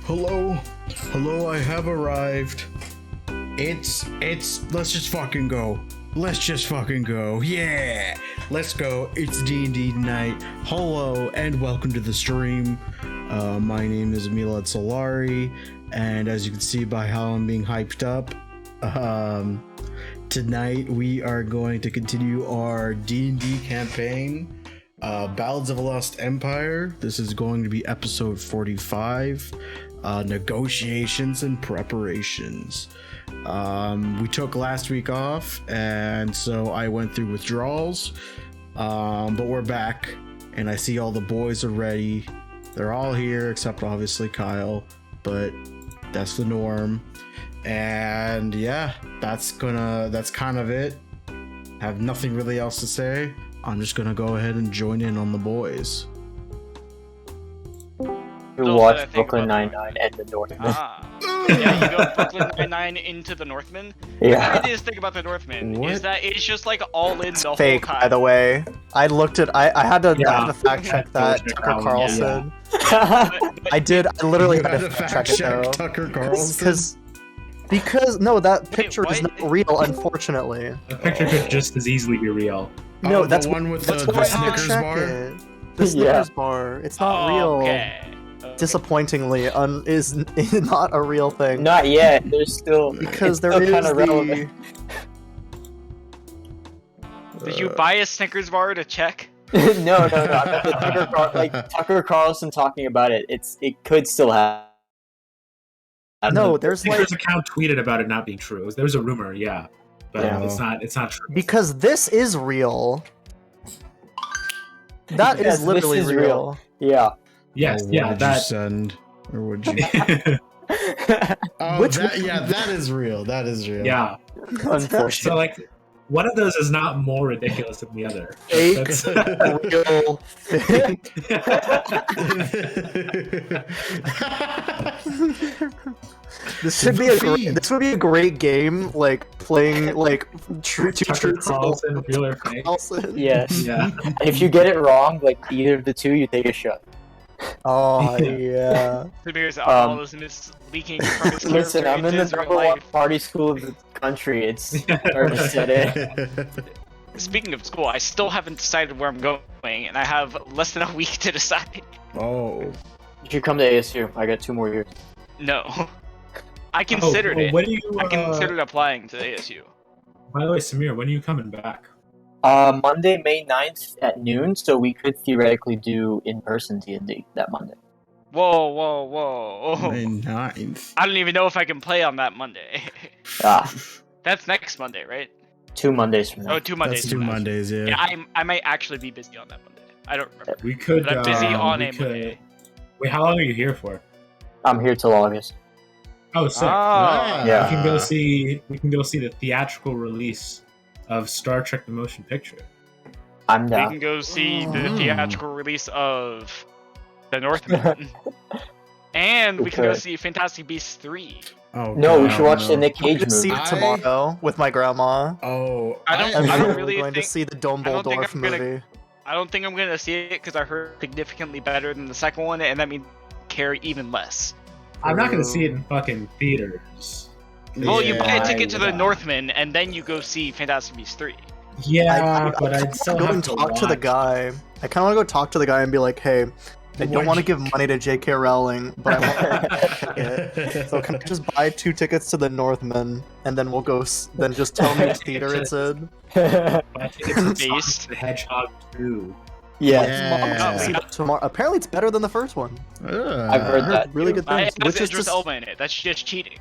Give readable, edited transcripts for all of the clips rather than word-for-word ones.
Hello, I have arrived. Let's just fucking go. Yeah, let's go. It's D&D night. Hello, and welcome to the stream. My name is Milad Solari, and as you can see by how I'm being hyped up, tonight we are going to continue our D&D campaign, Ballads of a Lost Empire. This is going to be episode 45, negotiations and preparations. We took last week off, and so I went through withdrawals, but we're back, and I see all the boys are ready. They're all here except obviously Kyle, but that's the norm. And yeah, that's kind of it. Have nothing really else to say. I'm just gonna go ahead and join in on the boys. You watch Brooklyn Nine-Nine and the Northman. Yeah, you go Brooklyn Nine-Nine into the Northman. Yeah. The craziest thing about the Northman is that it's just like all in the fake, whole time. by the way. I looked at I had to fact check that Tucker Carlson. I literally had to fact check it though. Tucker Carlson. Because no, that picture is not real, unfortunately. The picture could just as easily be real. No, that's the one with the why I had to Snickers check bar. it. The Snickers bar. It's not real. Okay. Disappointingly, is not a real thing. Not yet. There's still Because there still is kind of the. relevant. Did you buy a Snickers bar to check? No. Tucker Carlson talking about it. It could still happen. No, there's Snickers account tweeted about it not being true. There was a rumor, yeah, but it's not true. Because this is real. That Yes, is literally this is real. Yeah. Yes, What yeah, did you that. send? Or would you? Which that is real. That is real. Yeah. Unfortunately. So like, one of those is not more ridiculous than the other. Fake, That's- real, This would be a great game, like playing like two Tucker truths. Carlson, real or fake? Carlson. Yes. Yeah. And if you get it wrong, like either of the two, you take a shot. Oh yeah. Samir's alcoholism is leaking from his Listen, I'm in the experiences number or one life. party school of the country. It's hard to set in. Speaking of school, I still haven't decided where I'm going, and I have less than a week to decide. Oh. You should come to ASU. I got 2 more years. No. I considered it. When are you, I considered applying to ASU. By the way, Samir, when are you coming back? Monday, May 9th at noon, so we could theoretically do in-person D&D that Monday. Whoa. May 9th. I don't even know if I can play on that Monday. That's next Monday, right? 2 Mondays from now. Oh, 2 Mondays. That's 2 from now. Mondays, yeah. Yeah, I might actually be busy on that Monday. I don't remember. We could. But I'm busy on we a could- Monday. Wait, how long are you here for? I'm here till August. Oh, sick. Ah. Yeah. We can go see. We can go see the theatrical release of Star Trek: The Motion Picture. I'm We down. can go see the theatrical release of The Northman. And we can go could. see Fantastic Beasts 3. Oh, No, we God, should watch no. the Nick I'm Cage gonna see movie. it tomorrow with my grandma. Oh, I don't We're really going to think- see the I don't think Dumbledore I'm gonna- movie. I don't think I'm going to see it because I heard significantly better than the second one, and that means care even less. I'm not gonna see it in fucking theaters. Well, you buy a Yeah. ticket to the yeah. Northman, and then you go see Fantastic Beasts 3. Yeah, but kinda I'd still wanna go have and to talk to the watch. guy. I kind of want to go talk to the guy and be like, "Hey, I don't want to give money to J.K. Rowling, but I want a ticket. So can I just buy 2 tickets to the Northman, and then we'll go? Then just tell me which theater it's in." I think it's in Based. Sonic the Hedgehog 2. Yeah. See that tomorrow. Apparently, it's better than the first one. I've heard that. Really good I things. have Which is Idris just Elba in it. That's just cheating.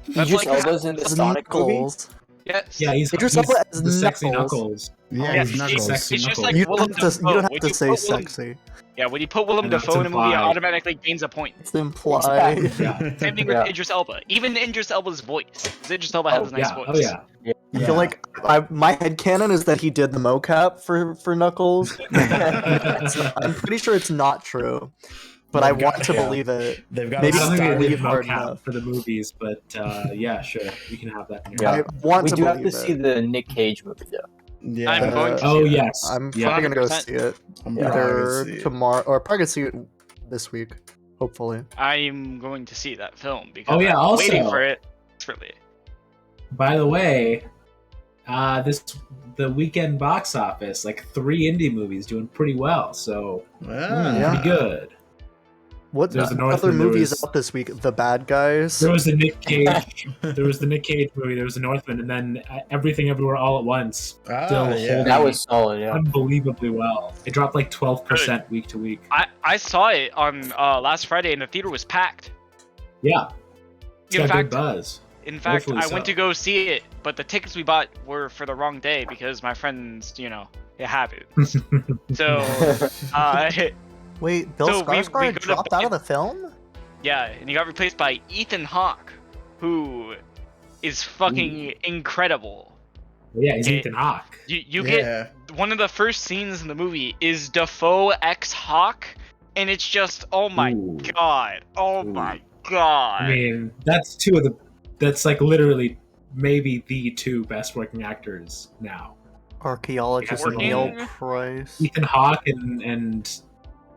Idris like- Elba's in the Sonic movie? Knuckles. Yes. Yeah, he's Idris he's Elba as the sexy Knuckles. Knuckles. Yeah, Yeah, he's it's Knuckles. sexy It's just Knuckles. like You don't Willem have to. You Dafoe. don't have When to you say put Willem- sexy. Yeah, when you put Willem And that's Dafoe in a movie, it implied. automatically gains a point. It's implied. Yeah. Same thing Yeah. with Idris Elba. Even Idris Elba's voice. 'Cause Idris Elba has a nice Yeah. voice. Oh yeah. I feel like my headcanon is that he did the mocap for Knuckles. I'm pretty sure it's not true, but I They've want got- to yeah. believe it. They've got Maybe I don't think Star we did Leave hard mocap enough. for the movies, but yeah, sure, we can have that. In Yeah. here. I want We to do believe have to see it. the Nick Cage movie, though. Yeah. I'm going to Oh see that. yes. I'm yeah. probably gonna go 100%. see it I'm Yeah. probably either gonna see it. tomorrow or probably gonna see it this week. hopefully. I'm going to see that film because Oh, yeah, I'm waiting also- for it desperately. By the way, the weekend box office, like 3 indie movies doing pretty well, so Ah. pretty good. What There's the other Northman, there movies was- out this week? The Bad Guys. There was the Nick Cage, there was the Nick Cage movie, there was the Northman, and then Everything Everywhere All at Once. Ah, Still yeah. holding That was solid, yeah. unbelievably well. It dropped like 12% week to week. I saw it on last Friday and the theater was packed. Yeah, it's In got fact, good buzz. In fact, Hopefully I went so. to go see it, but the tickets we bought were for the wrong day because my friends, it happens. So, Wait, Bill So we Skarsgård go to dropped out of the film? yeah, and he got replaced by Ethan Hawke, who is fucking incredible. Yeah, he's Okay. Ethan Hawke. You Yeah. get one of the first scenes in the movie is Defoe x Hawke, and it's just, oh my Ooh. god, oh Ooh. my god. I mean, that's like literally maybe the 2 best working actors now. Archaeologist Working? Neil Price. Ethan Hawke and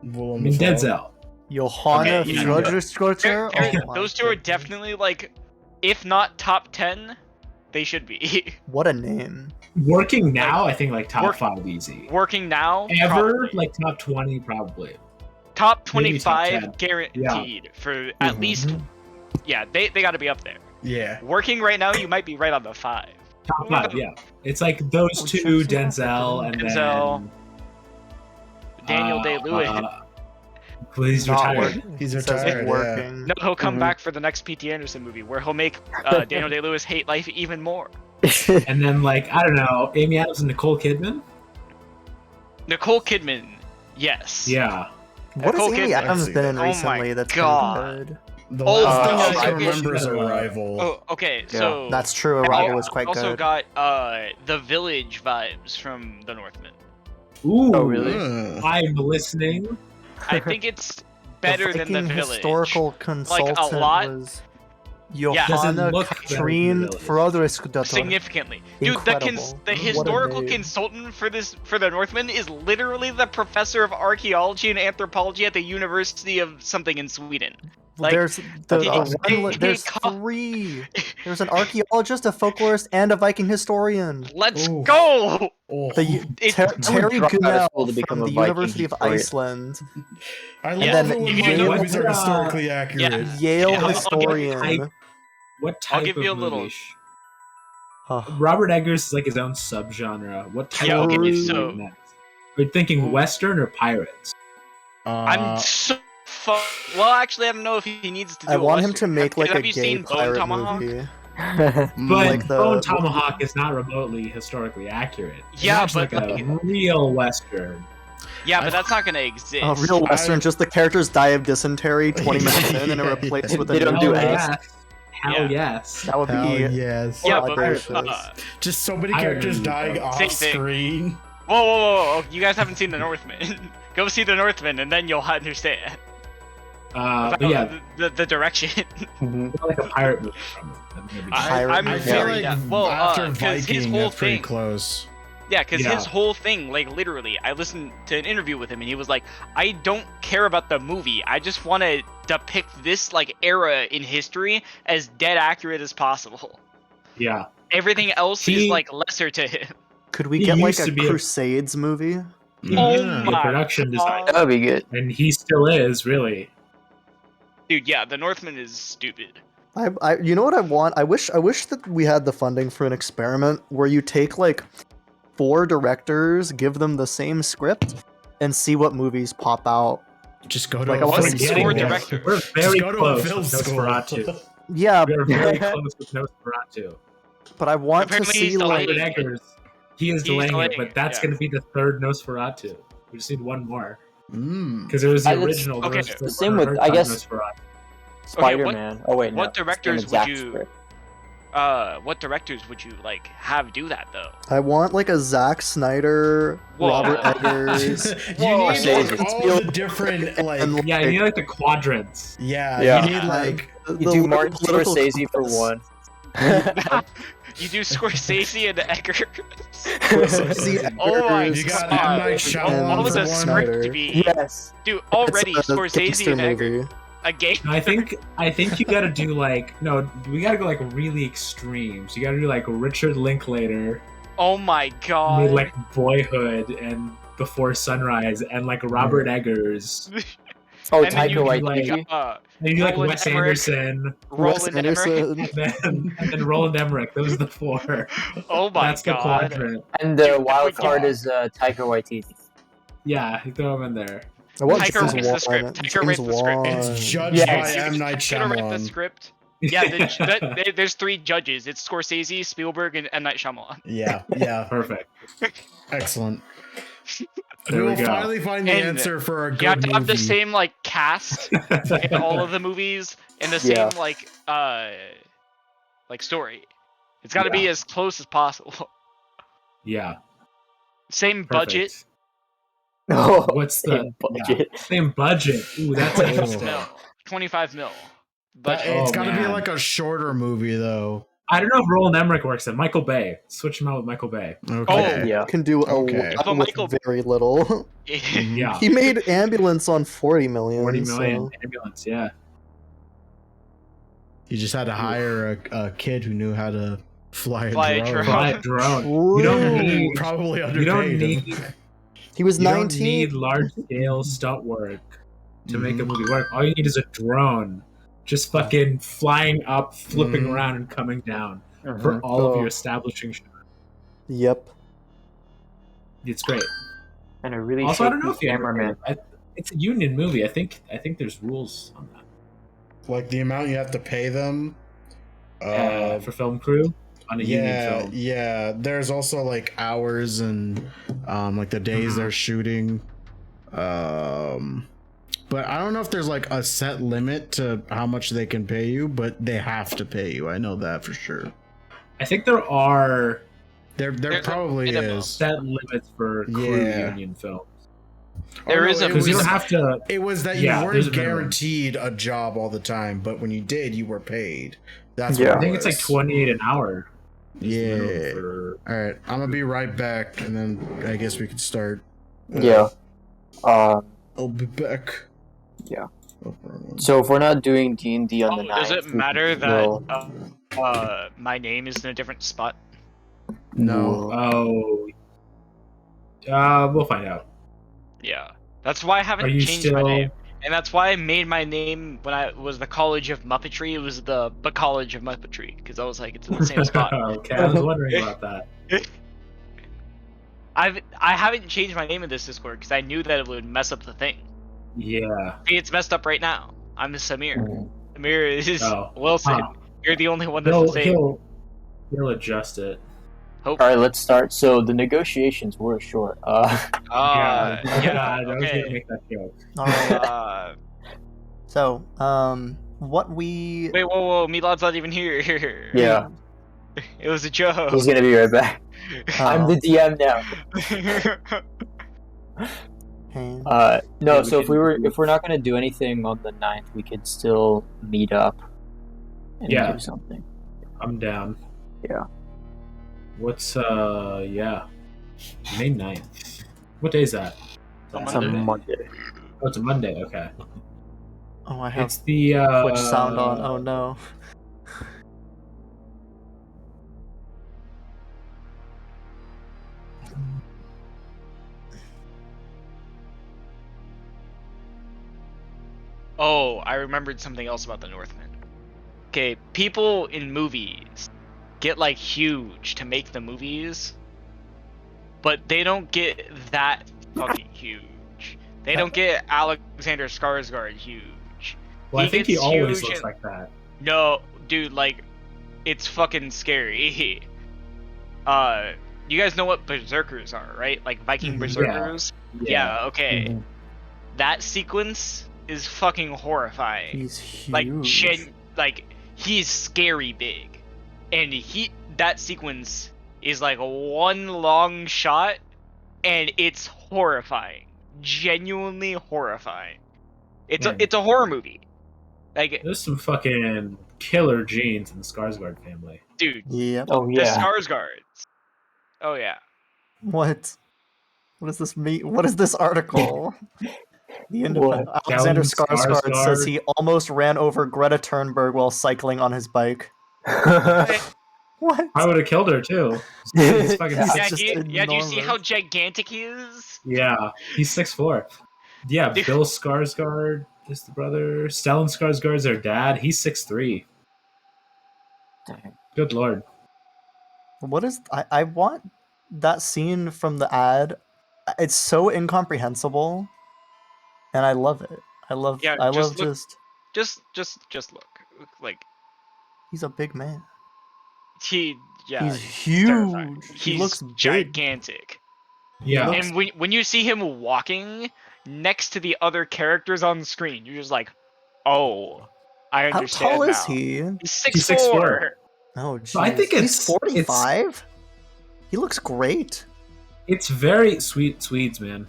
Willem Dafoe. Dafoe. Johanna Okay, yeah. Frodgerskorter? Those two are definitely like, if not top 10, they should be. What a name. Working now, I think like top Work- 5 easy. Working now, Ever probably. like top 20 probably. top maybe top 25 10. guaranteed for at Mhm. least, yeah, they got to be up there. Yeah. Working right now, you might be right on the 5. Top 5, yeah. It's like those Oh, 2, Jackson Denzel, and Denzel, Daniel Day-Lewis. Well, he's Not retired. working. He's It says retired, yeah. working. No, he'll come Mhm. back for the next P.T. Anderson movie where he'll make Daniel Day-Lewis hate life even more. And then like I don't know, Amy Adams and Nicole Kidman. Nicole Kidman, yes. Yeah. What has Nicole Amy Kidman. Adams been in Oh my recently that's God. been good? The Oh, last thing I can okay. remember is Arrival. Oh, okay. Yeah, So That's true. I Arrival was quite also good. got the Village vibes from The Northman. Ooh. Oh, really? I'm listening. I think it's better the than The Viking Village. historical consultant lot. was Doesn't Johanna look better than Katrine The Village. Frodgerskorter. Significantly, dude. Incredible. The What a historical name. consultant for The Northman is literally the professor of archaeology and anthropology at the University of something in Sweden. Like, there's he- there's he- 3. There's an archaeologist, a folklorist, and a Viking historian. Let's Ooh. go. Oh. It's- Terry drop out of Gunnell school to become from a the Viking University of historian. Iceland, I Yeah, love then it when you my can- movies are what's, historically accurate. yeah. Yale Yeah, I'll give you historian. What I'll type give of you a little- movie? Huh. Robert Eggers is like his own subgenre. What type Yeah, of okay, movie so- is next? Are you thinking Western or pirates? I'm so well. Actually, I don't know if he needs to do. I a want him Western. to make like a Have you gay seen Bone pirate Tomahawk? movie. But Like the- Bone Tomahawk is not remotely historically accurate. Yeah, Imagine but like a real Western. Yeah, but that's not gonna exist. A real Western, just the characters die of dysentery 20 minutes in and are Yeah, replaced yeah. with a They don't new do Hell anything. cast. yes. Hell Yeah. yes. That would Hell be yes. Yeah, Or but pirates. audacious. Just so many I characters remember dying that. off Same thing. screen. Whoa! You guys haven't seen The Northman. Go see The Northman, and then you'll understand. But yeah, the direction. like a pirate movie from it. That maybe just- I'm I I feel very like down. Well, after 'cause his Viking, whole that's pretty thing. close. Yeah, because Yeah. his whole thing, like literally, I listened to an interview with him, and he was like, "I don't care about the movie. I just want to depict this like era in history as dead accurate as possible. yeah. Everything else He- is like lesser to him." Could we He get like used a to be a- Crusades movie? Oh Yeah. The my production design. That would be good. And he still is, really. Dude, yeah, The Northman is stupid. You know what I want? I wish that we had the funding for an experiment where you take like 4 directors, give them the same script, and see what movies pop out. Just go to Like, a I What's film the school. score there. director? We're Just very go to a close film with school. Nosferatu. Yeah, We are very close with Nosferatu. but I want to Apparently he's see like delaying. Robert Eggers, he is He's delaying delaying it, but it, that's yeah. going to be the 3rd Nosferatu. We just need one more. Mm. Because there was the That's- original. there okay, was the same with- I guess- Nosferatu. Spider-Man. Oh wait, no. what it's been directors a would Zack you- script. What directors would you like have do that though? I want like a Zack Snyder, Whoa. Robert Eggers. You Whoa, need Scorsese. like all the different like And, Yeah, you need like the quadrants. yeah, Yeah. you need like You do Martin political Scorsese for compass. one. You do Scorsese and Eggers. Scorsese, Oh my Eggers, you got God. M. Night and Shyamalan All of for the one. script Snyder. to be Yes. dude already It's a Scorsese gangster and Eggers. movie. a game. I think you gotta do like we gotta go like really extreme. So you gotta do like Richard Linklater Oh my god. made like Boyhood and Before Sunrise and like Robert Eggers. Oh, And then Taika you do, Waititi. And you do like Roland Wes Emmerich. Anderson Roland Emmerich. and then Roland Emmerich. Those are the four. Oh my That's the god. quadrant. And the Dude, wild we card can- is Taika Waititi. Yeah, throw them in there. I want Tiger James writes the Wan. script. Tiger James writes the script. Wan. It's judged Yeah, by you M. Night He's gonna write the Shyamalan. script. Yeah, there's 3 judges. It's Scorsese, Spielberg, and M. Night Shyamalan. Yeah. Perfect. Excellent. There we we will go. finally find the And answer for a You have good to have the movie. same like cast in all of the movies and the Yeah. same like story. It's got to be as close as possible. Yeah. Same budget. Perfect. Oh, What's the budget? same budget? Ooh, that's 25 interesting. mil. 25 mil. But Budget. it's Oh, got to be man. like a shorter movie, though. I don't know if Roland Emmerich works then. Michael Bay. Switch him out with Michael Bay. Okay. Oh. Yeah. Can do a Okay. lot But with Michael- very little. Mhm. Yeah. He made Ambulance on 40 million. 40 million. So. Ambulance, yeah. You just had to hire a kid who knew how to fly a Fly a drone. drone. Fly a drone. You don't Ooh. need Probably underpaid you don't him. need He was you don't 19. need large scale stunt work to make a movie work. All you need is a drone. Just fucking flying up, flipping Mhm. around, and coming down for all of Oh. your establishing shots. Yep. It's great. And a really Also, I don't know if shaky you ever cameraman. it's a union movie. I think there's rules on that. Like the amount you have to pay them. For film crew on a union yeah, film. yeah. There's also like hours and like the days Mhm. they're shooting. But I don't know if there's like a set limit to how much they can pay you, but they have to pay you. I know that for sure. I think there are There There's a probably minimum. is. set limits for crew Yeah. union films. There Oh, is no, a- it Because you was- don't have to. It was that you Yeah, there's weren't a minimum. guaranteed a job all the time, but when you did, you were paid. That's Yeah. what I think it's like was. 28 an hour. is the minimum Yeah. for- All right, I'm gonna be right back, and then I guess we could start. Yeah. I'll be back. Yeah. Oh, wrong one. So if we're not doing D&D on Oh, the 9th, does it we matter can that still- my name is in a different spot? No. Oh. We'll find out. Yeah. That's why I haven't Are you changed my still? name. And that's why I made my name when I was the College of Muppetry. It was the College of Muppetry because I was like, it's in the same spot. Okay, I was wondering about that. I haven't changed my name in this Discord because I knew that it would mess up the thing. Yeah. See, it's messed up right now. I'm Samir. Mhm. Samir is Oh. Wilson. Huh. You're the only one that's the same. He'll adjust it. Hope. All right, let's start. So the negotiations were short. Yeah. I was gonna Okay. make that joke. Uh, So, what we. wait, whoa, Milad's not even here. Yeah, It was a joke. he's gonna be right back. I'm the DM now. Hey. No, Yeah, we so if can- we're not gonna do anything on the 9th, we could still meet up and Yeah. do something. I'm down. Yeah. What's yeah. May 9th. What day is that? It's It's a Monday. Oh, it's a Monday, okay. Oh, I have It's the Twitch sound on. Oh no. Oh, I remembered something else about the Northmen. Okay, people in movies get like huge to make the movies, but they don't get that fucking huge. They don't get Alexander Skarsgård huge. Well, I He think he gets always huge looks and- like that. No, dude, like, it's fucking scary. You guys know what berserkers are, right? Like Viking Mhm. berserkers? Yeah, okay. Mhm. That sequence is fucking horrifying. He's huge. Like he's scary big. And that sequence is like one long shot and it's horrifying. Genuinely horrifying. It's Man. a horror movie. Like, There's some fucking killer genes in the Skarsgård family. dude, Yep. Oh the yeah. Skarsgårds. Oh yeah. What? What does this mean? What is this article? The independent Alexander Skarsgård says he almost ran over Greta Thunberg while cycling on his bike. What? I would have killed her too. He's fucking Yeah, just do you see how enormous. gigantic he is? Yeah, he's 6'4". Yeah, Dude. Bill Skarsgård is the brother. Stellan Skarsgård's their dad. He's 6'3". Good lord. What is I want that scene from the ad. It's so incomprehensible, and I love it. I love look. just Just look. Like he's a big man. he's He's terrifying. huge. He looks gigantic. Yeah. And when you see him walking next to the other characters on the screen, you're just like, oh, I How understand tall now. is he? He's 6'4". Oh, geez. I think he's 45. He looks great. It's very sweet Swedes, man.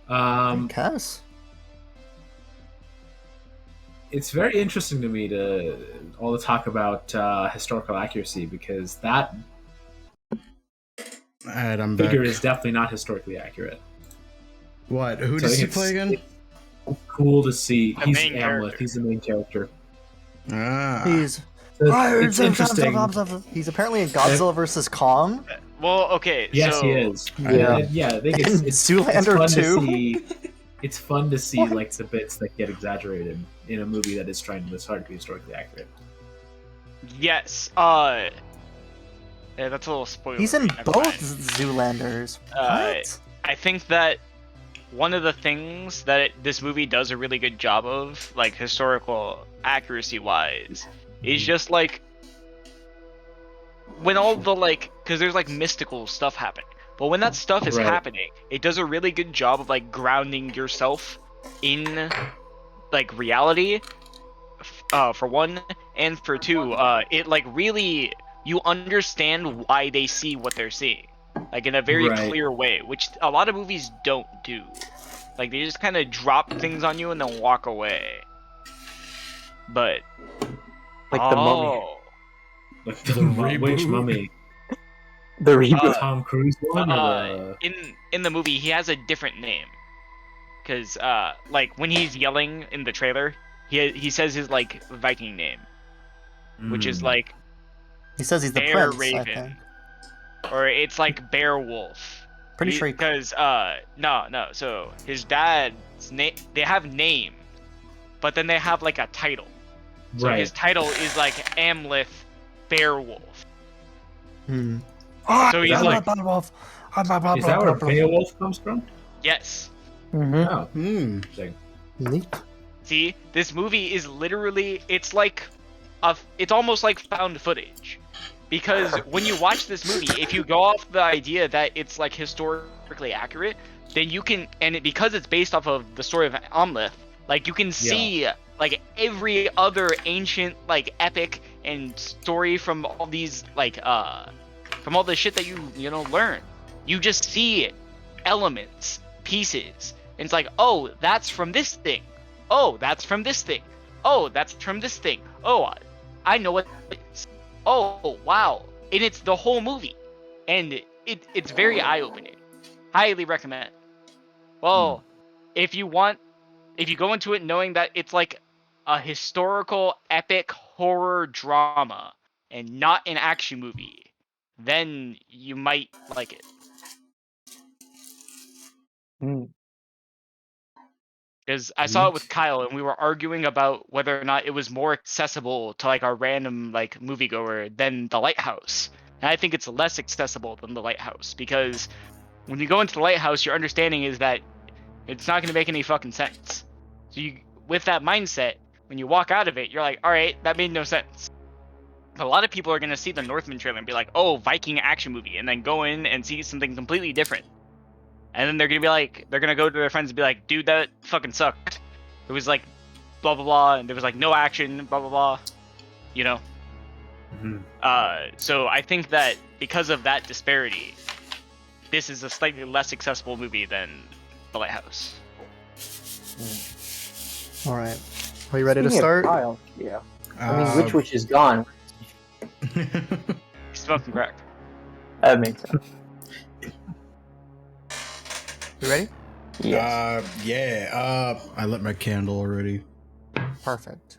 I guess. It's very interesting to me to all the talk about historical accuracy, because that Alright, I'm figure back. is definitely not historically accurate. What? Who So I does he think play again? It's cool to see. The He's main Amleth. character. He's the main character. Ah. He's It's interesting. He's apparently in Godzilla vs Kong. Well, okay. Yes, so, he is. Yeah. Yeah. I think it's Zoolander fun 2? to see. It's fun to see What? like the bits that get exaggerated in a movie that is trying this hard to be historically accurate. Yes. Yeah, that's a little spoiler. He's in Never both mind. Zoolanders. Uh, What? I think that one of the things that this movie does a really good job of, like historical accuracy wise, is just like when all the because there's like mystical stuff happening, but when that stuff is Right. happening, it does a really good job of like grounding yourself in like reality, for one, and for two, it like really you understand why they see what they're seeing, like in a very Right. clear way, which a lot of movies don't do. Like they just kind of drop things on you and then walk away. But Like the mummy. Like the reboot. which mummy? The reboot. Tom Cruise one? Or in the movie he has a different name, because like when he's yelling in the trailer, he says his like Viking name, which is like He says he's the Bear prince. I Raven, think. or it's like Beowulf. Pretty sure. Because no, so his dad's name, they have names, but then they have like a title. So right. his title is like Amleth Beowulf. Hmm. So he's like, Is that where Beowulf comes from? yes. Mm-hmm. Oh, Hmm. interesting. Neat. See, this movie is literally, it's almost like found footage. Because when you watch this movie, if you go off the idea that it's like historically accurate, then you can, because it's based off of the story of Amleth, like you can see like every other ancient like epic and story from all these from all the shit that you know learn. You just see elements, pieces, and it's like, oh, that's from this thing. Oh, that's from this thing. Oh, that's from this thing. Oh, I know what it is. Oh, wow. And it's the whole movie. And it's very eye-opening. Highly recommend. Well, if you go into it knowing that it's like a historical epic horror drama and not an action movie, then you might like it. Because I saw it with Kyle, and we were arguing about whether or not it was more accessible to like a random like moviegoer than The Lighthouse. And I think it's less accessible than The Lighthouse, because when you go into The Lighthouse, your understanding is that it's not going to make any fucking sense. So with that mindset, when you walk out of it, you're like, all right, that made no sense. But a lot of people are going to see the Northman trailer and be like, oh, Viking action movie, and then go in and see something completely different. And then they're gonna go to their friends and be like, dude, that fucking sucked. It was like, blah blah blah, and there was like no action, blah blah blah. You know. Mm-hmm. So I think that because of that disparity, this is a slightly less accessible movie than The Lighthouse. All right. Are you ready to Speaking of start? Kyle, yeah. I mean, which is gone. Smoking crack. That makes sense. You ready? Yes. I lit my candle already. Perfect.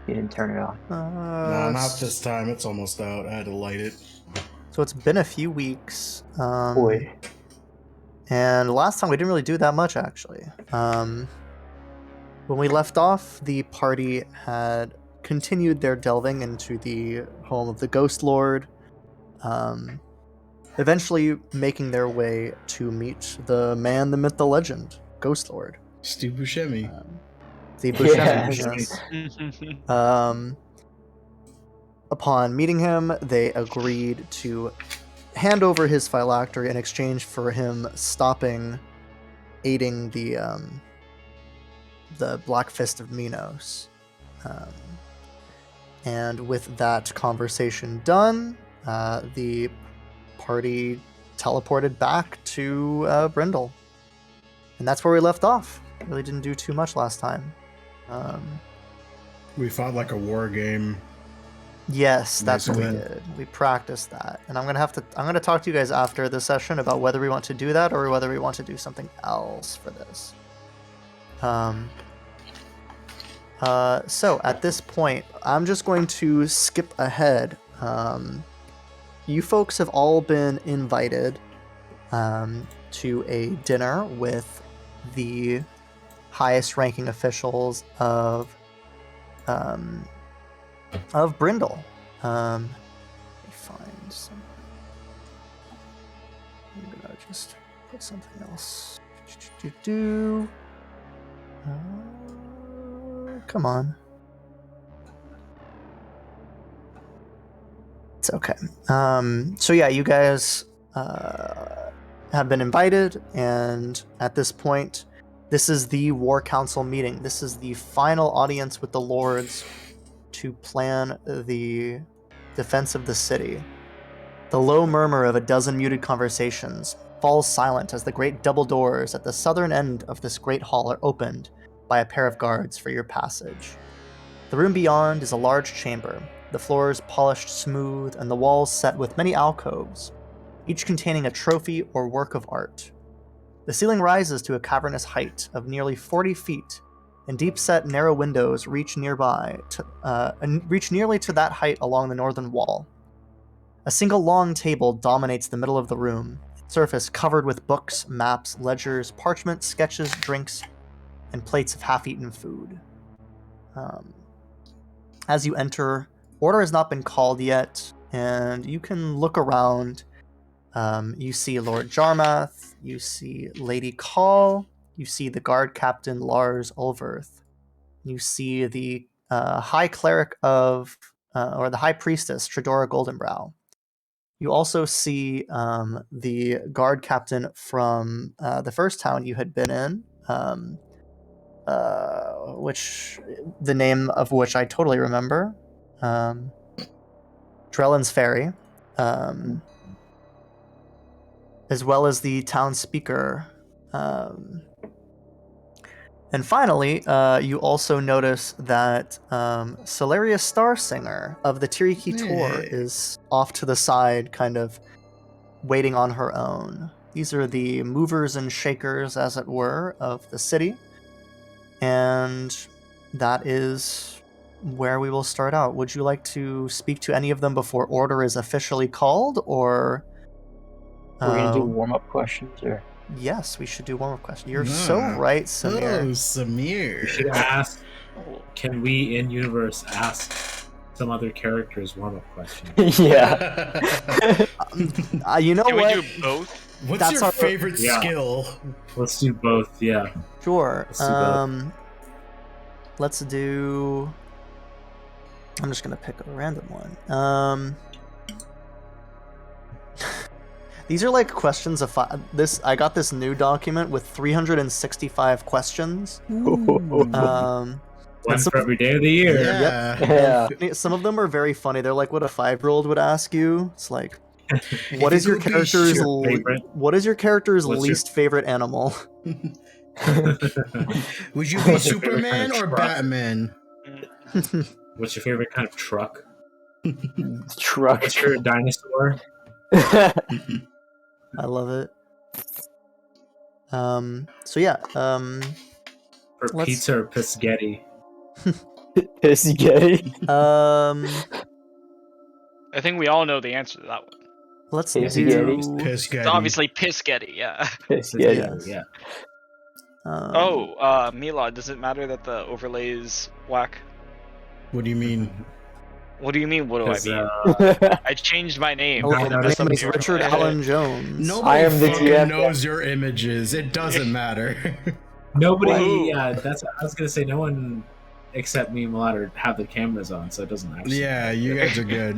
You didn't turn it on. Nah, not this time. It's almost out. I had to light it. So it's been a few weeks. Boy. And last time we didn't really do that much, actually. When we left off, the party had continued their delving into the home of the Ghost Lord, eventually making their way to meet the man, the myth, the legend, Ghost Lord. Steve Buscemi. Steve Buscemi, Yes. yes. Upon meeting him, they agreed to hand over his phylactery in exchange for him stopping aiding the Black Fist of Minos. And with that conversation done, the party teleported back to Brindle. And that's where we left off. Really didn't do too much last time. We fought like a war game. Yes, that's what we Basically. did. We practiced that. And I'm gonna talk to you guys after the session about whether we want to do that or whether we want to do something else for this. So at this point, I'm just going to skip ahead. You folks have all been invited to a dinner with the highest ranking officials of Brindle. Let me find some. I'm gonna just put something else. Come on. It's okay. So yeah, you guys have been invited, and at this point, this is the War Council meeting. This is the final audience with the lords to plan the defense of the city. The low murmur of a dozen muted conversations falls silent as the great double doors at the southern end of this great hall are opened by a pair of guards for your passage. The room beyond is a large chamber, the floors polished smooth and the walls set with many alcoves, each containing a trophy or work of art. The ceiling rises to a cavernous height of nearly 40 feet, and deep-set narrow windows reach nearly to that height along the northern wall. A single long table dominates the middle of the room, its surface covered with books, maps, ledgers, parchment, sketches, drinks, and plates of half-eaten food. As you enter, order has not been called yet, and you can look around. You see Lord Jarmath, you see Lady Call, you see the guard captain Lars Ulverth, you see the high cleric of, or the high priestess Tredora Goldenbrow. You also see the guard captain from the first town you had been in, which the name of which I totally remember, Drellin's Ferry, as well as the town speaker. And finally, you also notice that Celeria Starsinger of the Tiriki Tor is off to the side, kind of waiting on her own. These are the movers and shakers, as it were, of the city. And that is where we will start out. Would you like to speak to any of them before order is officially called, or... We're going to do warm-up questions, or... Yes, we should do warm-up questions. You're so right, Samir. Oh, Samir. We should ask, can we in universe ask some other characters warm-up questions? Yeah. You know Can what? we do both? What's That's your our- favorite Yeah. skill? Let's do both, yeah. Sure. Let's do both. Let's do... I'm just going to pick a random one. These are like questions of I got this new document with 365 questions. One and for every day of the year. Yeah. Yeah. some of them are very funny. They're like what a 5-year-old would ask you. It's like, what you is your could be character's your favorite- what is your character's What's your- least favorite animal? Would you be What's your favorite Superman kind of or truck? Batman? What's your favorite kind of truck? Truck. What's your dinosaur? I love it. So yeah. For Let's- pizza or Pisgetti. Pisgetti. I think we all know the answer to that one. Let's Pisgetti. do. It's obviously Pisgetti, yeah. Pisgetti. Yeah. Mila, does it matter that the overlay is black? What do you mean? What do you mean? What do I 'Cause, mean? I changed my name. Okay, I my noticed name is Something Richard wrong. Allen Jones. Nobody I am the fucking GM. knows your images. It doesn't matter. Nobody. Whoa. Yeah, that's. I was gonna say no one except me and Malad have the cameras on, so it doesn't actually. Yeah, you guys are good.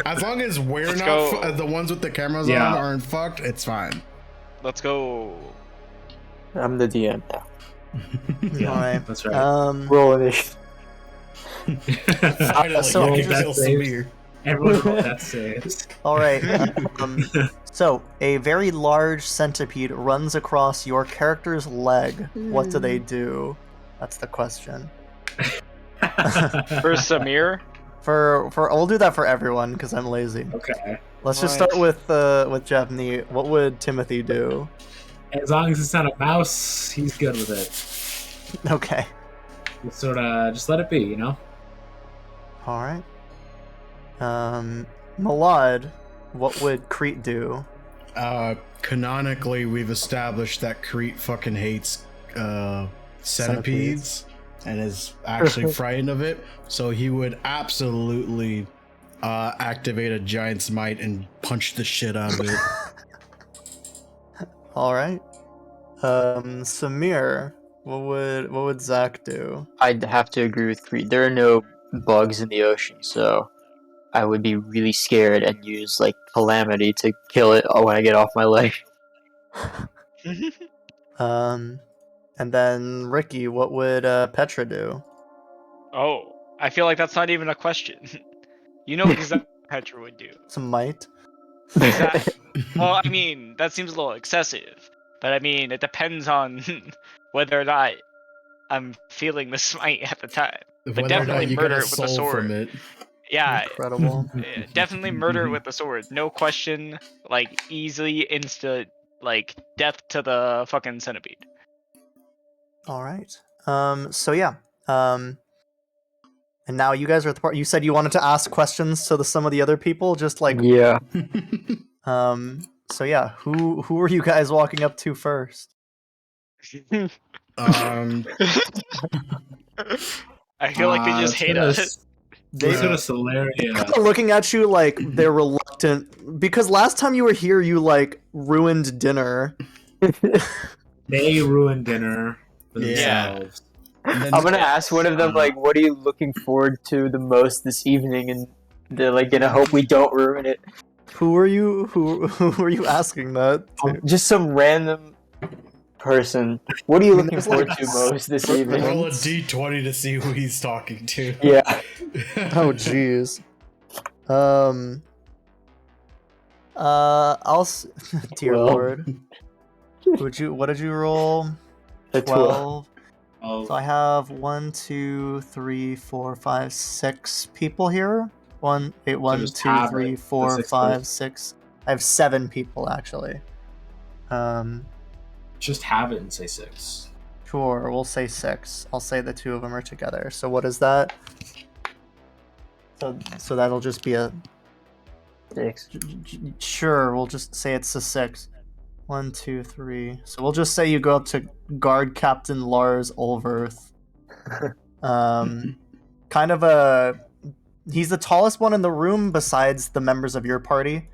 As long as we're Let's not go. the ones with the cameras Yeah. on aren't fucked, it's fine. Let's go. I'm the DM now. Yeah, Alright. that's right. Rolling it. Finally, so you I'll can bet kill saves. Samir. Everyone rolled that saves. All right. So a very large centipede runs across your character's leg. What do they do? That's the question. For Samir, For we'll do that for everyone because I'm lazy. Okay. Let's just Right. start with Jeff. What would Timothy do? As long as it's not a mouse, he's good with it. Okay. Just sort of, just let it be, you know. All right. Malad, what would Crete do? Canonically, we've established that Crete fucking hates centipedes and is actually frightened of it. So he would absolutely activate a giant's might and punch the shit out of it. All right. Samir, what would Zach do? I'd have to agree with Creed. There are no bugs in the ocean, so I would be really scared and use like Calamity to kill it when I get off my leg. And then Ricky, what would Petra do? oh, I feel like that's not even a question. You know exactly what Petra would do. Some might. Well, I mean, that seems a little excessive, but I mean, it depends on whether or not I'm feeling the smite at the time. Whether or definitely not you murder get a it with the soul sword. from it. Yeah, Incredible. definitely murder it with the sword. No question, like, easily, instant, like, death to the fucking centipede. All right. So yeah. And now you guys are at the part. You said you wanted to ask questions to some of the other people, just like. Yeah. So yeah, who are you guys walking up to first? Um, I feel like they just hate us. They Sort of Solaria. kind of looking at you like they're reluctant because last time you were here, you like ruined dinner. They ruined dinner for Yeah. themselves. and then- I'm gonna ask one of them like, "What are you looking forward to the most this evening?" And they're like, gonna hope we don't ruin it. Who are you? Who are you asking that? to? Just some random person. What are you looking There's, forward like, to most this evening? roll a d20 to see who he's talking to. Yeah. Oh jeez. Dear 12. Lord. What did you roll? A 12. Oh, So I have 1, 2, 3, 4, 5, 6 people here. 1, 2, just have 3, it, 4, the 6 5, person. 6. I have 7 people actually. just have it and say 6. Sure, we'll say 6. I'll say the 2 of them are together. So what is that? So that'll just be a 6. sure. We'll just say it's a 6. 1, 2, 3. So we'll just say you go up to Guard Captain Lars Olverth. Kind of he's the tallest one in the room besides the members of your party.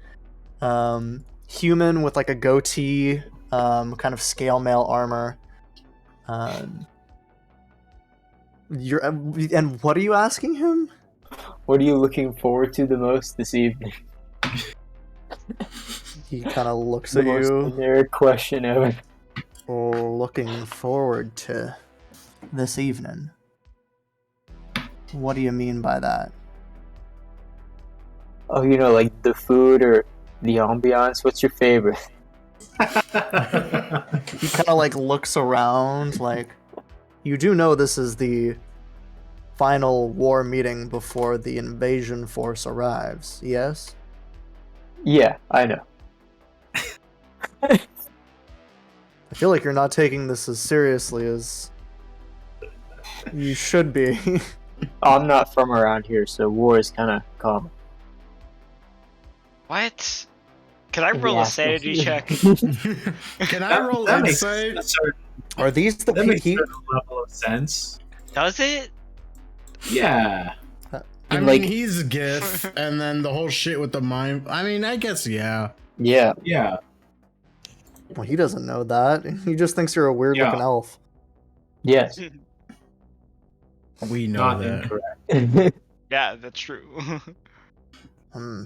Human with like a goatee, kind of scale mail armor. And what are you asking him? What are you looking forward to the most this evening? He kind of looks The at most you. generic question ever. Looking forward to this evening. What do you mean by that? Oh, you know, like the food or the ambiance. What's your favorite? He kind of like looks around, like, you do know this is the final war meeting before the invasion force arrives, yes? Yeah, I know. I feel like you're not taking this as seriously as you should be. I'm not from around here, so war is kind of common. What? Can I roll a Yeah. sanity check? Can I roll That makes insight? a certain, Are these the that makes a peak? certain level of sense. Does it? Yeah. I mean, Like- he's GIF, and then the whole shit with the mind. I mean, I guess, yeah. Yeah. Yeah. Well, he doesn't know that. He just thinks you're a weird looking Yeah. elf. Yes. We know Not that. incorrect. Yeah, that's true. Hmm.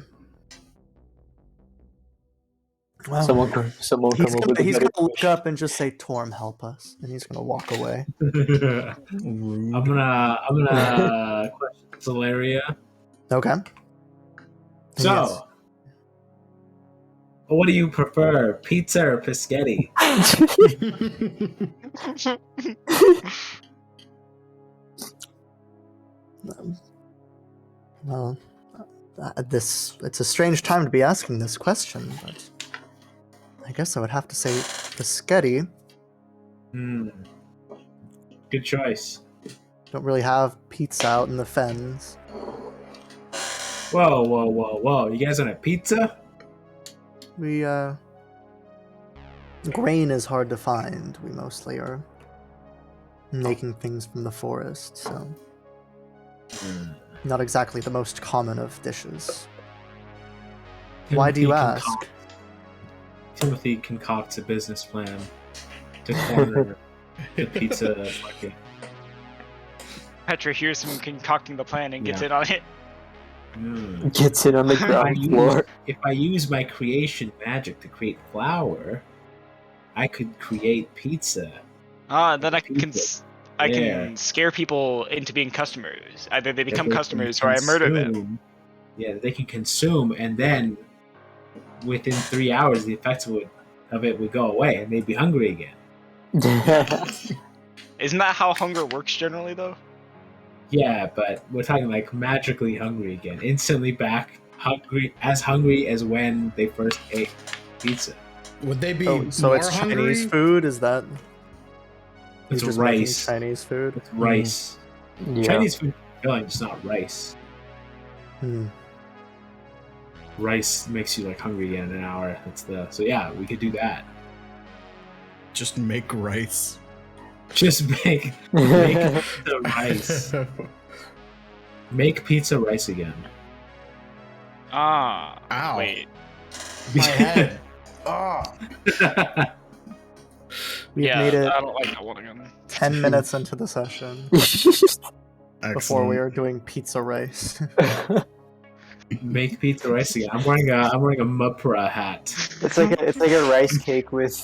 Well, someone come he's up with a gonna better look question. up and just say, "Torm, help us," and he's gonna walk away. Rude. I'm gonna question Solaria. Okay. So, Yes. what do you prefer, pizza or biscotti? Well, it's a strange time to be asking this question, but I guess I would have to say biscotti. Hmm. Good choice. Don't really have pizza out in the fens. Whoa, whoa, whoa, whoa! You guys on a pizza? We grain is hard to find. We mostly are making things from the forest, so not exactly the most common of dishes. Why do you ask? Timothy concocts a business plan to corner the pizza market. Petra hears him concocting the plan and gets Yeah. in on it. Hmm. Gets it on the If I ground use- floor. If I use my creation magic to create flour, I could create pizza. Then I can Yeah. can scare people into being customers. Either they become that they can customers or I murder them. consume. Yeah, that they can consume, and then within 3 hours, the effects of it would go away, and they'd be hungry again. Isn't that how hunger works generally, though? Yeah, but we're talking like magically hungry again, instantly back hungry as when they first ate pizza. Would they be So more it's hungry? Chinese food? Is that It's just making rice. Chinese food? It's rice. Yeah. Chinese food, filling, it's not rice. Hmm. Rice makes you like hungry again in an hour. So yeah, we could do that. Just make rice. Just make the rice. Make pizza rice again. Ah. Ow. Wait. My head. Oh. We've made it I don't like that one again. 10 minutes into the session before we are doing pizza rice. Make pizza rice again. I'm wearing a Mupra hat. It's like a rice cake with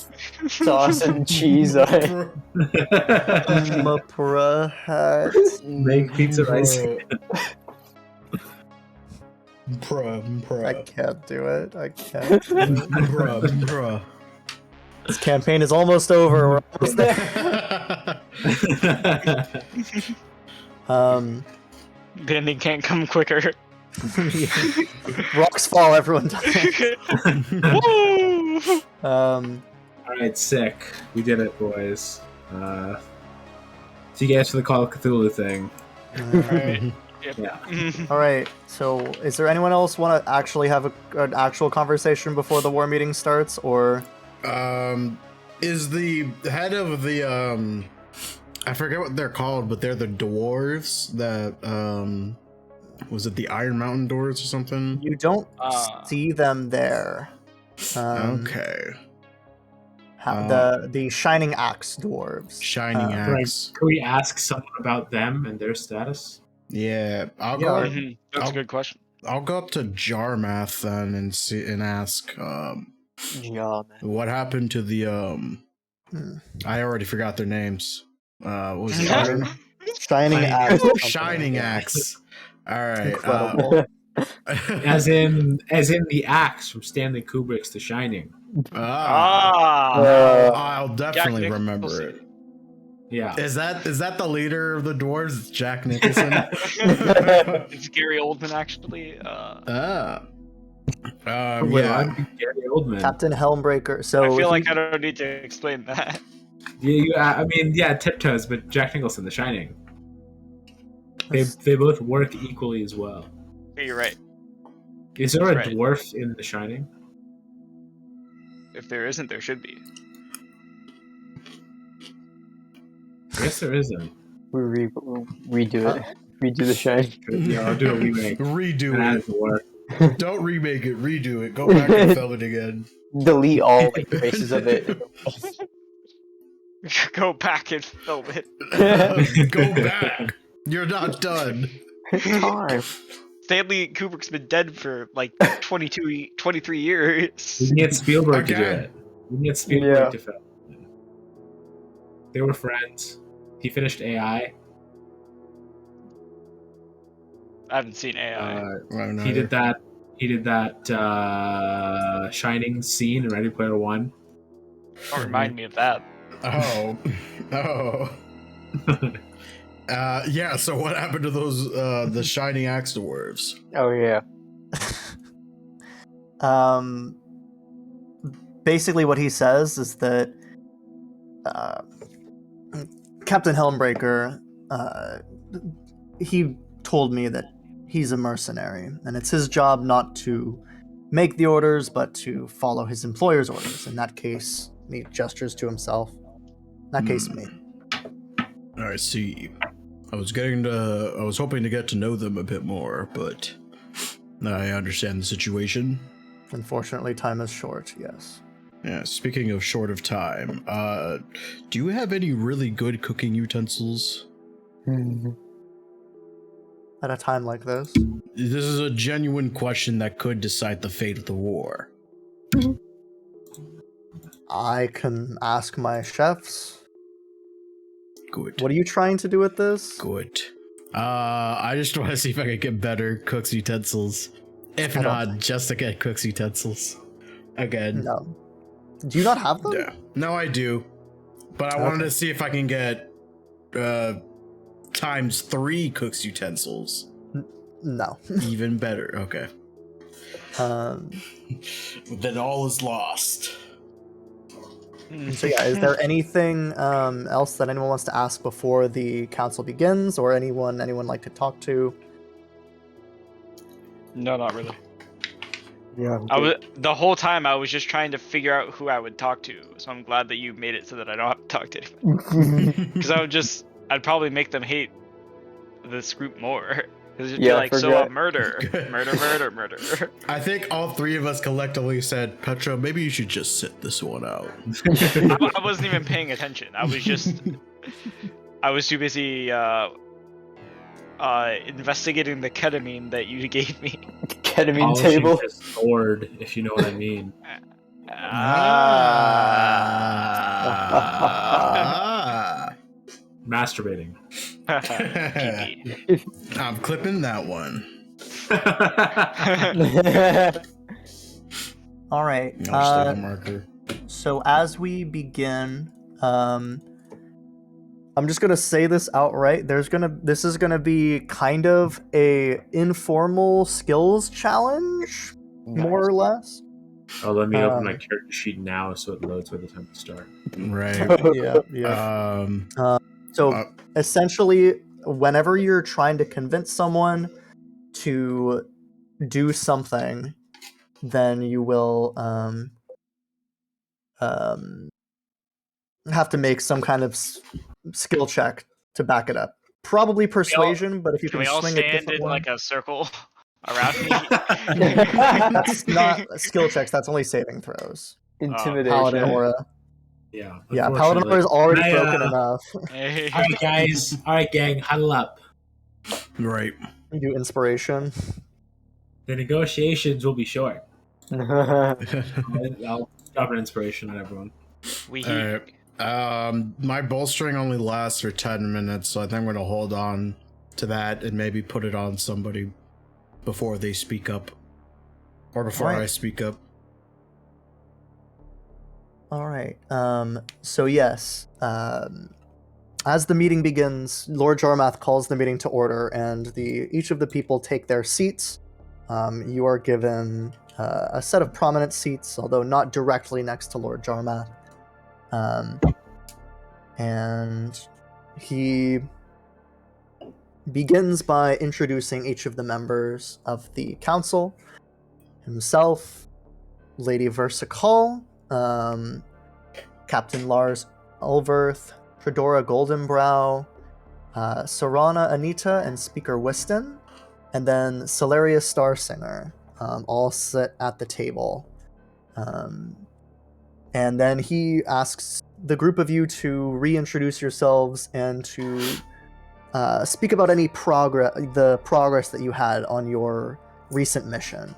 sauce and cheese on it. Mapura hat. Make pizza rice. I can't do it. I can't. Bruh. This campaign is almost over. We're almost there. The ending can't come quicker. Rocks fall, everyone dies. Woo! All right, sick. We did it, boys. See you guys for the Call of Cthulhu thing. Alright. Yep. Yeah. All right. So, is there anyone else want to actually have an actual conversation before the war meeting starts, or? Is the head of the I forget what they're called, but they're the dwarves that was it the Iron Mountain dwarves or something? You don't see them there. Okay. The Shining Axe dwarves. Shining Right. axe. Can we ask someone about them and their status? Yeah, I'll Yeah. go. Mhm. That's a good question. I'll go up to Jarmath then and ask Yeah, man. what happened to the Hmm. I already forgot their names. What was it? Shining- Shining Axe. Shining axe. All right. Incredible. As in the axe from Stanley Kubrick's The Shining. I'll definitely Jack remember Nicholson. it. Yeah. Is that the leader of the dwarves? It's Jack Nicholson. It's Gary Oldman, actually. Wait, Yeah. I'm Gary Oldman. Captain Helmbreaker. So I feel like I don't need to explain that. I mean, Tiptoes, but Jack Nicholson, The Shining. They both work equally as well. You're right. Is there a Right. dwarf in The Shining? If there isn't, there should be. I guess there isn't. We redo it. Redo The Shining. Yeah, I'll do a remake. Redo And add it. a dwarf. Don't remake it. Redo it. Go back and film it again. Delete all like traces of it. Go back and film it. Go back. You're not done. Time. Stanley Kubrick's been dead for like 23 years. We can get Spielberg to do Again. it. We can get Spielberg Yeah. to film it. They were friends. He finished AI. I haven't seen AI. He did that. He did that Shining scene in Ready Player One. Don't remind me of that. Oh. Yeah, so what happened to those the Shining Axe dwarves? Oh yeah. Basically, what he says is that Captain Helmbreaker, he told me that he's a mercenary, and it's his job not to make the orders, but to follow his employer's orders. In that case, he gestures to himself. In that case, me. I see. I was hoping to get to know them a bit more, but I understand the situation. Unfortunately, time is short, yes. Yeah, speaking of short of time, do you have any really good cooking utensils? At a time like this. This is a genuine question that could decide the fate of the war. I can ask my chefs. Good. What are you trying to do with this? Good. I just want to see if I can get better cook's utensils. If I don't not, think- just to get cook's utensils. Again. No. Do you not have them? Yeah. No, I do. But I wanted to see if I can get times 3 cook's utensils. No. Even better. Okay. Then all is lost. So yeah, is there anything else that anyone wants to ask before the council begins, or anyone like to talk to? No, not really. Yeah. The whole time I was just trying to figure out who I would talk to. So I'm glad that you made it so that I don't have to talk to anyone. Because I'd probably make them hate this group more. Because it'd be like, murder. I think all 3 of us collectively said, Petro, maybe you should just sit this one out. I wasn't even paying attention. I was too busy investigating the ketamine that you gave me. Ketamine Polishing table. his sword, if you know what I mean. Masturbating. PP. I'm clipping that one. All right. I'll just take a marker. So as we begin, I'm just gonna say this outright. This is gonna be kind of a informal skills challenge, more or less. Oh, let me open my character sheet now so it loads by the time to start. Right. Yeah. So essentially, whenever you're trying to convince someone to do something, then you will have to make some kind of skill check to back it up. Probably persuasion, but if you Can can we all swing a stand different in one. like a circle around me? That's not skill checks. That's only saving throws. Intimidation. Paladin aura. Yeah. Yeah, Paladin aura is already broken enough. Hey. All right, guys. All right, gang. Huddle up. Right. You do inspiration. The negotiations will be short. I'll drop an inspiration on everyone. We Alright. My bolstering only lasts for 10 minutes, so I think I'm going to hold on to that and maybe put it on somebody before they speak up. Or before Alright. I speak up. All right. So yes, as the meeting begins, Lord Jarmath calls the meeting to order, and each of the people take their seats. You are given a set of prominent seats, although not directly next to Lord Jarmath. And he begins by introducing each of the members of the council, himself, Lady Versicol, Captain Lars Ulverth, Tredora Goldenbrow, Sarana Anita, and Speaker Whiston, and then Celeria Starsinger, all sit at the table. And then he asks the group of you to reintroduce yourselves and to speak about any the progress that you had on your recent mission.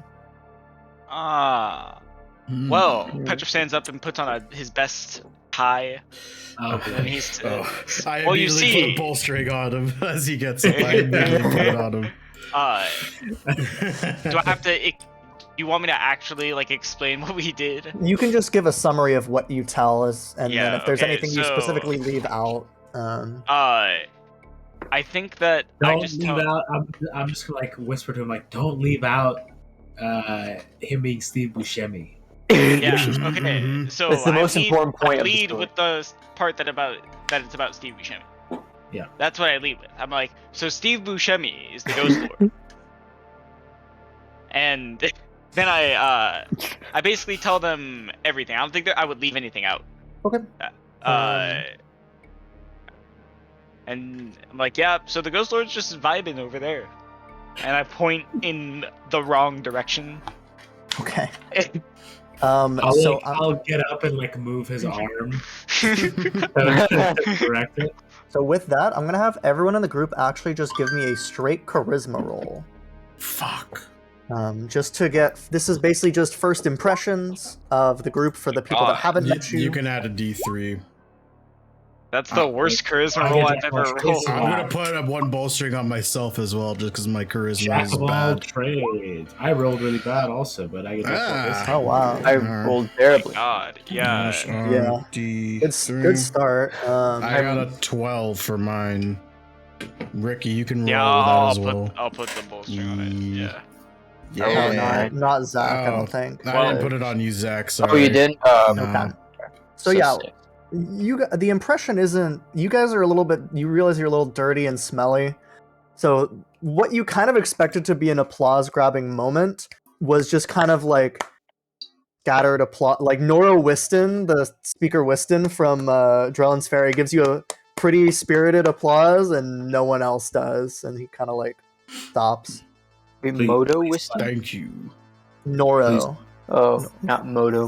Well, Petra stands up and puts on his best tie. And he's I well, you immediately see, put a bolstering on him as he gets up. I immediately put it on him. do I have to? You want me to actually like explain what we did? You can just give a summary of what you tell us, and Yeah, then if there's okay, anything you so- specifically leave out. I think that Don't I just leave tell. out. I'm just gonna like whisper to him like, don't leave out him being Steve Buscemi. Yeah. Mhm, Okay. mhm. So That's the most I lead, important point I of the lead story. with the part that it's about Steve Buscemi. Yeah. That's what I lead with. I'm like, so Steve Buscemi is the Ghost Lord, and then I basically tell them everything. I don't think that I would leave anything out. Okay. And I'm like, yeah. So the Ghost Lord's just vibing over there, and I point in the wrong direction. Okay. I'll get up and like move his arm. Correct it. So with that, I'm gonna have everyone in the group actually just give me a straight charisma roll. Fuck. Just to get, this is basically just first impressions of the group for the people that haven't met you. You can add a D3. That's the worst charisma I roll get I've that ever much rolled. charisma. I'm gonna put one bolstering on myself as well, just because my charisma Jack is of all bad. trades. I rolled really bad also, but I get that. Oh wow, I rolled terribly. God, yeah. Yeah. D3. good start. I got a 12 for mine. Ricky, you can roll Yeah, that as well. I'll put the bolstering on it. Yeah. Yeah. Yeah. Not Zach, I Oh. don't think. I didn't put it on you, Zach. Sorry. Oh, you didn't? No. Okay. So yeah, sick. the impression isn't. You guys are a little bit. You realize you're a little dirty and smelly. So what you kind of expected to be an applause-grabbing moment was just kind of like scattered applause. Like Nora Whiston, the Speaker Whiston from Drellin's Ferry, gives you a pretty spirited applause, and no one else does, and he kind of like stops. Moto Wisdom? Thank you. Noro. Oh, not Moto.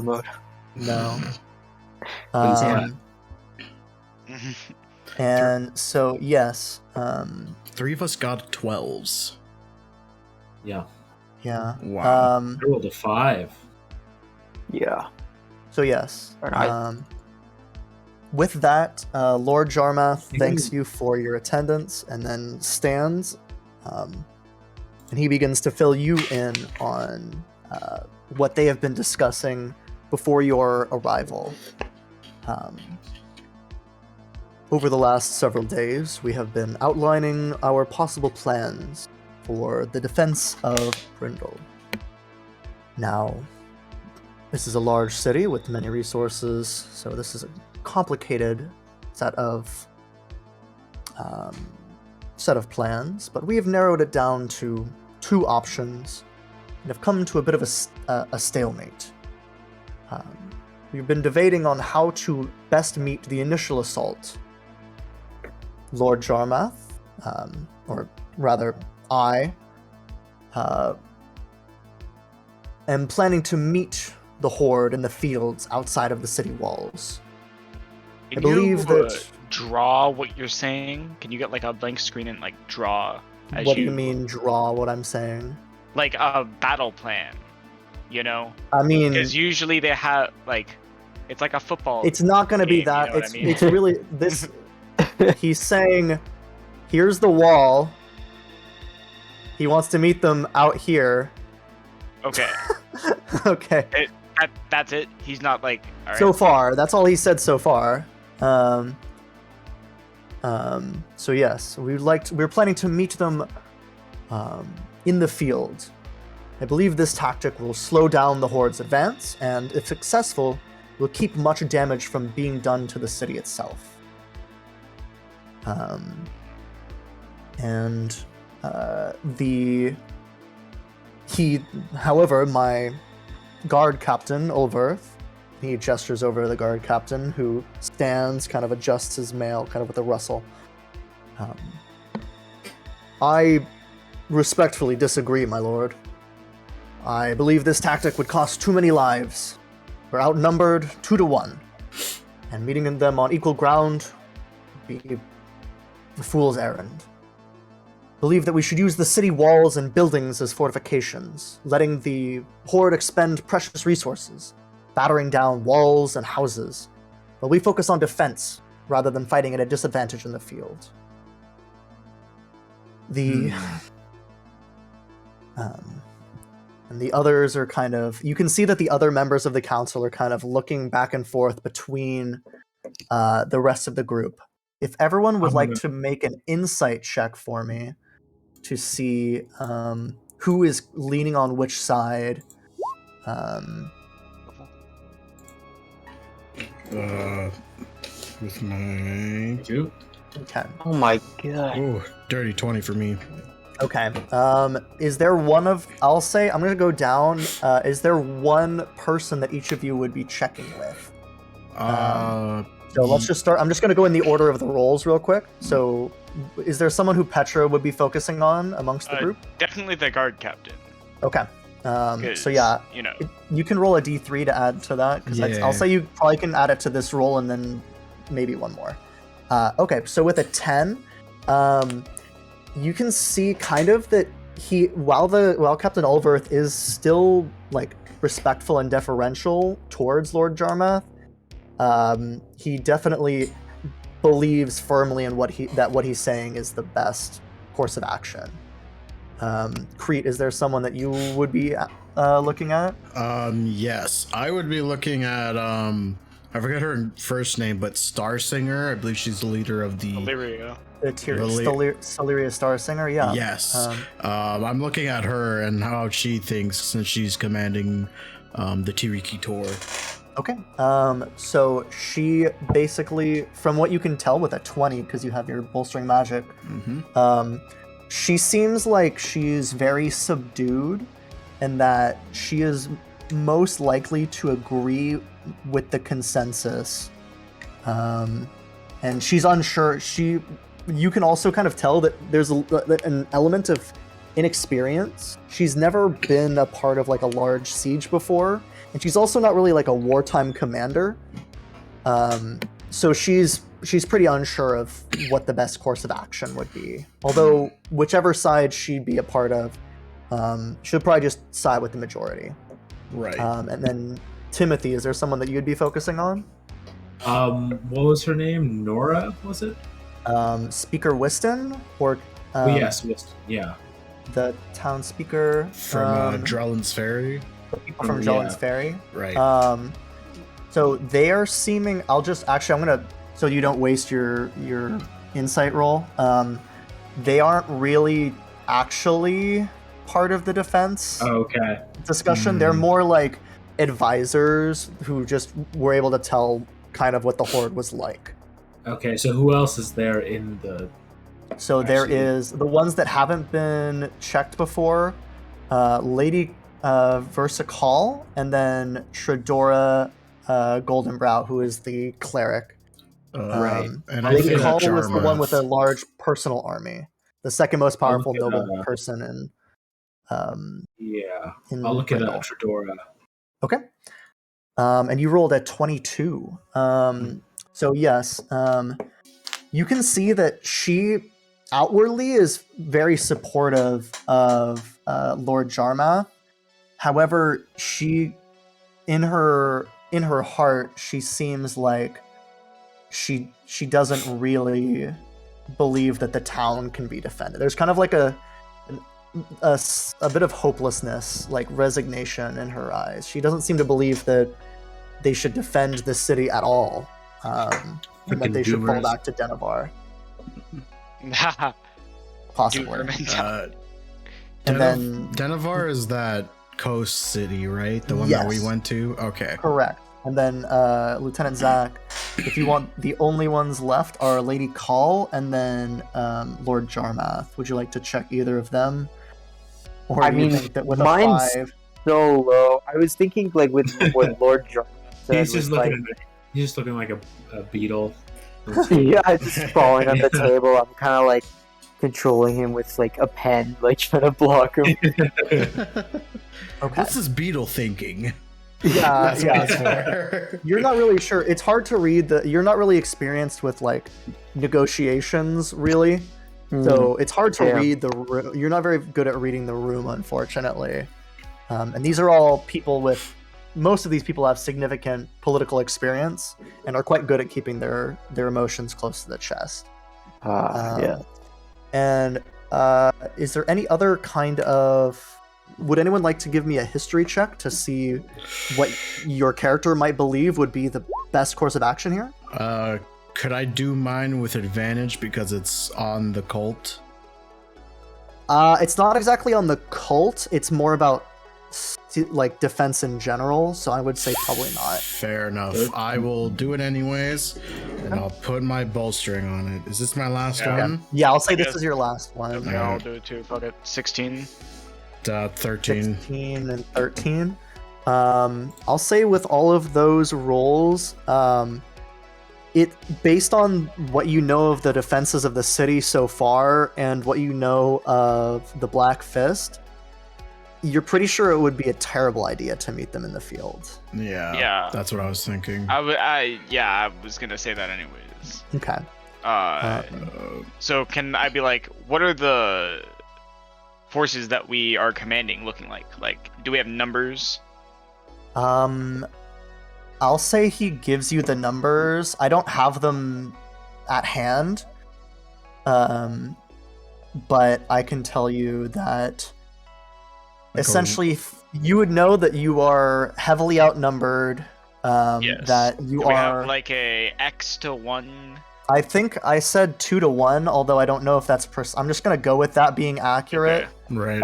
No. Yeah. And so yes, 3 of us got 12s. Yeah. yeah. Wow. I rolled a 5. Yeah. So yes. Or I- With that, Lord Jarmath thanks you for your attendance and then stands, and he begins to fill you in on what they have been discussing before your arrival. Over the last several days, we have been outlining our possible plans for the defense of Brindle. Now, this is a large city with many resources, so this is a complicated set of plans, but we have narrowed it down to 2 options and have come to a bit of a stalemate. We've been debating on how to best meet the initial assault. Lord Jarmath, or rather I, am planning to meet the Horde in the fields outside of the city walls. Can I believe you, that... draw what you're saying? Can you get like a blank screen and like draw? As What do you mean, draw what I'm saying? Like a battle plan, you know? I mean, Because usually they have like, it's like a football. it's not going to be game, that. you know what It's I mean? it's really this. He's saying, here's the wall. He wants to meet them out here. Okay, Okay. that's it. He's not like. All right. So far, that's all he said so far. So yes, we're planning to meet them in the field. I believe this tactic will slow down the Horde's advance, and if successful, will keep much damage from being done to the city itself. However, my guard captain, Olverth, he gestures over to the guard captain, who stands, kind of adjusts his mail, kind of with a rustle. I respectfully disagree, my lord. I believe this tactic would cost too many lives. We're outnumbered 2-1, and meeting them on equal ground would be a fool's errand. Believe that we should use the city walls and buildings as fortifications, letting the Horde expend precious resources, battering down walls and houses, while we focus on defense rather than fighting at a disadvantage in the field. And the others are kind of... You can see that the other members of the council are kind of looking back and forth between the rest of the group. If everyone would like to make an insight check for me to see who is leaning on which side. With my... Two. Okay. Oh my god. Ooh, dirty 20 for me. Okay. Is there one of... I'll say, I'm going to go down. Is there one person that each of you would be checking with? So let's just start. I'm just going to go in the order of the roles real quick. So is there someone who Petra would be focusing on amongst the group? Definitely the guard captain. Okay. So yeah, You know. you can roll a d3 to add to that. Because Yeah. I'll say you probably can add it to this roll and then maybe one more. Okay, so with a 10, you can see kind of that while Captain Ulverth is still like respectful and deferential towards Lord Jarmath, he definitely believes firmly in what he's saying is the best course of action. Crete, is there someone that you would be looking at? Yes, I would be looking at I forget her first name, but Starsinger. I believe she's the leader of the Illyria. The Celeria Starsinger, yeah. Yes. I'm looking at her and how she thinks, since she's commanding the Tiriki Tor. Okay. So she basically, from what you can tell with a 20, because you have your bolstering magic, she seems like she's very subdued, and that she is most likely to agree with the consensus. And she's unsure. You can also kind of tell that there's an element of inexperience. She's never been a part of like a large siege before, and she's also not really like a wartime commander. So she's pretty unsure of what the best course of action would be. Although whichever side she'd be a part of, she'll probably just side with the majority. Right. And then Timothy, is there someone that you'd be focusing on? What was her name? Nora, was it? Speaker Whiston, or Yes, yeah. the town speaker From Drellin's Ferry. the people from Jellin's Ferry. Right. So they are seeming. I'm gonna, so you don't waste your insight roll. They aren't really actually part of the defense Okay. discussion. They're more like advisors who just were able to tell kind of what the Horde was like. Okay, so who else is there in the... So there is the ones that haven't been checked before, Lady Versacol, and then Tredora Goldenbrow, who is the cleric. Right. And I Lady think Call that was the one with a Jarmuth- large personal army, the second most powerful look at, noble person in. Yeah. in I'll look at Brindle. Tredora. Okay. And you rolled a 22. So yes, you can see that she outwardly is very supportive of Lord Jarmath. However, she, in her heart, she seems like she doesn't really believe that the town can be defended. There's kind of like a bit of hopelessness, like resignation in her eyes. She doesn't seem to believe that they should defend the city at all, and that Freaking they should fall doomers. back to Denevar. Possibly. Dude, And then Denevar is that coast city, right? The one that we Yes. went to? Okay. correct. And then Lieutenant Zach, if you want, the only ones left are Lady Call and then Lord Jarmath. Would you like to check either of them? Or I do you mean, think that with a mine's 5... so low. I was thinking like with what Lord John said He's was just like, looking like a beetle. yeah, just falling on the table. I'm kind of like controlling him with like a pen, like trying to block him. Okay. What's this beetle thinking? Yeah, That's what yeah. it's for. You're not really sure. It's hard to read you're not really experienced with like negotiations, really. So it's hard to Yeah. read the room. You're not very good at reading the room, unfortunately. And these are all people with. Most of these people have significant political experience and are quite good at keeping their emotions close to the chest. Yeah. And is there any other kind of? Would anyone like to give me a history check to see what your character might believe would be the best course of action here? Could I do mine with advantage because it's on the cult? It's not exactly on the cult. It's more about like defense in general. So I would say probably not. Fair enough. I will do it anyways, and I'll put my bowstring on it. Is this my last Yeah. one? Yeah, I'll say Yes. this is your last one. Okay, I'll do it too. Fuck it. 16. 13. 16 and 13. I'll say with all of those rolls, it based on what you know of the defenses of the city so far and what you know of the Black Fist, you're pretty sure it would be a terrible idea to meet them in the field. Yeah. That's what I was thinking. I was gonna say that anyways. Okay. So can I be like, what are the forces that we are commanding looking like? Like, do we have numbers? I'll say he gives you the numbers. I don't have them at hand. But I can tell you that essentially you would know that you are heavily outnumbered. Yes. That you Do we are have like a X to 1? I think I said 2-1, although I don't know if that's I'm just gonna go with that being accurate. Okay. Right.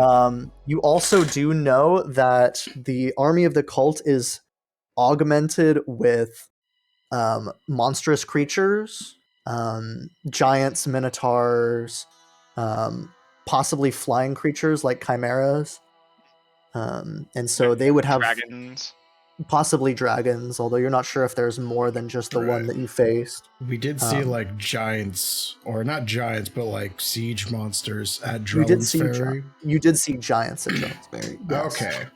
You also do know that the army of the cult is augmented with monstrous creatures, giants, minotaurs, possibly flying creatures like chimeras, and so they would have Dragons. possibly dragons, although you're not sure if there's more than just the one that you faced. We did see like giants, or not giants, but like siege monsters at Drellon's Ferry. You did see giants at Drellon's Ferry. Yes. Okay.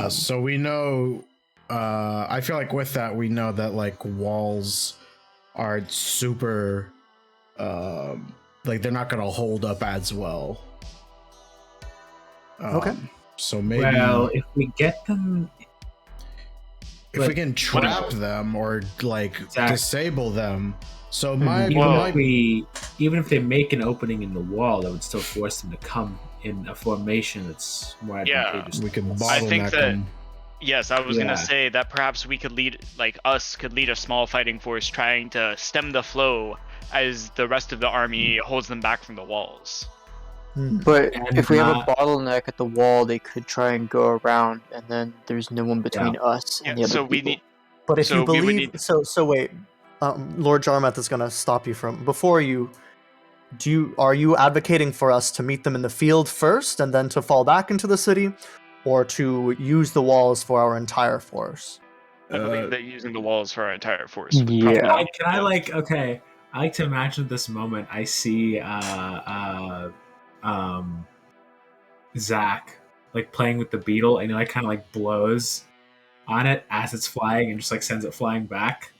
So we know, I feel like with that, we know that like walls are super, like they're not going to hold up as well. Okay. So maybe. Well, if we get them, if we can trap them or like disable them. So even if they make an opening in the wall, that would still force them to come in a formation that's more advantageous. We can I think bottleneck that them. yes, I was gonna say that perhaps we could lead a small fighting force trying to stem the flow as the rest of the army holds them back from the walls. But And if we have a bottleneck at the wall, they could try and go around, and then there's no one between us and the other So we people. need. But if So you we would believe, need- so wait, Lord Jarmath is going to stop you from before you. Are you advocating for us to meet them in the field first and then to fall back into the city, or to use the walls for our entire force? I believe that using the walls for our entire force. Yeah. I like to imagine this moment. I see Zach like playing with the beetle, and he like kind of like blows on it as it's flying and just like sends it flying back,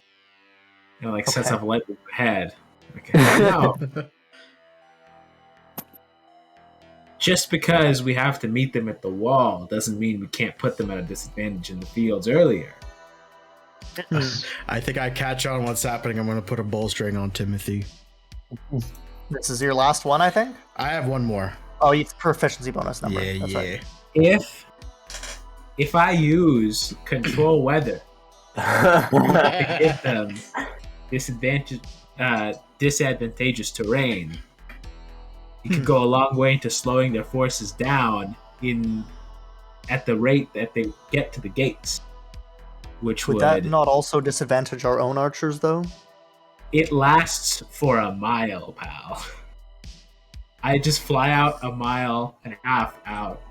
and like sets up light with the head. Okay, no. Just because we have to meet them at the wall doesn't mean we can't put them at a disadvantage in the fields earlier. I think I catch on what's happening. I'm going to put a bowstring on Timothy. This is your last one, I think. I have one more. Oh, it's proficiency bonus number. Yeah, That's yeah. right. If I use control weather to give them disadvantageous terrain, it could go a long way into slowing their forces down at the rate that they get to the gates. Which Would that not also disadvantage our own archers, though? It lasts for a mile, pal. I just fly out a mile and a half out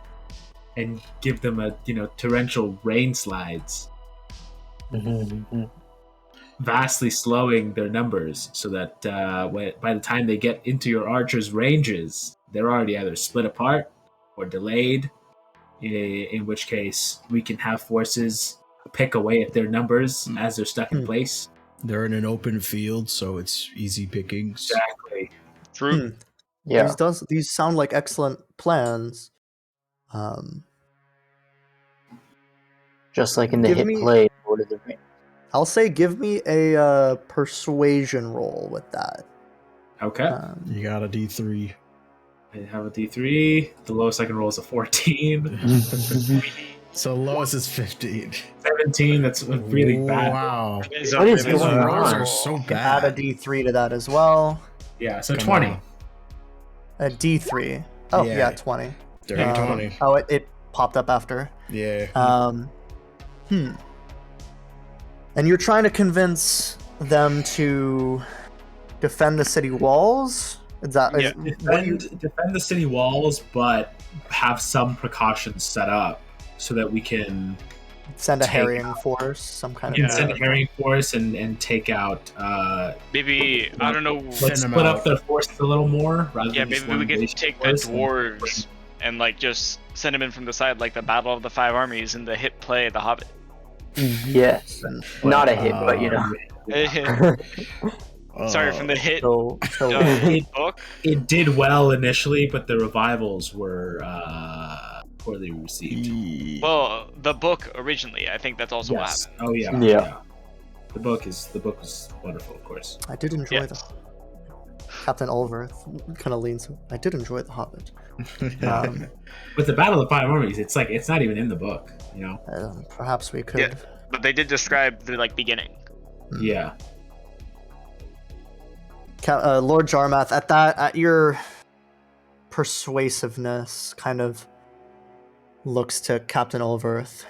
and give them a torrential rain slides, vastly slowing their numbers, so that by the time they get into your archers' ranges, they're already either split apart or delayed. In which case, we can have forces pick away at their numbers as they're stuck in place. They're in an open field, so it's easy pickings. Exactly. True. Yeah. These sound like excellent plans. Just like in the Give hit me- play Lord of the Rings. I'll say give me a persuasion roll with that. Okay. You got a D3. I have a D3. The lowest I can roll is a 14. So lowest is 15. 17. That's really bad. Wow. What is These going rolls on? are so You can add a bad. D3 to that as well. Yeah, so Come 20. on. A D3. Oh, Yeah. yeah 20. Dirty 20. Oh, it popped up after. Yeah. And you're trying to convince them to defend the city walls? Is that Yeah. Defend the city walls, but have some precautions set up so that we can send a take harrying force, some kind we of can send a herring force and take out. Maybe, I don't know. Thin Let's them split out. up their forces a little more. Rather Yeah, than just maybe we one could invasion take the force and- dwarves and like just send them in from the side, like the Battle of the Five Armies in the hit play The Hobbit. Yes. Not a hit, but Sorry, from the hit so book. It did well initially, but the revivals were poorly received. Well, the book originally, I think that's also what Yes. happened. Oh yeah. Yeah. The book was wonderful, of course. I did enjoy Yes. the Captain Ulver kind of leans. I did enjoy the Hobbit. With the Battle of the Five Armies, it's not even in the book, Perhaps we could. Yeah. But they did describe the beginning. Yeah. Lord Jarmath, at your persuasiveness, kind of looks to Captain Ulverth.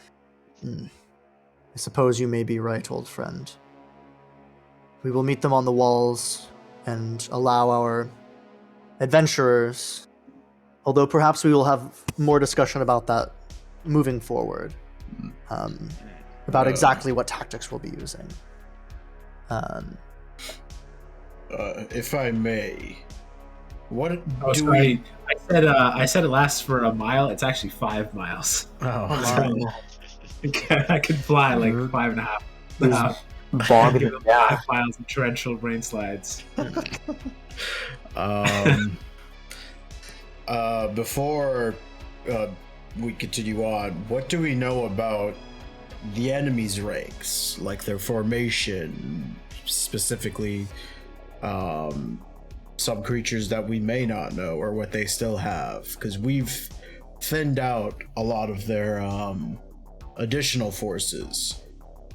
I suppose you may be right, old friend. We will meet them on the walls and allow our adventurers, although perhaps we will have more discussion about that moving forward, about exactly what tactics we'll be using. If I may, what Oh, do sorry. I said it lasts for a mile. It's actually 5 miles. Oh, I can fly like 5.5. Bogged them down. 5 miles of torrential rain slides. Before we continue on, what do we know about the enemy's ranks, like their formation, specifically some creatures that we may not know or what they still have? Because we've thinned out a lot of their additional forces.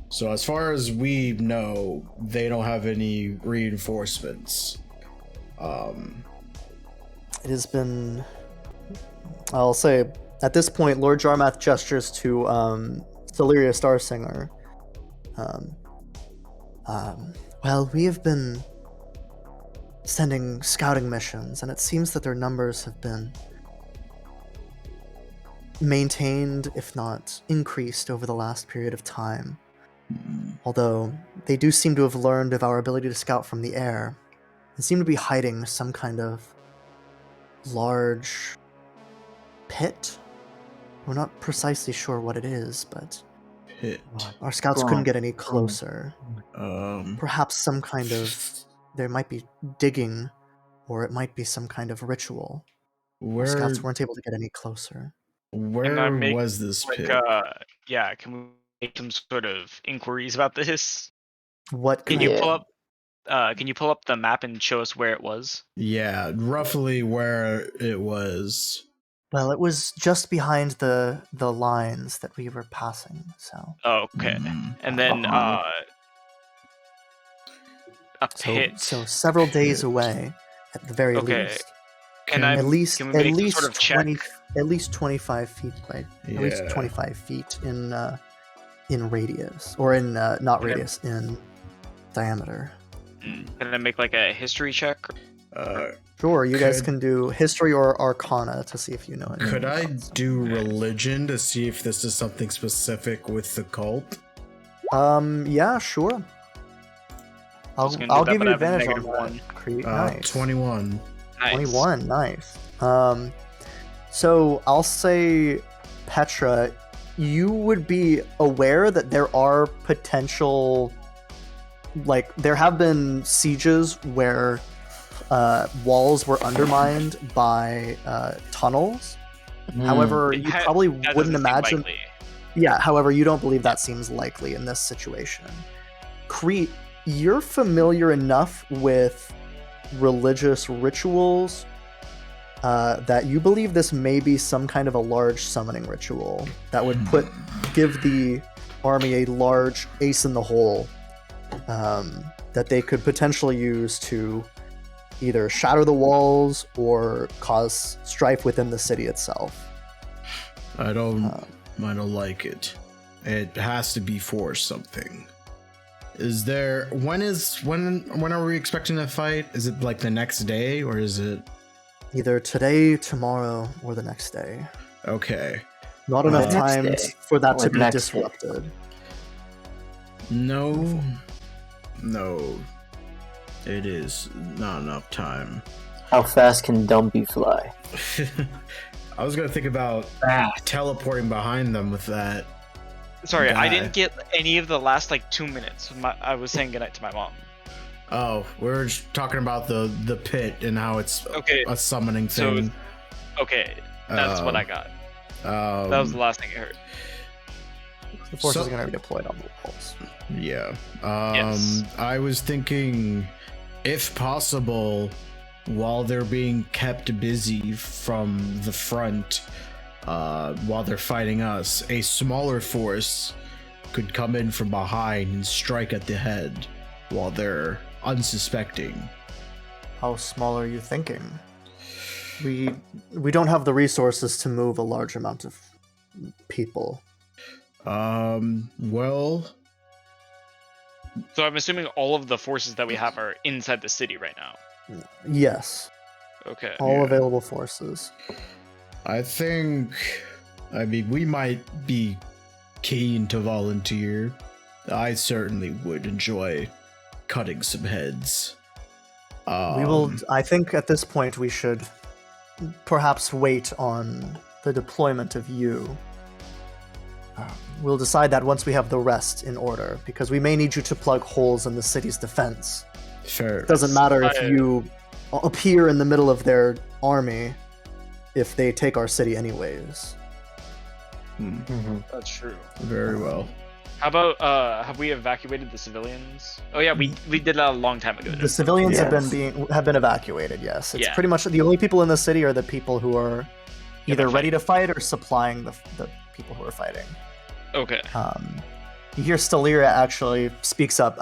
So as far as we know, they don't have any reinforcements. It has been. I'll say, at this point, Lord Jarmath gestures to Celeria Starsinger. Well, we have been sending scouting missions, and it seems that their numbers have been maintained, if not increased, over the last period of time. Although they do seem to have learned of our ability to scout from the air, and seem to be hiding some kind of large pit. We're not precisely sure what it is, but Pit. our scouts couldn't get any closer. Um, Perhaps some kind of... There might be digging, or it might be some kind of ritual. Our where scouts weren't able to get any closer. where I make, was this Like, pit? yeah, can we make some sort of inquiries about this? What Can kind you Yeah. pull up? Can you pull up the map and show us where it was? Yeah, roughly where it was. Well, it was just behind the lines that we were passing, so... Oh, okay. Mhm. And then a pit. So several days away, at the very Okay. least. Can I- At least can we make some sort of 20, check? at least 25 feet by Yeah. at least 25 feet in radius, or in not Okay. radius, in diameter. Can I make like a history check? Sure, you guys Could- can do history or arcana to see if you know it. Could I do religion to see if this is something specific with the cult? Yeah, sure. was gonna do I'll that, give but you I have a advantage on -1. that. Nice. 21. Nice. 21, nice. So I'll say, Petra, you would be aware that there are potential, like, there have been sieges where walls were undermined by tunnels. However, you probably That wouldn't doesn't seem imagine. likely. Yeah, however, you don't believe that seems likely in this situation. Crete, you're familiar enough with religious rituals that you believe this may be some kind of a large summoning ritual that would give the army a large ace in the hole that they could potentially use to either shatter the walls or cause strife within the city itself. I don't like it. It has to be for something. Is there when are we expecting a fight? Is it like the next day, or is it Either today, tomorrow, or the next day. okay? Not enough next time day. for that Or to the be next day. disrupted. No. It is not enough time. How fast can Dumpy fly? I was gonna think about teleporting behind them with that. Sorry, I guy. didn't get any of the last like 2 minutes. I was saying goodnight to my mom. Oh, we were just talking about the pit and how it's Okay, a summoning so thing. Okay, that's what I got. That was the last thing I heard. The forces So- are going to be deployed on the walls. Yeah. Yes. I was thinking, if possible, while they're being kept busy from the front, while they're fighting us, a smaller force could come in from behind and strike at the head while they're unsuspecting. How small are you thinking? We don't have the resources to move a large amount of people. Well, So I'm assuming all of the forces that we have are inside the city right now. Yes, Okay. all Yeah. available forces. I mean, we might be keen to volunteer. I certainly would enjoy cutting some heads. We will. I think at this point we should perhaps wait on the deployment of you. We'll decide that once we have the rest in order, because we may need you to plug holes in the city's defense. Fair. It doesn't matter if I- you appear in the middle of their army if they take our city anyways. That's true. Very well. How about have we evacuated the civilians? Oh yeah, we did that a long time ago. The civilians Yes. have been evacuated. Yes, it's Yeah. pretty much the only people in the city are the people who are either they're ready to fight or supplying the people who are fighting. Okay. You hear Stelia actually speaks up.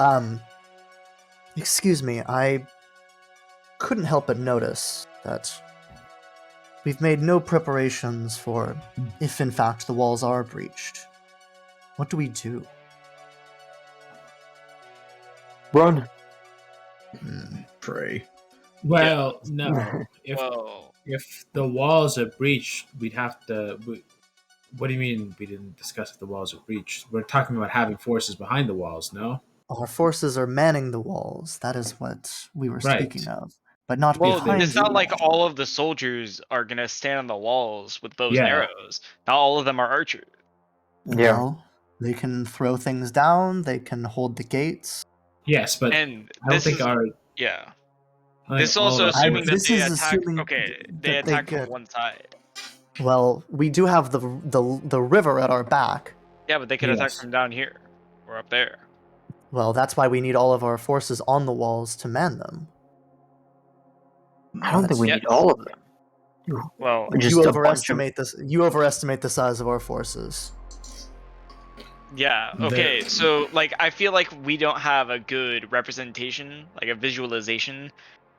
Excuse me, I couldn't help but notice that we've made no preparations for if in fact the walls are breached. What do we do? Run. Pray. Well, no. Well, If the walls are breached, we'd have to. What do you mean we didn't discuss if the walls are breached? We're talking about having forces behind the walls, no? Our forces are manning the walls. That is what we were Right. speaking of, but not well, behind. it's the not like wall. all of the soldiers are gonna stand on the walls with bows and Yeah. arrows. Not all of them are archers. Yeah. Well, they can throw things down. They can hold the gates. Yes, but And I don't this think is our. yeah. I think This all also of our assuming that this they is attack. assuming Okay, that they they attack get- from one side. Well, we do have the river at our back. Yeah, but they could attack Yes. from down here or up there. Well, that's why we need all of our forces on the walls to man them. I don't think we Yeah. need all of them. Well, Just You a bunch of. overestimate this. You overestimate the size of our forces. yeah. The- Okay, so like I feel like we don't have a good representation, like a visualization,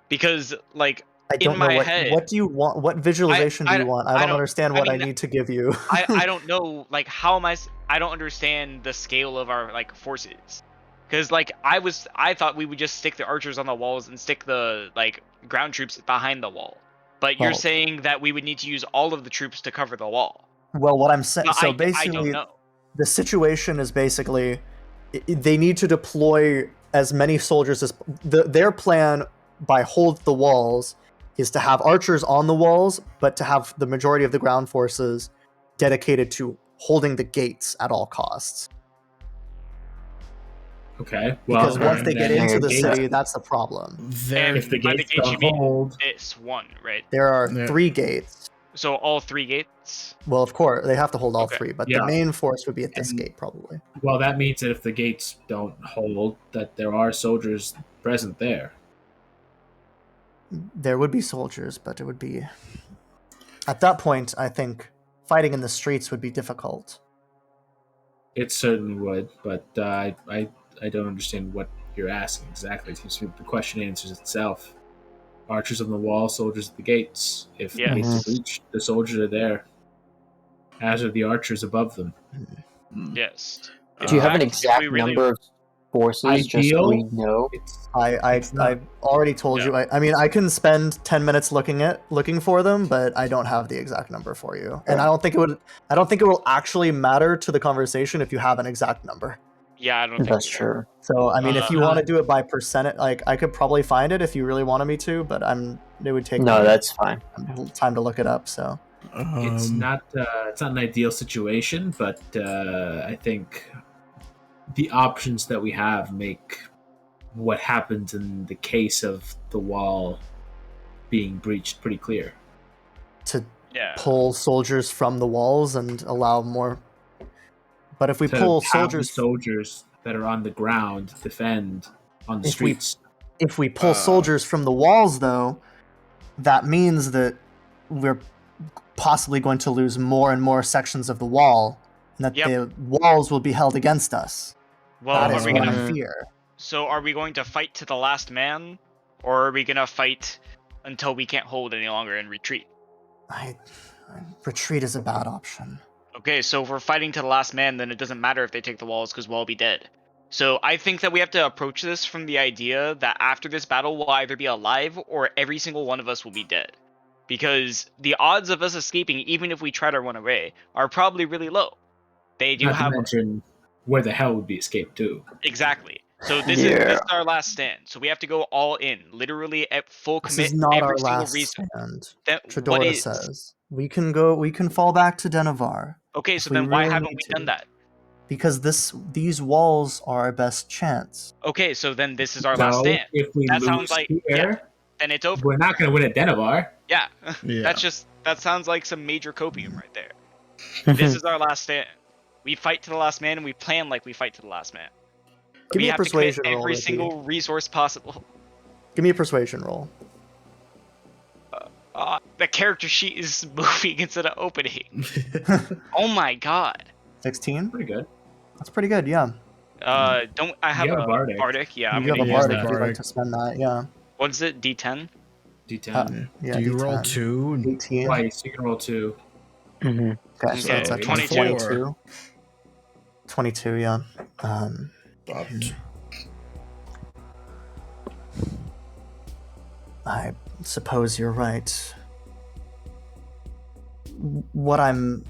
because like I don't in know my what. head. What do you want? What visualization do you want? I don't understand what I mean, need to give you. I don't know, like, how am I don't understand the scale of our, like, forces. Because, like, I thought we would just stick the archers on the walls and stick the, like, ground troops behind the wall. But you're Well- saying that we would need to use all of the troops to cover the wall. Well, what I'm saying. But So I don't basically, know. the situation is basically they need to deploy as many soldiers as their plan by hold the walls is to have archers on the walls, but to have the majority of the ground forces dedicated to holding the gates at all costs. Okay. Well, Because once they then get into the the gates- city, that's the problem. There, if the by the gates gates, you don't mean hold, this one, right? There are Yeah. 3 gates. So all 3 gates? Well, of course, they have to hold all Okay. 3, but Yeah. the main force would be at this And- gate, probably. well, that means that if the gates don't hold, that there are soldiers present there. There would be soldiers, but it would be... At that point, I think fighting in the streets would be difficult. It certainly would, but I don't understand what you're asking exactly. It seems to me the question answers itself. Archers on the wall, soldiers at the gates. If the Yeah. gates are breached, the soldiers are there, as are the archers above them. Yes. Do you have an fact, if exact we really- number of forces just so Ideal? we know? It's I not- already told Yeah. you. I mean, I can spend 10 minutes looking for them, but I don't have the exact number for you. And I don't think it will actually matter to the conversation if you have an exact number. Yeah, I don't think That's so. true. So, I mean, if you Uh, want to do it by percentage, like I could probably find it if you really wanted me to, but it would take No, me that's fine. time to look it up. So, it's not an ideal situation, but I think the options that we have make what happens in the case of the wall being breached pretty clear. to Yeah. pull soldiers from the walls and allow more. But if we To pull have the soldiers, soldiers that are on the ground defend on the If we- streets. if we pull soldiers from the walls, though, that means that we're possibly going to lose more and more sections of the wall, and that Yep. the walls will be held against us. Well, That are is we what gonna? I fear. So are we going to fight to the last man, or are we gonna fight until we can't hold any longer and retreat? Retreat is a bad option. Okay, so if we're fighting to the last man, then it doesn't matter if they take the walls because we'll all be dead. So I think that we have to approach this from the idea that after this battle, we'll either be alive or every single one of us will be dead. Because the odds of us escaping, even if we try to run away, are probably really low. They do Not to have mention where the hell would be escape to. exactly. So this Yeah. is our last stand. So we have to go all in, literally at full This commit is not every our single last reason. stand. What Tredora is? says we can fall back to Denevar. Okay, if so we then why really haven't need we to. done that? Because these walls are our best chance. Okay, so then this is our last So stand. if we That lose sounds like- here, yeah. Then it's over. we're not going to win at Denevar. Yeah. Yeah. That sounds like some major copium right there. This is our last stand. We fight to the last man and we plan like we fight to the last man. Give We me a have to commit persuasion roll. every Ricky. single resource possible. Give me a persuasion roll. The character sheet is moving instead of opening. Oh my god. 16. Pretty good. That's pretty good. Yeah. Don't I have You have a a Bardic? Yeah, I'm You have gonna a use bardic that. if you'd like Bardic. to spend that. Yeah. What's it? D10? D10. Yeah. Do you roll D10. 2? 18. Twice. You can roll 2. Mhm. Okay, so Okay, it's at 22. 22. 22, yeah. I suppose you're right. What I'm...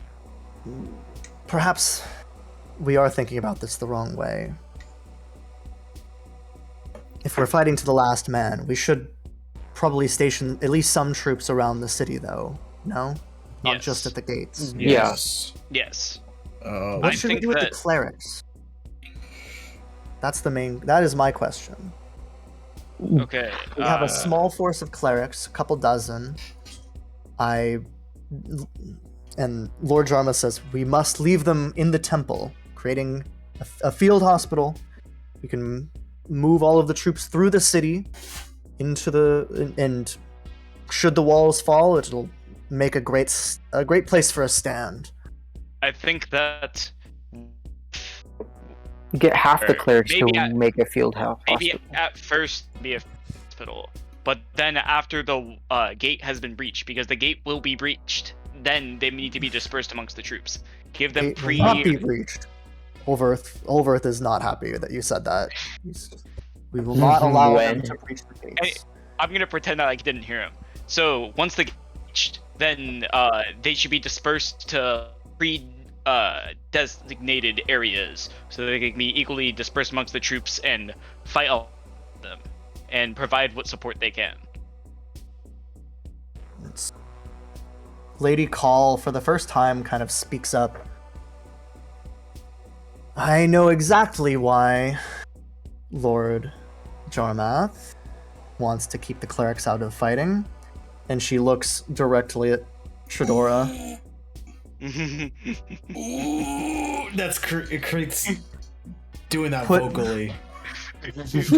Perhaps we are thinking about this the wrong way. If we're fighting to the last man, we should probably station at least some troops around the city, though. No? Not Yes. just at the gates. Yes. Yes. What I should we think do with the that- clerics? That is my question. Okay. We have a small force of clerics, a couple dozen. And Lord Jarma says we must leave them in the temple, creating a field hospital. We can move all of the troops through the city and should the walls fall, it'll make a great place for a stand. I think that Get half the Or clerics maybe to make a field house. maybe hospital. at first be a hospital, But then after the gate has been breached, because the gate will be breached, then they need to be dispersed amongst the troops. Give them It will not be breached. Olverth is not happy that you said that. We will not allow them to breach the gates. I'm gonna pretend that I didn't hear him. So once the gate is breached, then they should be dispersed to designated areas, so they can be equally dispersed amongst the troops and fight all of them and provide what support they can. Lady Call, for the first time, kind of speaks up. I know exactly why Lord Jarmath wants to keep the clerics out of fighting, and she looks directly at Tredora. Ooh, that's it creates doing that vocally. He's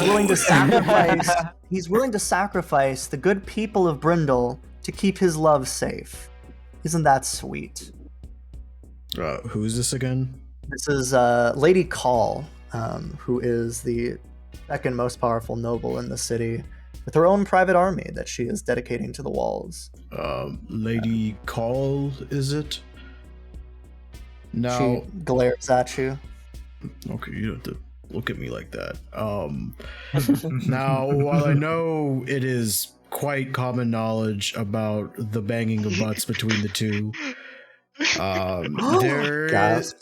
willing to sacrifice. He's willing to sacrifice the good people of Brindle to keep his love safe. Isn't that sweet? Who's this again? This is Lady Call, who is the second most powerful noble in the city, with her own private army that she is dedicating to the walls. Lady Call, is it? Now, she glares at you. Okay, you don't have to look at me like that. Now, while I know it is quite common knowledge about the banging of butts between the two, there is...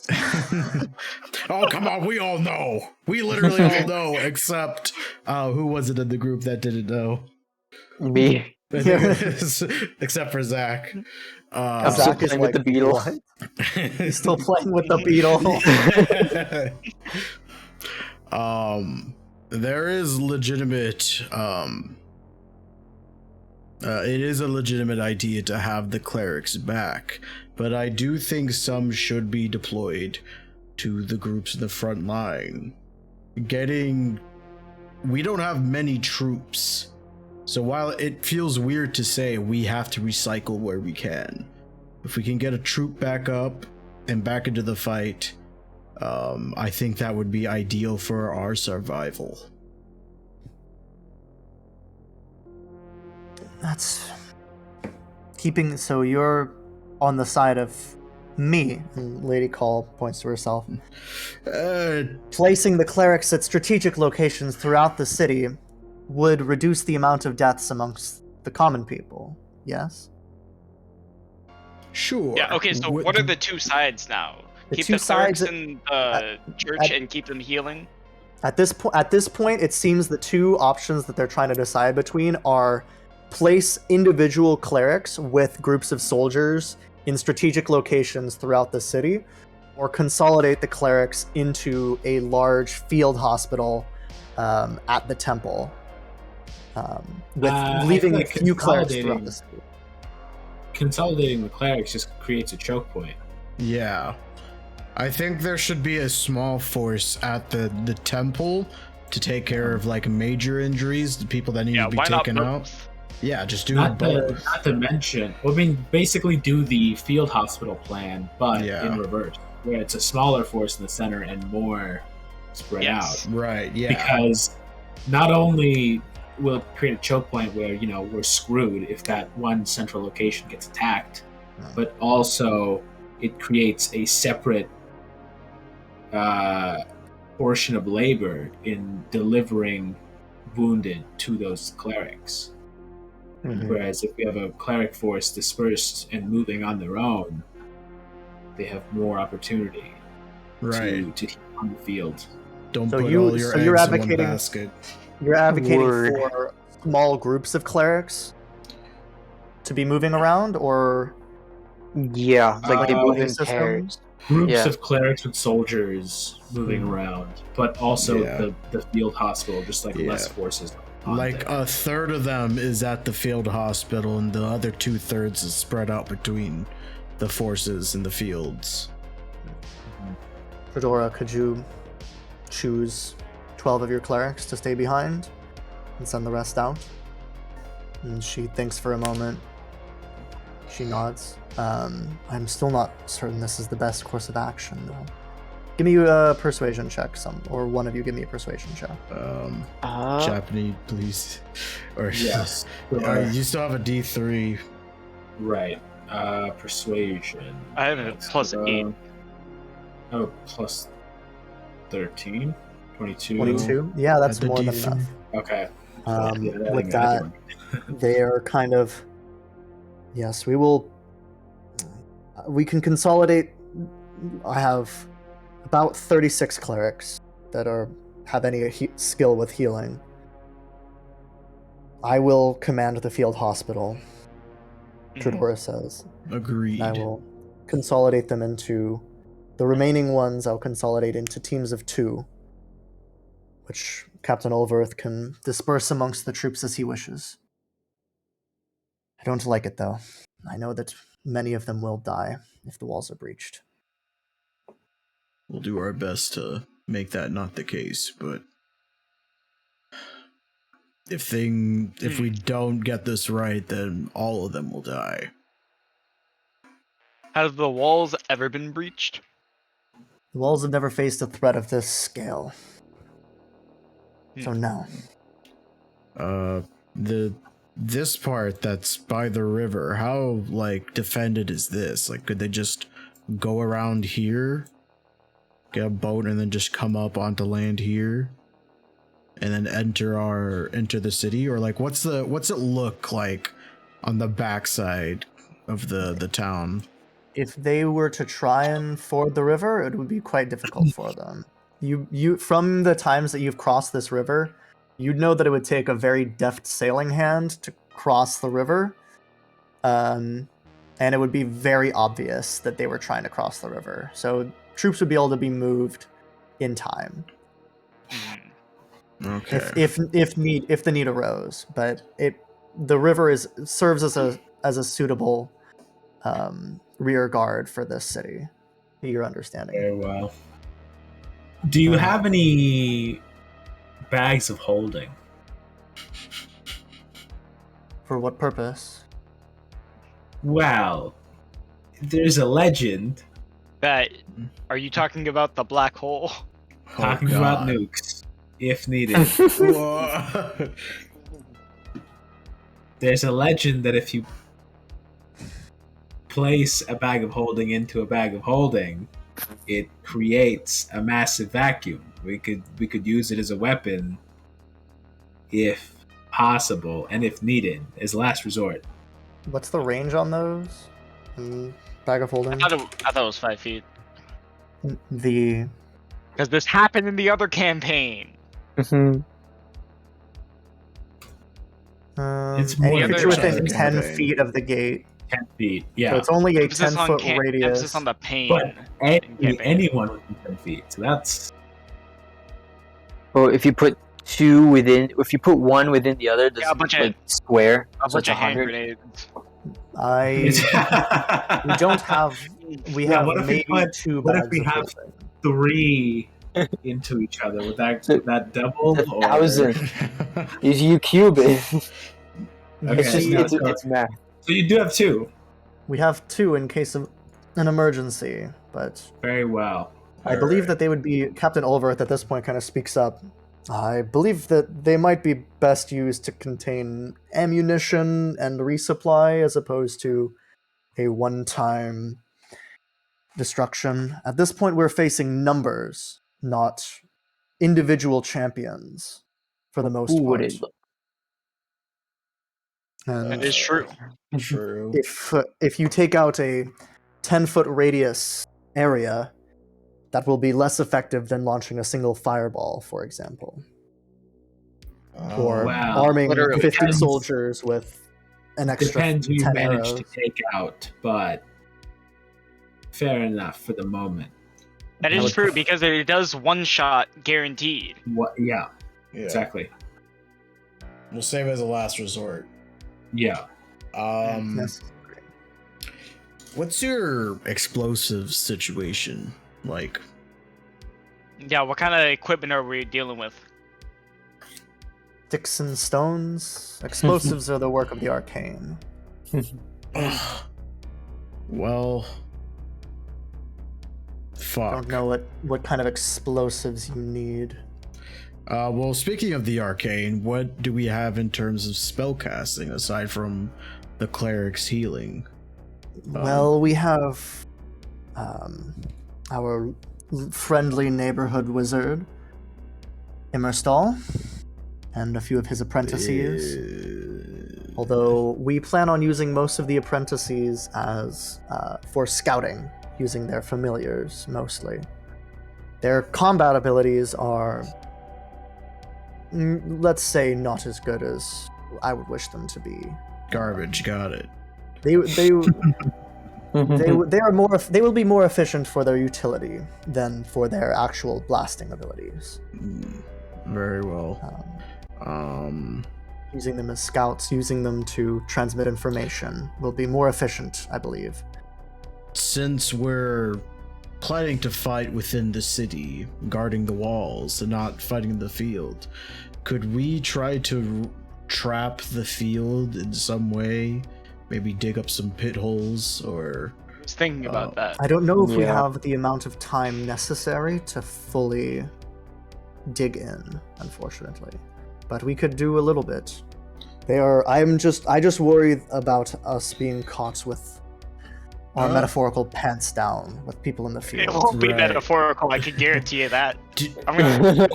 Oh, come on, we all know. We literally all know, except who was it in the group that didn't know? Me. Except for Zach. I'm still playing with the beetle. He's still playing with the beetle. There is legitimate it is a legitimate idea to have the clerics back, but I do think some should be deployed to the groups in the front line. We don't have many troops, so while it feels weird to say, we have to recycle where we can. If we can get a troop back up and back into the fight, I think that would be ideal for our survival. That's keeping. So you're on the side of me. And Lady Call points to herself. Placing the clerics at strategic locations throughout the city would reduce the amount of deaths amongst the common people. Yes. Sure. Yeah. Okay. So what are the two sides now? Keep the clerics in the church and keep them healing. At this point, it seems the two options that they're trying to decide between are place individual clerics with groups of soldiers in strategic locations throughout the city, or consolidate the clerics into a large field hospital at the temple, with leaving a few clerics throughout the city. Consolidating the clerics just creates a choke point. Yeah. I think there should be a small force at the temple to take care of like major injuries, the people that need to be taken out. Yeah, just do it both. Not to mention, basically do the field hospital plan, but in reverse, where it's a smaller force in the center and more spread out. Right, yeah. Because not only will it create a choke point where, we're screwed if that one central location gets attacked, but also it creates a separate portion of labor in delivering wounded to those clerics. Mm-hmm. Whereas if we have a cleric force dispersed and moving on their own, they have more opportunity to heal on the field. Don't put all your eggs in one basket. You're advocating for small groups of clerics to be moving around, or like they move in pairs. Groups of clerics with soldiers moving around, but also the field hospital, just like less forces. Like a third of them is at the field hospital, and the other 2/3 is spread out between the forces in the fields. Fedora, could you choose 12 of your clerics to stay behind and send the rest out? And she thinks for a moment. She nods. I'm still not certain this is the best course of action, though. Give me a persuasion check, or one of you give me a persuasion check. Japanese, please. Or Yes. you still have a D3. Right. Persuasion. I have a plus 8. Oh, plus 13? 22? 22? Yeah, that's At the more than D3. enough. Okay. With that, they are kind of... Yes, we can consolidate. I have about 36 clerics that have any skill with healing. I will command the field hospital, Tradora says. Agreed. And I will consolidate them into... The remaining ones I'll consolidate into teams of 2, which Captain Olverth can disperse amongst the troops as he wishes. I don't like it, though. I know that many of them will die if the walls are breached. We'll do our best to make that not the case, but if we don't get this right, then all of them will die. Have the walls ever been breached? The walls have never faced a threat of this scale. So no. This part that's by the river, how defended is this? Could they just go around here, get a boat, and then just come up onto land here, and then enter the city? Or what's it look like on the backside of the town? If they were to try and ford the river, it would be quite difficult for them. You from the times that you've crossed this river, you'd know that it would take a very deft sailing hand to cross the river, and it would be very obvious that they were trying to cross the river. So troops would be able to be moved in time. Okay. If the need arose, but the river serves as a suitable rear guard for this city. Your understanding. Very well. Do you have any bags of holding? For what purpose? Well, there's a legend Are you talking about the black hole? talking about nukes, if needed. There's a legend that if you place a bag of holding into a bag of holding, it creates a massive vacuum. We could use it as a weapon if possible and if needed as last resort. What's the range on those? Bag of holding? I thought it was 5 feet. Because this happened in the other campaign. It's any more creature within than 10 campaign. feet of the gate. 10 feet, yeah. So it's only a Emphasis 10-foot on radius. Emphasis on the pain. But campaign. anyone within 10 feet. So that's... Well, if you put one within the other, does Yeah, a bunch of- square? A So bunch it's of hand 100? grenades. We don't have. We Yeah, have what if we maybe put- 2 what if bags we of have- holding. 3 into each other. Would that double? It's or- 1,000. You cube it. Okay, It's just yeah, it's math. So you do have 2. We have 2 in case of an emergency, but Very well. I believe that they would be. Captain Olverth at this point kind of speaks up. I believe that they might be best used to contain ammunition and resupply as opposed to a one-time destruction. At this point, we're facing numbers, not individual champions, for the most Who would part. it look? And That is true. True. if you take out a 10-foot radius area, that will be less effective than launching a single fireball, for example. Or Wow. arming Literally 50 depends. soldiers with an extra Depends who you 10 manage arrows. to take out, but fair enough for the moment. That I is would true pref- because it does one shot guaranteed. What? Yeah, Yeah. exactly. We'll save it as a last resort. Yeah. Yes. What's your explosive situation like? Yeah, what kind of equipment are we dealing with? Sticks and stones. Explosives are the work of the arcane. Well, fuck. Don't know what kind of explosives you need. Well, speaking of the arcane, what do we have in terms of spellcasting aside from the cleric's healing? Well, we have our friendly neighborhood wizard, Immerstal, and a few of his apprentices. Although we plan on using most of the apprentices as for scouting, using their familiars mostly. Their combat abilities are, let's say, not as good as I would wish them to be. Garbage, got it. They will be more efficient for their utility than for their actual blasting abilities. Very well. Using them as scouts, using them to transmit information will be more efficient, I believe. Since we're planning to fight within the city, guarding the walls and not fighting in the field, could we try to trap the field in some way? Maybe dig up some pit holes, or... I was thinking about that. I don't know if we have the amount of time necessary to fully dig in, unfortunately. But we could do a little bit. I just worry about us being caught with our metaphorical pants down with people in the field. It won't be Right. metaphorical, I can guarantee you that. I'm gonna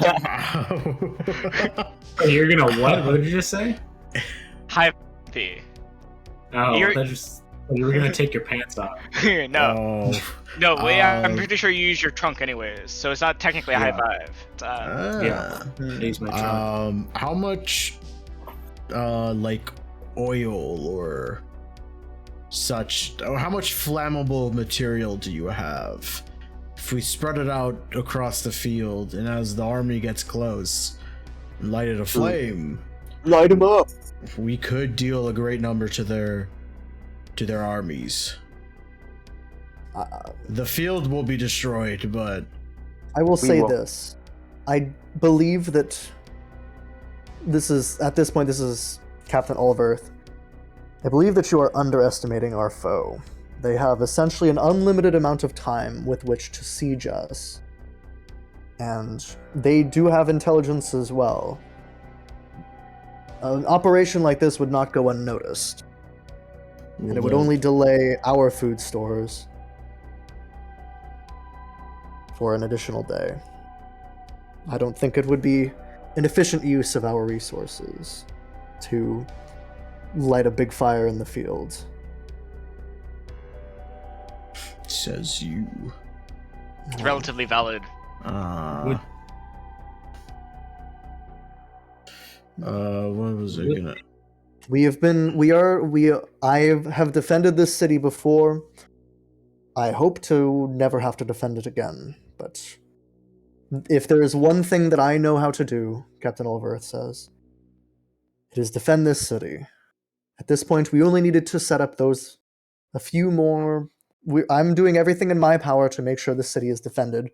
You're gonna what? What did you just say? high thee. Oh, You're- you were gonna take your pants off. No. Oh. No, wait, I'm Um, pretty sure you use your trunk anyways, so it's not technically a high five. It's, Yeah. Use my trunk. How much, like, oil or such, or how much flammable material do you have? If we spread it out across the field, and as the army gets close, and light it aflame, Light him up. we could deal a great number to their armies. The field will be destroyed, but I will say will. this. I believe that this is Captain Oliverth. I believe that you are underestimating our foe. They have essentially an unlimited amount of time with which to siege us. And they do have intelligence as well. An operation like this would not go unnoticed. And it would only delay our food stores for an additional day. I don't think it would be an efficient use of our resources to light a big fire in the fields. says you. It's relatively valid. What was it gonna? I have defended this city before. I hope to never have to defend it again, but if there is one thing that I know how to do, Captain Oliverth says, it is defend this city. At this point, we only needed to set up a few more. I'm doing everything in my power to make sure the city is defended.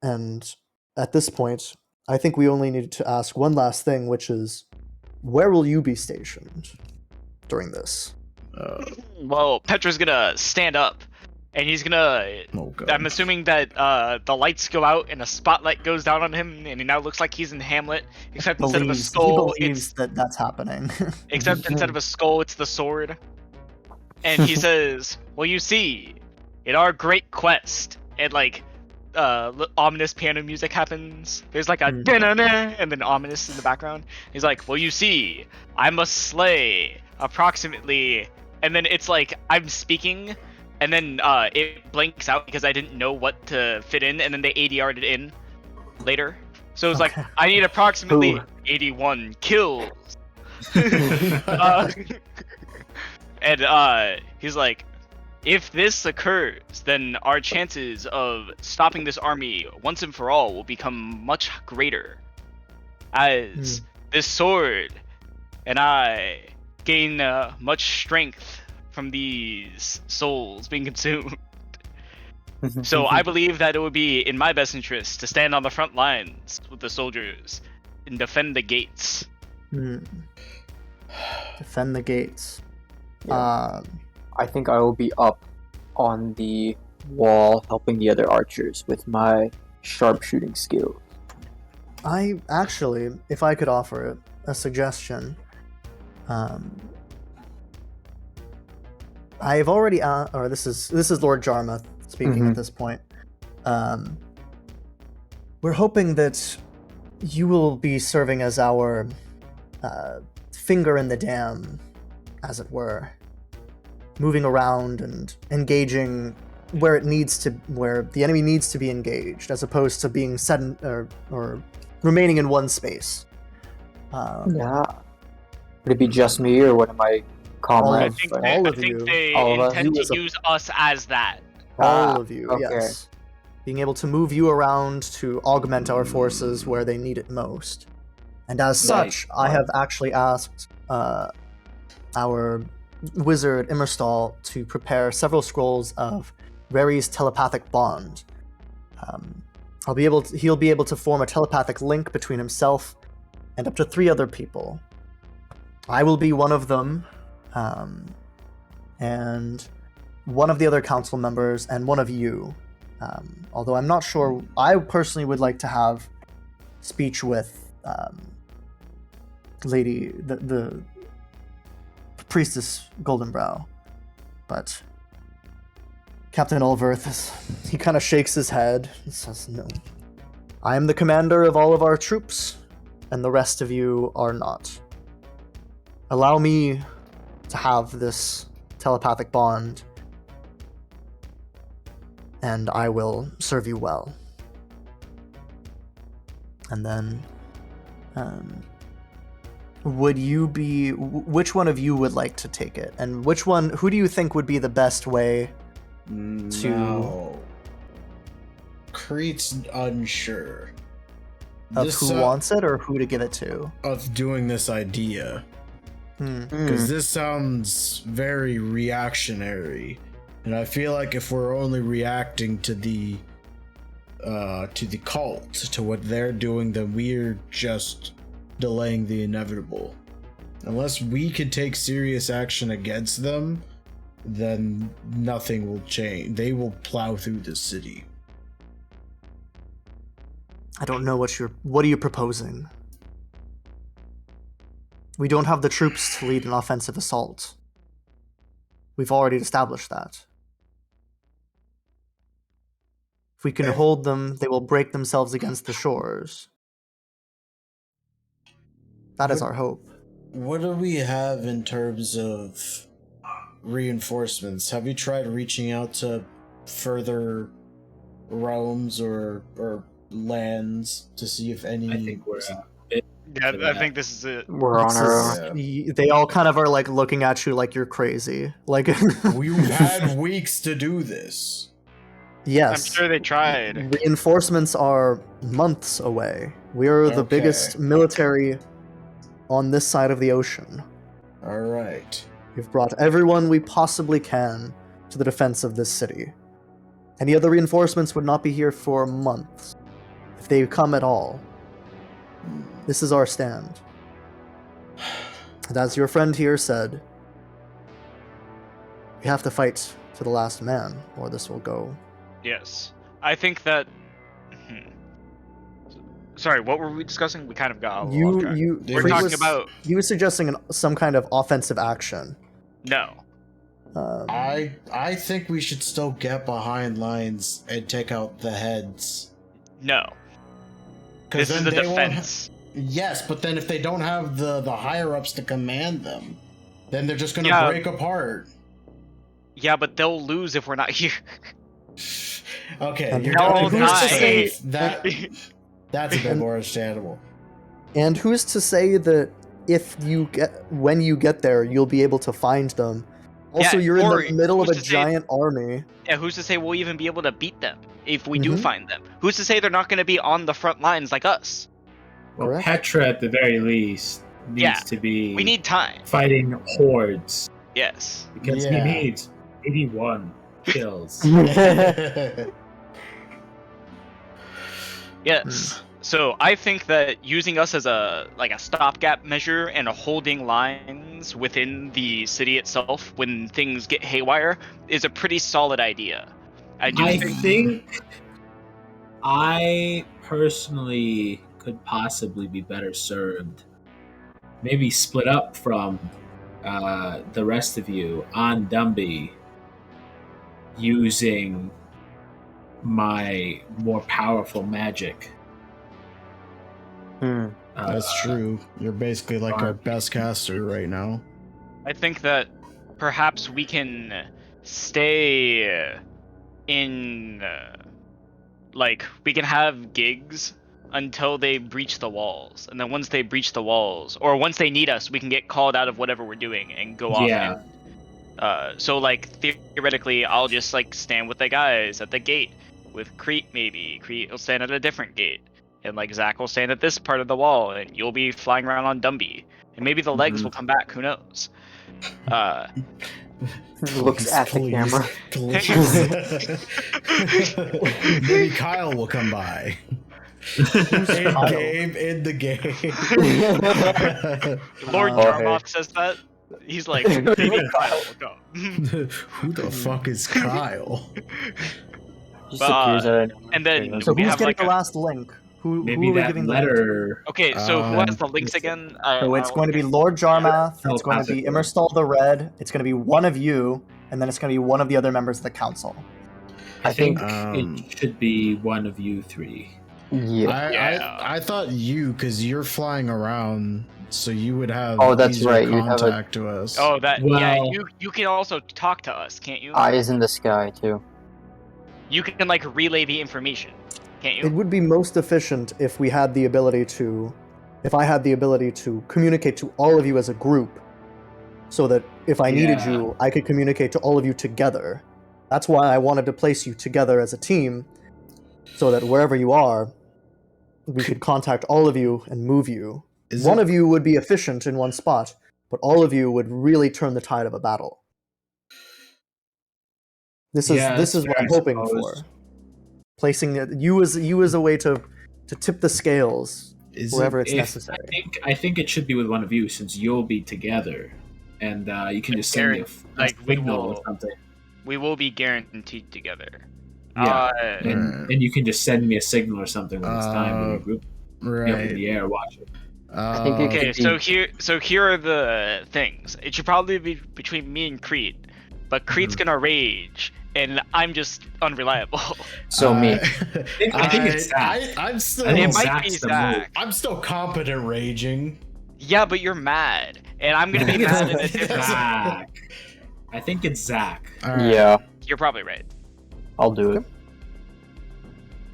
And at this point, I think we only needed to ask one last thing, which is, where will you be stationed during this? Well, Petra's gonna stand up, and he's gonna... Oh God. I'm assuming that the lights go out and a spotlight goes down on him, and he now looks like he's in Hamlet, except instead of a skull, he believes that that's happening. except instead of a skull, it's the sword. And he says, "Well, you see, in our great quest," and like ominous piano music happens. There's like a da-na-na, and then ominous in the background. He's like, "Well, you see, I must slay approximately," and then it's like I'm speaking, and then it blinks out because I didn't know what to fit in, and then they ADR'd it in later. So it's like I need approximately 81 kills. And he's like, if this occurs, then our chances of stopping this army once and for all will become much greater, as this sword and I gain much strength from these souls being consumed. So I believe that it would be in my best interest to stand on the front lines with the soldiers and defend the gates. Defend the gates. Yeah. I think I will be up on the wall, helping the other archers with my sharpshooting skills. I actually, if I could offer it, a suggestion. I've already, or this is Lord Jarmuth speaking at this point. We're hoping that you will be serving as our finger in the dam, as it were, moving around and engaging where the enemy needs to be engaged, as opposed to being set or remaining in one space. Yeah. Would it be just me, or one of my comrades? All of you. They All of us. intend You to as a- use us as that. All of you, okay. yes. Being able to move you around to augment our forces where they need it most. And as such, I have actually asked our wizard Immerstal to prepare several scrolls of Rari's telepathic bond. He'll be able to form a telepathic link between himself and up to 3 other people. I will be one of them, and one of the other council members, and one of you. Although I'm not sure, I personally would like to have speech with the priestess Goldenbrow, but Captain Ulverth, he kind of shakes his head and says, "No, I am the commander of all of our troops, and the rest of you are not. Allow me to have this telepathic bond, and I will serve you well." And then, which one of you would like to take it? And who do you think would be the best way to... No. Crete's unsure. Of who wants it, or who to give it to? Of doing this idea. Hmm. Because this sounds very reactionary. And I feel like if we're only reacting to the cult, to what they're doing, then we're just delaying the inevitable. Unless we can take serious action against them, then nothing will change. They will plow through the city. I don't know what are you proposing? We don't have the troops to lead an offensive assault. We've already established that. If we can hold them, they will break themselves against the shores. That is our hope. What do we have in terms of reinforcements? Have you tried reaching out to further realms or lands to see if any... I think we're Yeah, I think this is it. We're on our own. They all kind of are like looking at you like you're crazy. Like We've had weeks to do this. Yes. I'm sure they tried. Reinforcements are months away. We are the Okay. biggest military on this side of the ocean. All right. We've brought everyone we possibly can to the defense of this city. Any other reinforcements would not be here for months, if they come at all. This is our stand. And as your friend here said, we have to fight to the last man, or this will go. Yes. I think that... Sorry, what were we discussing? We kind of got off track. We're Crete talking was- about... He was suggesting some kind of offensive action. No. I think we should still get behind lines and take out the heads. No. This is a defense. Yes, but then if they don't have the higher-ups to command them, then they're just gonna Yeah. break apart. Yeah, but they'll lose if we're not here. Okay, And you're they'll going all to die. say that's a bit more understandable. And who's to say that when you get there, you'll be able to find them? Also, Yeah, you're in or the middle of a who's to say- giant army. Yeah, who's to say we'll even be able to beat them if we do Mhm. find them? Who's to say they're not going to be on the front lines like us? Well, Correct. Petra at the very least needs Yeah, to be We need time. fighting hordes Yes. because Yeah. he needs 81 kills. Yes. So I think that using us as a stopgap measure and holding lines within the city itself when things get haywire is a pretty solid idea. I do I think think I personally could possibly be better served. Maybe split up from the rest of you on Dumby using my more powerful magic. That's true. You're basically like our best caster right now. I think that perhaps we can stay in like we can have gigs until they breach the walls, and then once they breach the walls, or once they need us, we can get called out of whatever we're doing and go off. Yeah. And, so like theoretically, I'll just like stand with the guys at the gate with Crete. Maybe Crete will stand at a different gate, and like Zach will stand at this part of the wall, and you'll be flying around on Dumby, and maybe the legs will come back. Who knows? Looks at the camera. Maybe Kyle will come by. In the game. Lord Jarmoth says that. He's like, maybe Kyle will come. Who the fuck is Kyle? Just appears at and then So we who's have getting like the last link? Who Maybe are we that giving the link to? letter. Okay, so who has the links again? So it's going to be Lord Jarmath, it's going to be Telepathic. Immerstal the Red, it's going to be one of you, and then it's going to be one of the other members of the council. I think Um, it should be one of you three. Yeah. I thought you, because you're flying around, so you would have Oh, that's easier right, you'd have a- contact to us. Oh, yeah. Well- You can also talk to us, can't you? Eyes in the sky too. You can like relay the information, can't It you? would be most efficient if we had the ability to, if I had the ability to communicate to all of you as a group, so that if I needed Yeah. you, I could communicate to all of you together. That's why I wanted to place you together as a team, so that wherever you are, we could contact all of you and move you. One of you would be efficient in one spot, but all of you would really turn the tide of a battle. This Yeah, is that's what fair, I'm I hoping suppose. for. Placing you as a way to tip the scales wherever it's necessary. I think it should be with one of you, since you'll be together, and you can just send me a Like, we signal will- or something. We will be guaranteed together. Yeah, Right. and you can just send me a signal or something when it's time when your group be up in Right. the air watching. I think it Okay, could be- so here are the things. It should probably be between me and Crete, but Crete's gonna rage, and I'm just unreliable. So me. I think it's Zach. I'm still. I think It might be Zach's the move. Zach. I'm still competent raging. Yeah, but you're mad, and I'm gonna be mad in a different. Zach. I think it's Zach. All right. Yeah, You're probably right. I'll do it.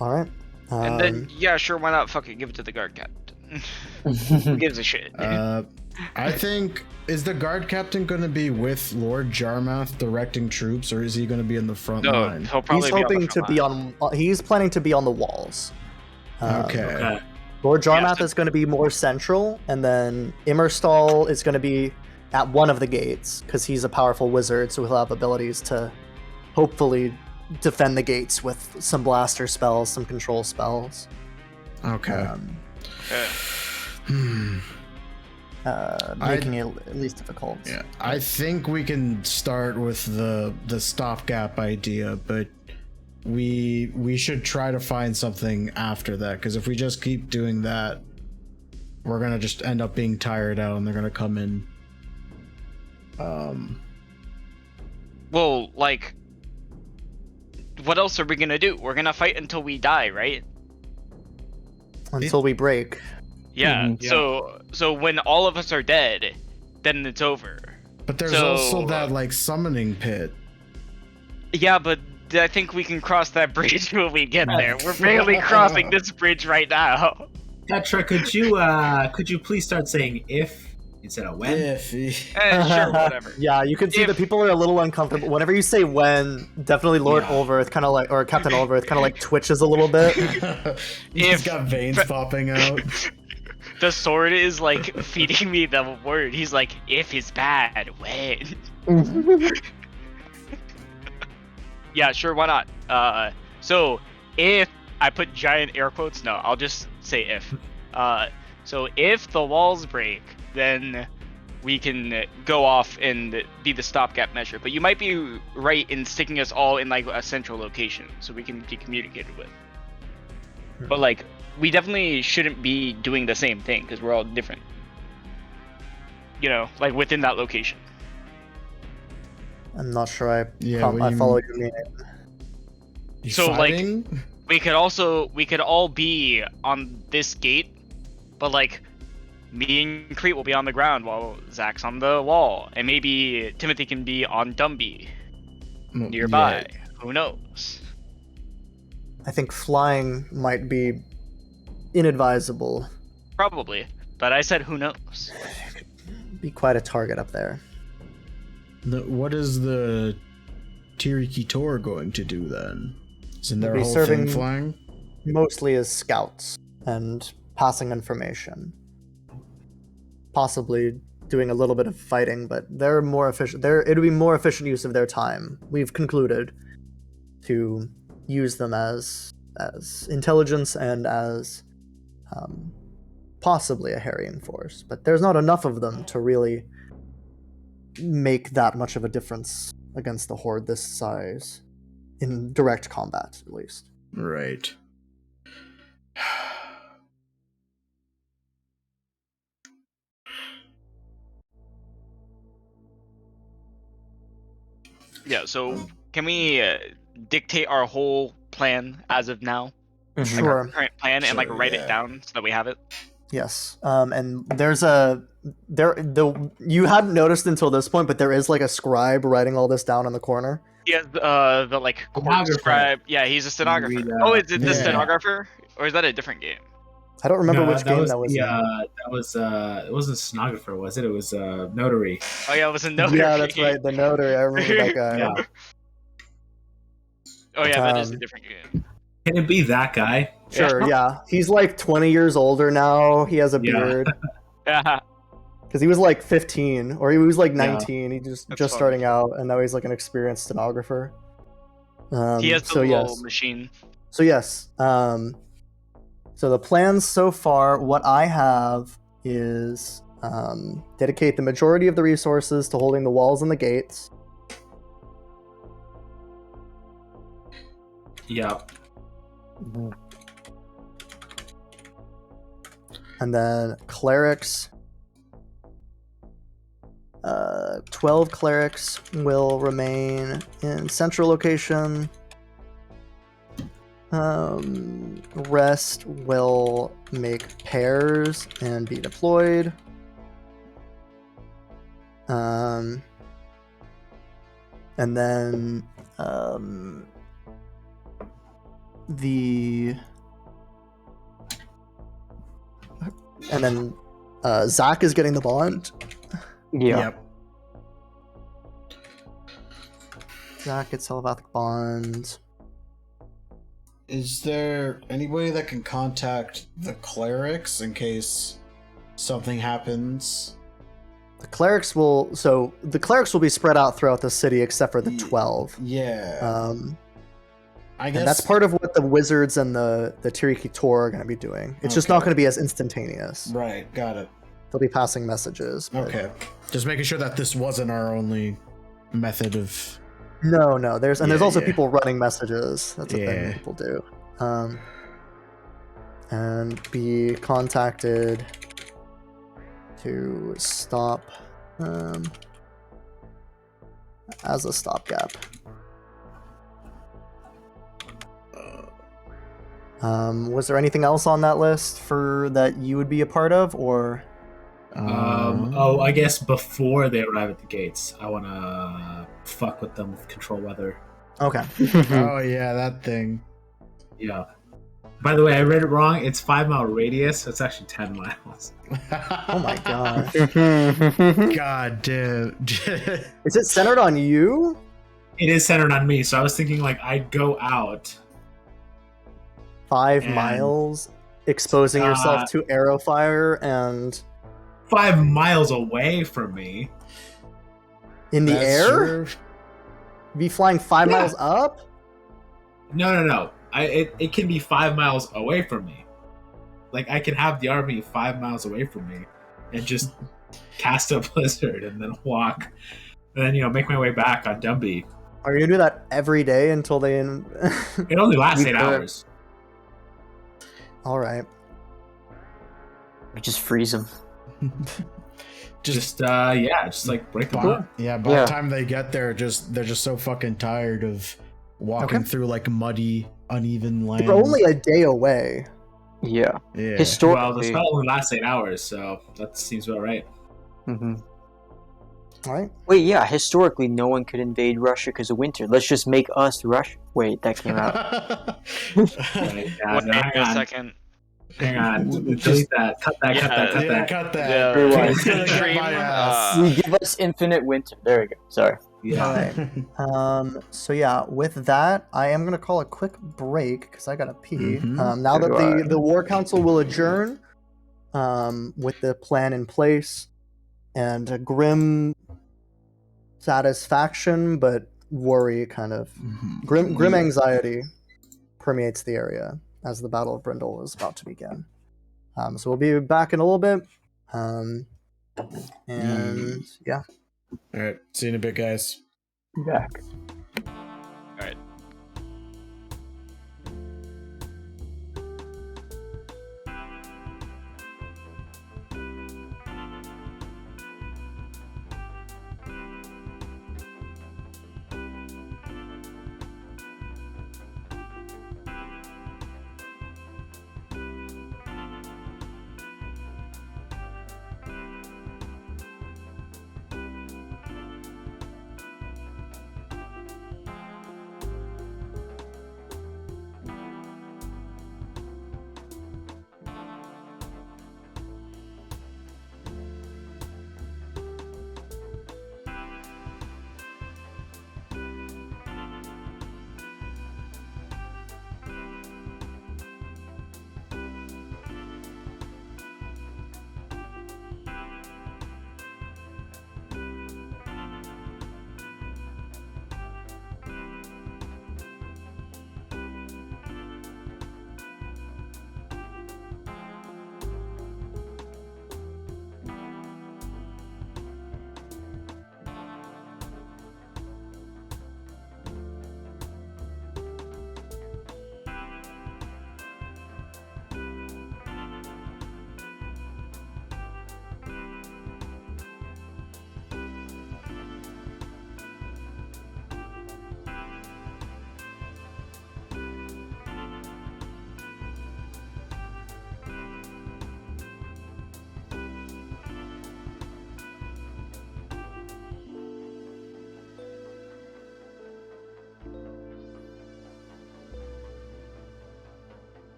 All right. And then, yeah, sure, why not fucking give it to the guard captain? Who gives a shit? I think, is the guard captain going to be with Lord Jarmath directing troops, or is he going to be in the front No, line? he'll probably he's be on the hoping to front be line. on. He's planning to be on the walls. Okay. Okay. Lord Jarmath so- is going to be more central, and then Immerstal is going to be at one of the gates because he's a powerful wizard, so he'll have abilities to hopefully defend the gates with some blaster spells, some control spells. Okay. Making it at least difficult. Yeah, I think we can start with the stopgap idea, but we should try to find something after that, because if we just keep doing that, we're gonna just end up being tired out, and they're gonna come in. Well, like, what else are we gonna do? We're gonna fight until we die, right? Until we break. Yeah. Yeah. So when all of us are dead, then it's over. But there's So- also that like summoning pit. Yeah, but I think we can cross that bridge when we get there. We're barely crossing this bridge right now. Petra, could you please start saying if instead of when? Sure, whatever. Yeah, you can see If- that people are a little uncomfortable. Whenever you say when, definitely Lord Olverth kind of like, or Captain Olverth kind of like twitches a little bit. He's got veins popping out. The sword is like feeding me the word. He's like, if is bad, when? Yeah, sure, why not? So if I put giant air quotes, no, I'll just say if. So if the walls break, then we can go off and be the stopgap measure. But you might be right in sticking us all in like a central location so we can be communicated with. But like, we definitely shouldn't be doing the same thing because we're all different. You know, like within that location. I'm not sure I what you follow mean? your meaning. You So, like- fighting? We could all be on this gate, but like, me and Crete will be on the ground while Zach's on the wall, and maybe Timothy can be on Dumby nearby. Yeah. Who knows? I think flying might be inadvisable. Probably, but I said who knows. Be quite a target up there. What is the Tiriki Tor going to do then? Isn't there a Be whole serving- thing flying? Mostly as scouts and passing information. Possibly doing a little bit of fighting, but they're more efficient. It'll be more efficient use of their time. We've concluded to use them as intelligence and as possibly a harrying force. But there's not enough of them to really make that much of a difference against the horde this size in direct combat, at least. Right. Yeah. So can we dictate our whole plan as of now? Like Sure. our current plan, and like Sure, write yeah. it down so that we have it. Yes, and you hadn't noticed until this point, but there is like a scribe writing all this down in the corner. He has the like court Stenographer. scribe. Yeah, he's a stenographer. Read, Oh, is it the yeah. stenographer, or is that a different game? I don't remember No, which game that was. the, in. that was it wasn't a stenographer, was it? It was a notary. Oh yeah, it was a notary. Yeah, that's right, the notary. I remember that guy. Yeah. Oh yeah, that is a Um, different game. Can it be that guy? Sure, yeah. He's like 20 years older now. He has a Yeah. beard. Yeah. Because he was like 15, or he was like 19. He just That's just fun. starting out, and now he's like an experienced stenographer. He has the so little yes. machine. So yes. So the plans so far, what I have is dedicate the majority of the resources to holding the walls and the gates. Yeah. And then clerics. 12 clerics will remain in central location. Rest will make pairs and be deployed. And then Zach is getting the bond. Yeah. Yep. Zach gets telepathic bond. Is there anybody that can contact the clerics in case something happens? The clerics will be spread out throughout the city except for the 12. Yeah. I guess And that's part of what the wizards and the Tiriki Tor are going to be doing. It's just not Okay. going to be as instantaneous. Right, got it. They'll be passing messages. but- Okay. Just making sure that this wasn't our only method of. No, there's also Yeah. people running messages. That's a Yeah. thing people do. And be contacted to stop as a stopgap. Was there anything else on that list for that you would be a part of, or? I guess before they arrive at the gates, I want to fuck with them with control weather. Okay. Oh yeah, that thing. Yeah. By the way, I read it wrong. It's 5-mile radius. So it's actually 10 miles. Oh my god. God damn. Is it centered on you? It is centered on me, so I was thinking like I'd go out. 5 And- miles, exposing yourself to arrow fire and 5 miles away from me. in the That's air? true. Be flying 5 Yeah. miles up? No. It can be 5 miles away from me. Like I can have the army 5 miles away from me, and just cast a blizzard, and then walk, and then make my way back on Dumby. Are you gonna do that every day until they? It only lasts We 8 could. hours. All right. We just freeze them. Just Just like break the door. by the Yeah. time they get there, they're just so fucking tired of walking Okay. through like muddy, uneven land. They're only a day away. Yeah. yeah. Well, the Historically. spell only lasts 8 hours, so that seems about right. Mhm. All right. Wait, yeah. Historically, no one could invade Russia because of winter. Let's just make us Russia. Wait, that came out. Right, Wait no, hang a on. second. Hang on. Just- Delete that. Cut that. Cut that. Cut Yeah, that. cut that. Yeah, Rewind. It's gonna get Stream, my ass. You give us infinite winter. There we go. Sorry. Yeah. Alright. So yeah, with that, I am gonna call a quick break because I gotta pee. Mhm. Now that So do I. the War Council will adjourn, with the plan in place, and a grim satisfaction, but worry kind of grim anxiety permeates the area as the Battle of Brindle is about to begin. So we'll be back in a little bit. And yeah. All right, see you in a bit, guys. Back.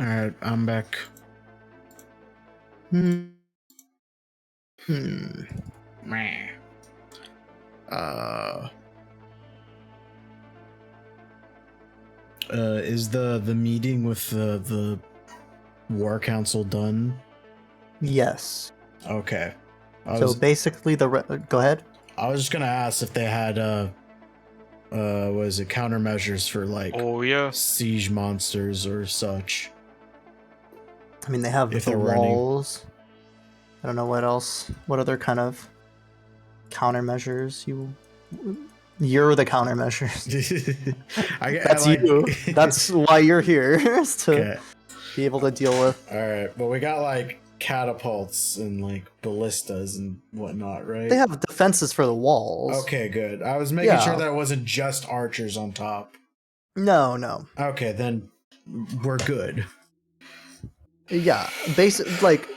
All right, I'm back. Hmm. Meh. is the meeting with the war council done? Yes. Okay. So basically, go ahead. I was just gonna ask if they had what is it, countermeasures for like Oh yeah. siege monsters or such. I mean, they have If the there were any. walls. I don't know what else. What other kind of countermeasures You're the countermeasures. That's you. That's why you're here, is to be able to deal with. All right, but we got like catapults and like ballistas and whatnot, right? They have defenses for the walls. Okay, good. I was making sure that it wasn't just archers on top. No. Okay, then we're good. Yeah, like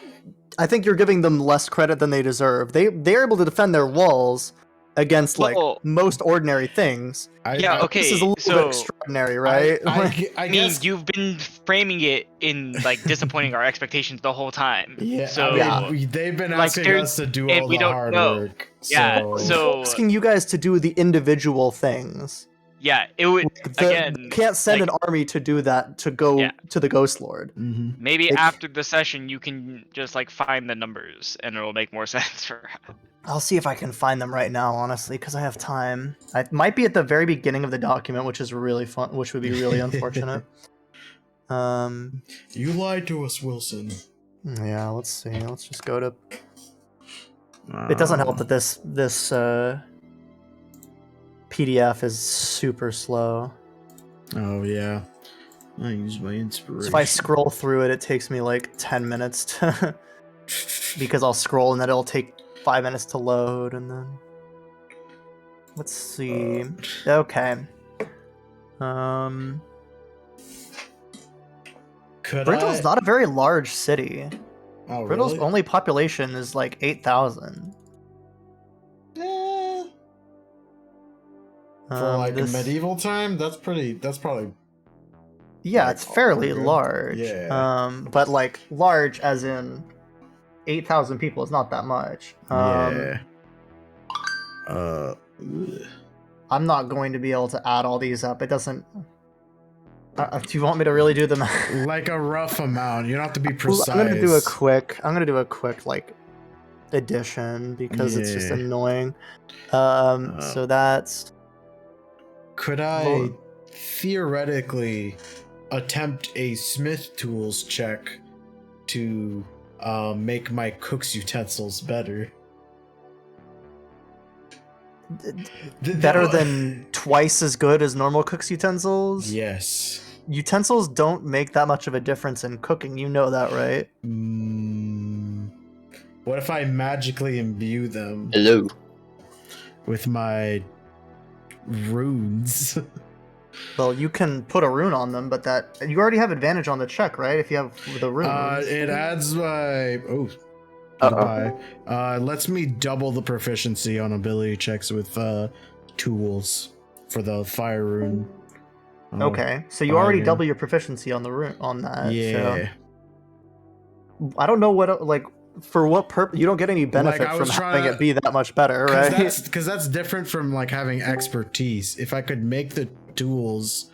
I think you're giving them less credit than they deserve. They're able to defend their walls against like most ordinary things. Okay. This is a little bit extraordinary, right? I mean, guess you've been framing it in like disappointing our expectations the whole time. Yeah. So they've been asking us to do all the hard work. Yeah. So asking you guys to do the individual things. Yeah, it would again. Can't send an army to do that to go to the Ghost Lord. Mm-hmm. Maybe after the session, you can just like find the numbers, and it'll make more sense for. I'll see if I can find them right now, honestly, because I have time. I might be at the very beginning of the document, which is really fun, which would be really unfortunate. You lied to us, Wilson. Yeah, let's see. Let's just go to. It doesn't help that this PDF is super slow. Oh yeah, I use my inspiration. So if I scroll through it, it takes me like 10 minutes to because I'll scroll and then it'll take 5 minutes to load, and then let's see. Okay. Brindle's not a very large city. Oh, Brindle's really? only population is like 8,000. For like a medieval time, that's probably. Yeah, like, it's fairly good. large. Yeah. But like large as in 8,000 people is not that much. Yeah. I'm not going to be able to add all these up. It doesn't. Do you want me to really do them? Like a rough amount. You don't have to be precise. I'm gonna do a quick like addition because it's just annoying. So that's. Could I theoretically attempt a Smith Tools check to make my cook's utensils better? Better than twice as good as normal cook's utensils? Yes. Utensils don't make that much of a difference in cooking. You know that, right? What if I magically imbue them? Hello. With my runes. Well, you can put a rune on them, but that you already have advantage on the check, right? If you have the runes. It adds my lets me double the proficiency on ability checks with tools for the fire rune. Okay, so you already double your proficiency on the rune on that. Yeah. So. I don't know what like. For what purpose? You don't get any benefit from having it be that much better, right? Because that's different from like having expertise. If I could make the tools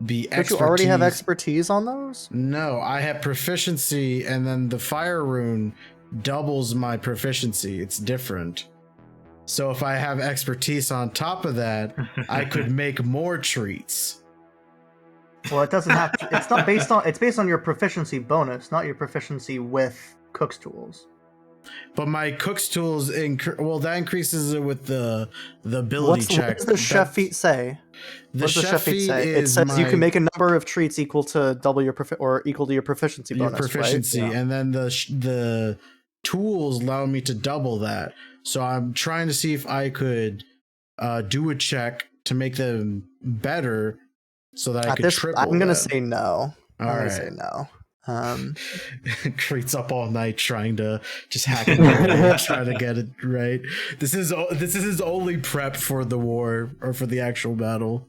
be expertise. But you already have expertise on those? No, I have proficiency, and then the fire rune doubles my proficiency. It's different. So if I have expertise on top of that, I could make more treats. Well, it doesn't have to. It's not based on. It's based on your proficiency bonus, not your proficiency with cook's tools. But my cook's tools that increases it with the ability check. What does the chef feat say? The chef feat say? It says you can make a number of treats equal to double your equal to your proficiency bonus. Your proficiency, right? Yeah. And then the tools allow me to double that. So I'm trying to see if I could do a check to make them better, so that I could triple. I'm gonna say no. I'm gonna say no. Creeps up all night trying to just hack it, trying to get it right. This is his only prep for the war or for the actual battle.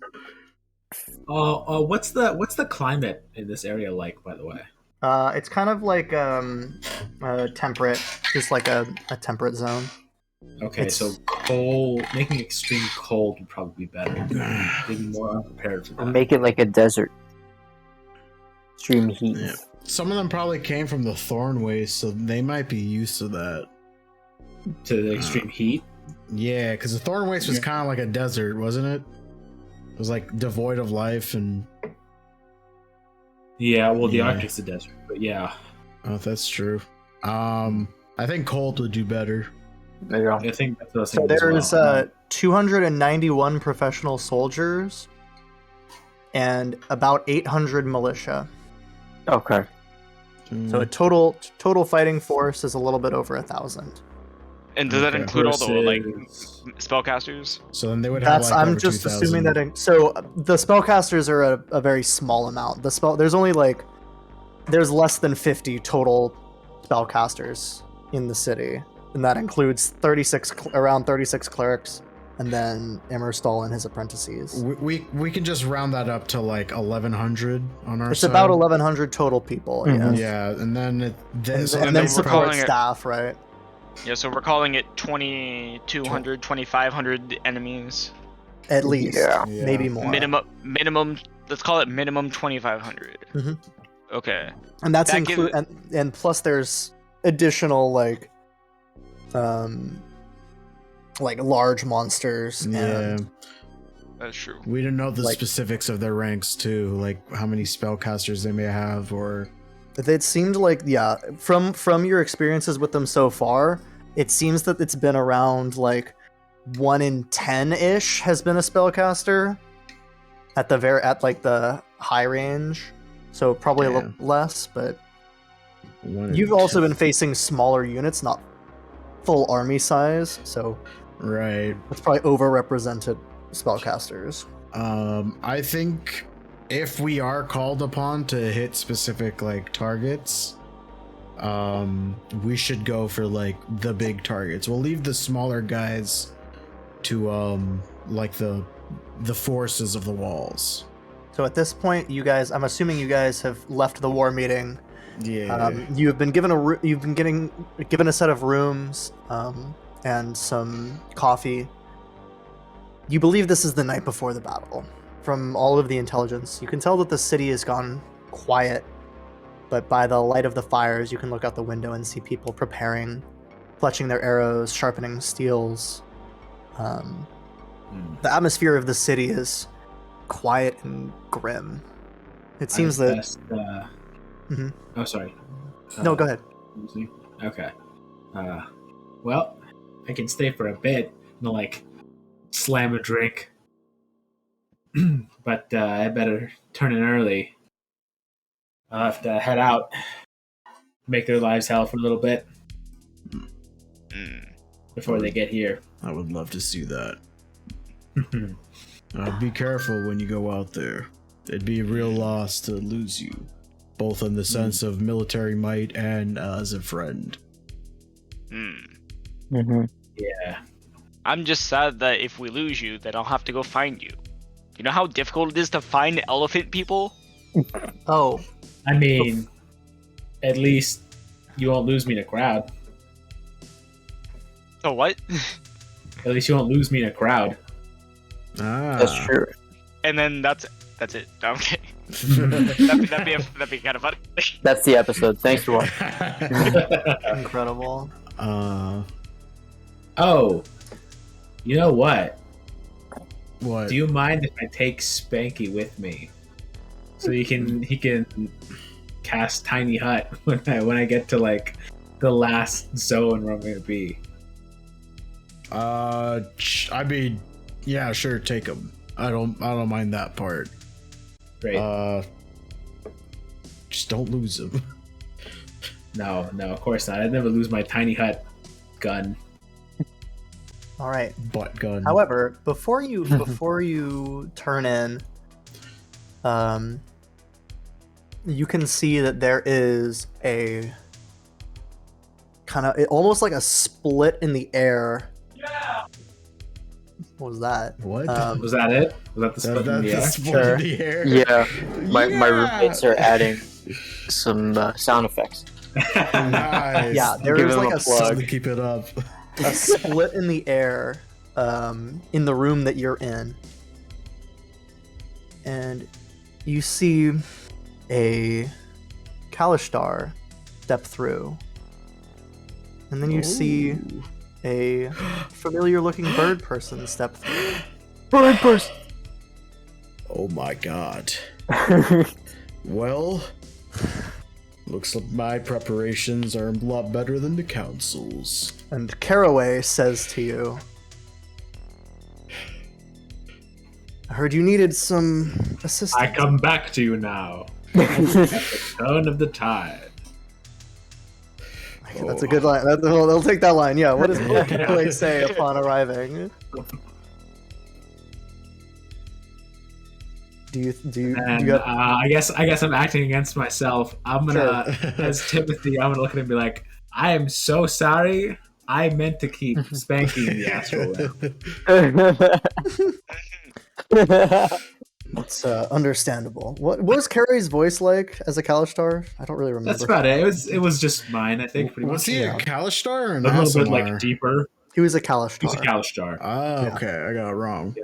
What's the climate in this area like, by the way? It's kind of like temperate, just like a temperate zone. Okay, so cold, making extreme cold would probably be better. Being more unprepared for that. Or make it like a desert. Extreme heat. Yeah. Some of them probably came from the Thorn Waste, so they might be used to that. To the extreme heat. Yeah, because the Thorn Waste was kind of like a desert, wasn't it? It was like devoid of life and. Yeah, well, the Arctic's a desert, but yeah. Oh, that's true. I think cold would do better. There you go. I think that's what I was So thinking as there's well. 291 professional soldiers and about 800 militia. Okay. So a total fighting force is a little bit over 1,000. And does that Okay. include all the like Versus- spellcasters? So then they would have That's like I'm over just 2,000. assuming that. So the spellcasters are a very small amount. There's only there's less than 50 total spellcasters in the city, and that includes around 36 clerics, and then Immerstal and his apprentices. We can just round that up to like 1,100 on our It's side. about 1,100 total people. Mhm. Yeah, and then And, so and then then we're support calling it- staff, right? Yeah, so we're calling it 2,200, 2,500 enemies. At least, Yeah. maybe more. Minimum. Let's call it minimum 2,500. Mhm. Okay. And that's That include gives- and plus there's additional large monsters. yeah, And That's true. we don't know the like- specifics of their ranks too, like how many spellcasters they may have, or it seemed like from your experiences with them so far, it seems that it's been around 1 in 10 ish has been a spellcaster at the high range. So probably a little less, but you've also been facing smaller units, not full army size, so right. it's probably overrepresented spellcasters. I think if we are called upon to hit specific targets, we should go for the big targets. We'll leave the smaller guys to the forces of the walls. So at this point, I'm assuming you guys have left the war meeting. Yeah. You have been given given a set of rooms and some coffee. You believe this is the night before the battle. From all of the intelligence, you can tell that the city has gone quiet, but by the light of the fires, you can look out the window and see people preparing, fletching their arrows, sharpening steels. The atmosphere of the city is quiet and grim. It seems that... Mhm. Oh, sorry. No, go ahead. Okay. Well, I can stay for a bit and slam a drink. But I better turn in early. I'll have to head out, make their lives hell for a little bit before they get here. I would love to see that. Be careful when you go out there. It'd be a real loss to lose you, both in the sense of military might and as a friend. Mm-hmm. Yeah. I'm just sad that if we lose you, then I'll have to go find you. You know how difficult it is to find elephant people? Oh, I mean, at least you won't lose me in a crowd. Oh, what? At least you won't lose me in a crowd. Ah, That's true. And then that's it. Okay. That'd be kind of funny. That's the episode. Thanks for watching. incredible. Oh, you know what? What? Do you mind if I take Spanky with me, so he can cast Tiny Hut when I get to the last zone where I'm gonna be? I mean, yeah, sure, take him. I don't mind that part. Great. Just don't lose him. No, of course not. I'd never lose my Tiny Hut gun. All right. Butt gun. Before you turn in, you can see that there is a kind of almost like a split in the air. What was that? What? Was that it? Was that the split in the air? split Sure. in the air? Yeah, my Yeah. roommates are adding some sound effects. Nice. Yeah, there Give is him like a a, plug. Somebody keep it up. a split in the air in the room that you're in, and you see a Kalishtar step through. And then you see a familiar-looking bird person step through. Bird person. Oh my god. Well, looks like my preparations are a lot better than the council's. And Caraway says to you, I heard you needed some assistance. I come back to you now. At the turn of the tide. That's a good line. They'll take that line. Yeah, what does Caraway say upon arriving? Do you have... I guess I'm acting against myself. I'm gonna, as Timothy, I'm gonna look at him and be like, I am so sorry. I meant to keep spanking the astral realm. It's understandable. What was Carrie's voice like as a Kalishtar? I don't really remember. That's about it. It was just mine, I think. Pretty Was much. he a Kalishtar or an A little bit Aasimar? like deeper. He was a Kalishtar. He's a Kalishtar. Ah, Yeah. okay, I got it wrong.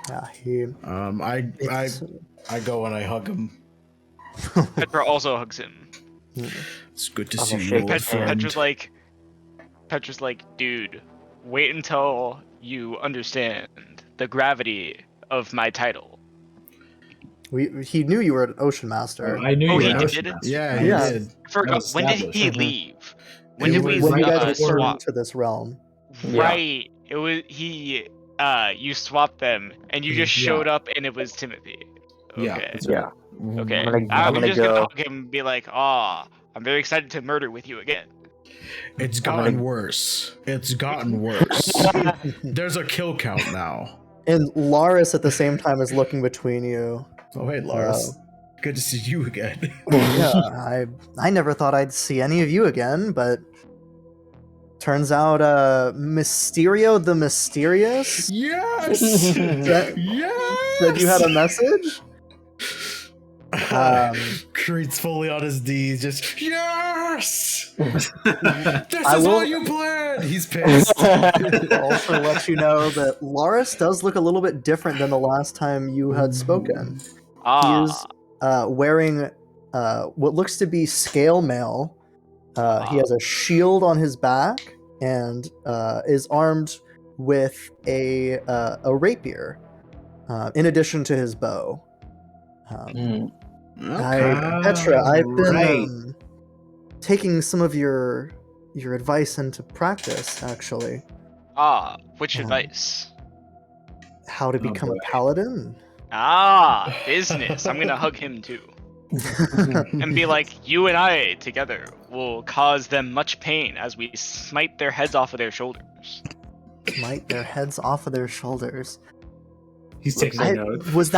Yeah, he. I go and I hug him. Petra also hugs him. It's good to I'm see a you, shake. old Petra's like, dude, wait until you understand the gravity of my title. He knew you were an ocean master. I knew Oh, you he were did? Ocean Master. Yeah, he Yeah. did. I forgot. was When did he established. leave? When It did we was when you right guys returned swap? to this realm. Right. It was he. You swapped them, and you just Yeah. showed up, and it was Timothy. Yeah, Okay. that's Yeah. Okay. I'm I'm gonna just gonna go. hug him and be like, "Ah, I'm very excited to murder with you again." It's I'm gotten gonna- worse. It's gotten worse. There's a kill count now. And Laris at the same time is looking between you. Oh, hey, Lars. Good to see you again. Yeah, I never thought I'd see any of you again, but turns out Mysterio the Mysterious Yes! That- Yes! said you had a message. Creed's fully on his knees, just yes. This I is will- all you planned. He's pissed. Also let you know that Laris does look a little bit different than the last time you had spoken. He Ah. is wearing what looks to be scale mail. He has a shield on his back and is armed with a rapier, in addition to his bow. Petra, I've been right. taking some of your advice into practice. Actually, Which Um, advice? how to become boy. a paladin. Business. I'm gonna hug him too. And be like, you and I together will cause them much pain as we smite their heads off of their shoulders. Smite their heads off of their shoulders. He's taking a note. Was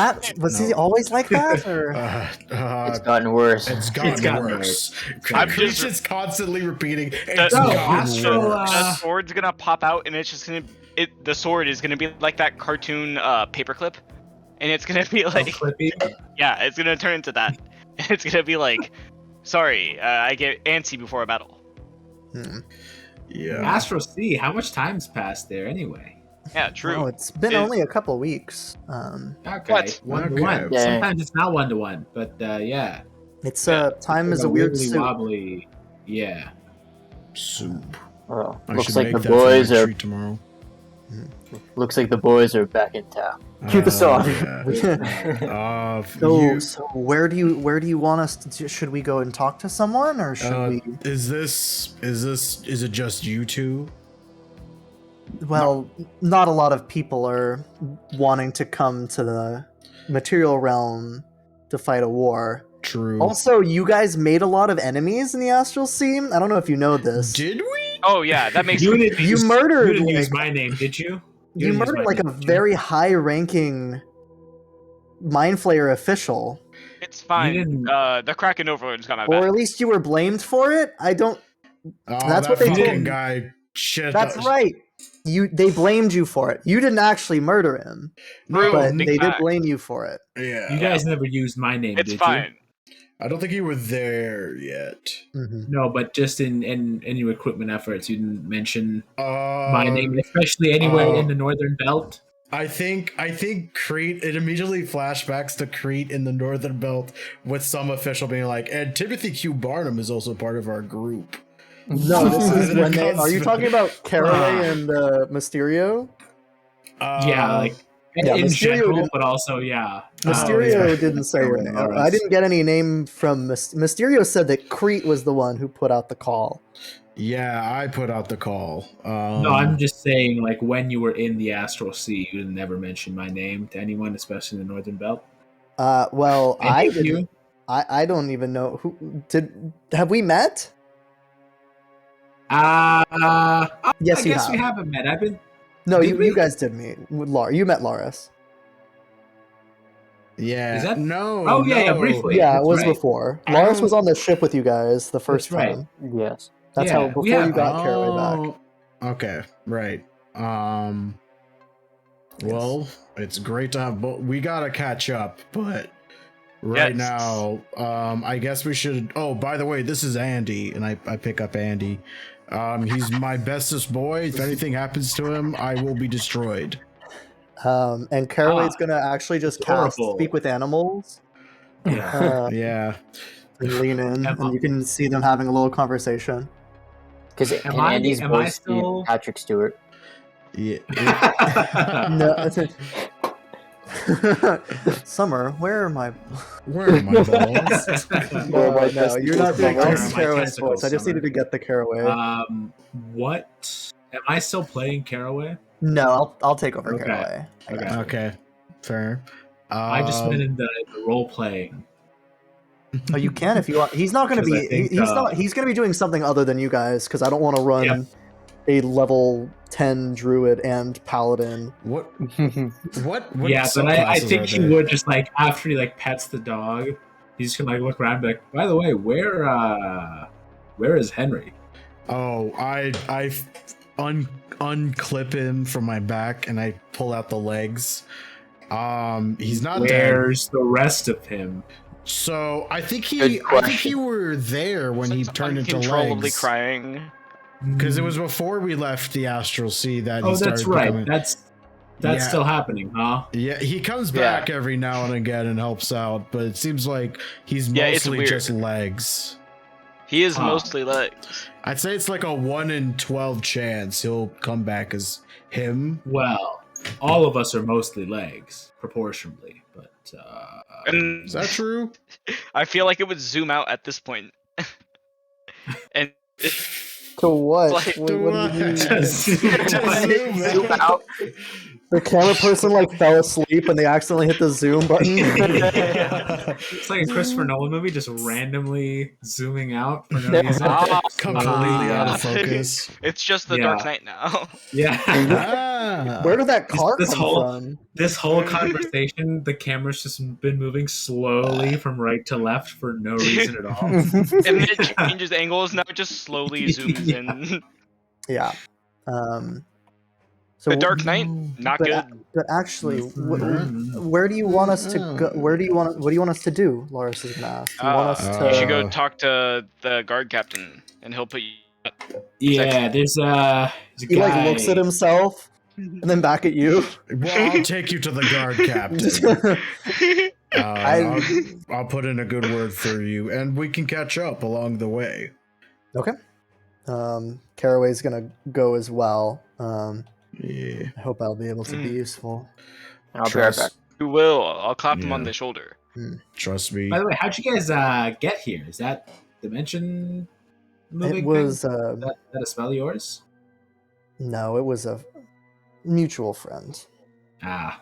he always like that? Or? It's gotten worse. It's gotten worse. I'm Creed's just- just constantly repeating. It's No, gotten Astral, worse. The sword's gonna pop out, and it's just gonna. The sword is gonna be like that cartoon paperclip, and it's gonna be like, Clippy. yeah, it's gonna turn into that. It's gonna be like, sorry, I get antsy before a battle. Yeah. Astral C, how much time's passed there anyway? Yeah, true. Oh, it's been only a couple weeks. Okay. What? 1-to-1. Okay. Yeah. Sometimes it's not 1-to-1, but yeah. It's time is a weird wibbly suit. wobbly. Yeah. Soup. Well, I looks should like make the that for my boys are. treat tomorrow. Looks like the boys are back in town. Cue the song. Yeah. So where do you want us to? Should we go and talk to someone, or should we? Is it just you two? Well, not a lot of people are wanting to come to the material realm to fight a war. True. Also, you guys made a lot of enemies in the astral scene. I don't know if you know this. Did we? Oh yeah, that makes You sense. didn't You use, murdered, You didn't use like- my name, did you? You didn't use murdered my like a name, did you? very high-ranking Mind Flayer official, It's fine. didn't- The Kraken Overlord's got my or back. at least you were blamed for it. I don't. Oh, That's that what they fucking told me. guy. Shit. That's right. They blamed you for it. You didn't actually murder him, True, but big they did fact. blame you for it. Yeah. You guys never used my name, It's did fine. I don't think you were there yet. Mhm. you? No, but just in your equipment efforts, you didn't mention My my name, especially anywhere in the Northern Belt. I think Crete, it immediately flashbacks to Crete in the Northern Belt with some official being like, and Timothy Q. Barnum is also part of our group. No, this is when they. Are you Cosmic. talking about Caraway and Mysterio? Yeah, like Yeah, in Mysterio general, didn't- but also yeah. Mysterio yeah. didn't say your name. Loris. I didn't get any name from Mysterio. Said that Crete was the one who put out the call. Yeah, I put out the call. No, I'm just saying, like, when you were in the Astral Sea, you never mentioned my name to anyone, especially in the Northern Belt. Well, And I you- didn't. I don't even know who did. Have we met? Oh, Yes, I you guess have. we haven't met. I've been. No, Did you we? guys did meet with Laura. You met Loris. Yeah. Is that- No. Oh, yeah, no. briefly. Yeah, it that's was right. before. I Loris don't- was on the ship with you guys the first That's right. time. Yes. That's Yeah, how we before have- you got Caraway back. Okay, right. Well, it's great to have both. We gotta catch up, but right Yes. now, I guess we should. Oh, by the way, this is Andy, and I pick up Andy. He's my bestest boy. If anything happens to him, I will be destroyed. And Caraway's gonna actually just cast Adorable. Speak with Animals Yeah. Yeah. and lean in, Am I- and you can see them having a little conversation. Because Am I- Andy's am I voice still- Patrick Stewart. Yeah. No, Summer, where are my? Where are my balls? Well, my No, best you're not doing Where are Ice my Caraway's testicles, voice. I just Summer? needed to get the Caraway. What? Am I still playing Caraway? No, I'll take over Okay. Caraway. I Okay. got you. Okay, fair. I just went in the role playing. Oh, you can if you want. He's not going to 'Cause I be. think, He's not. He's going to be doing something other than you guys because I don't want to run Yeah. a level 10 druid and paladin. What? What? Yeah, but I subclasses think are he there? would just like after he like pets the dog, he's just gonna like look around and be like, by the way, where is Henry? Oh, I unclip him from my back and I pull out the legs. He's not dead. Where's the rest of him? So I think Good he question. were there when he Since turned into uncontrollably legs. crying. Because it was before we left the Astral Sea that he Oh, started that's right. becoming- That's Yeah. still happening, huh? Yeah, he comes Yeah. back every now and again and helps out, but it seems like he's Yeah, it's mostly weird. just legs. He is Huh. mostly legs. I'd say it's like a 1 in 12 chance he'll come back as him. Well, all of us are mostly legs, proportionally, but And Is that true? I feel like it would zoom out at this point. And To what? Like, what do you mean? Just zoom out. The camera person like fell asleep and they accidentally hit the zoom button. it's like a Christopher Nolan movie, just randomly zooming out for no reason. Completely out of focus. it's just the Yeah. Dark Knight now. Yeah. Ah. Where did that car This come whole- from? This whole conversation, the camera's just been moving slowly from right to left for no reason at all. And then it changes angles, now it just slowly zooms Yeah. in. Yeah. So The Dark Knight, not but, good. But actually, Mm. where do you want us to go? What do you want us to do? Loris is gonna ask. Do you want us to? You should go talk to the guard captain, and he'll put you. Yeah, there's a He guy. like looks at himself and then back at you. Well, I'll take you to the guard captain. I'll put in a good word for you, and we can catch up along the way. Okay. Caraway's gonna go as well. Yeah. I hope I'll be able to be useful. And I'll be right back. You will. I'll clap him on Yeah. the shoulder. Trust me. By the way, how'd you guys get here? Is that dimension moving It was thing? Is that a spell of yours? no, it was a mutual friend. Ah,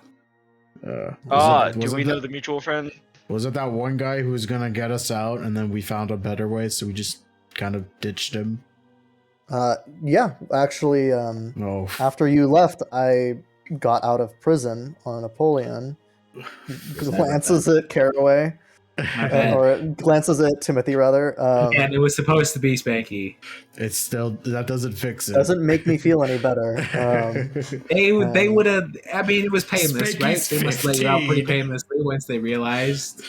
Do we know the mutual friend? Was it that one guy who was gonna get us out, and then we found a better way, so we just kind of ditched him? Yeah, actually, Oh, after you left, I got out of prison on Napoleon. Glances at Caraway, my bad. or glances at Timothy rather. And it was supposed to be Spanky. it's still that doesn't fix it. Doesn't make me feel any better. They would have. I mean, it was painless, Spanky's right? They must let you out pretty 15. painlessly once they realized.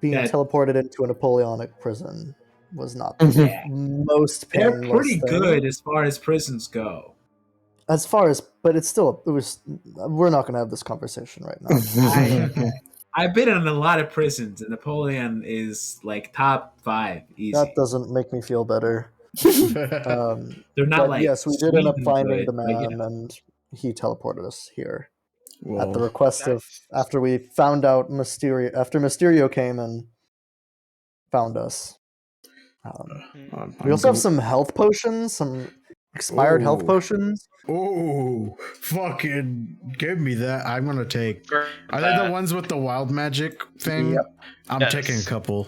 Being Yeah. teleported into a Napoleonic prison was not Yeah. the most They're painless pretty thing. good as far as prisons go. as far as, but it's still, it was. We're not gonna have this conversation right now. I've been in a lot of prisons, and Napoleon is like top 5 easy. That doesn't make me feel better. They're not But like yes, we did end up Sweden finding good, the but, man, and he teleported us here at the Well, request of after we found out Mysterio. After Mysterio came and found us. We also have some health potions, some expired health Ooh. potions. Oh, fucking give me that. I'm gonna take. Are they the ones with the wild magic thing? Yep. I'm Yes. taking a couple.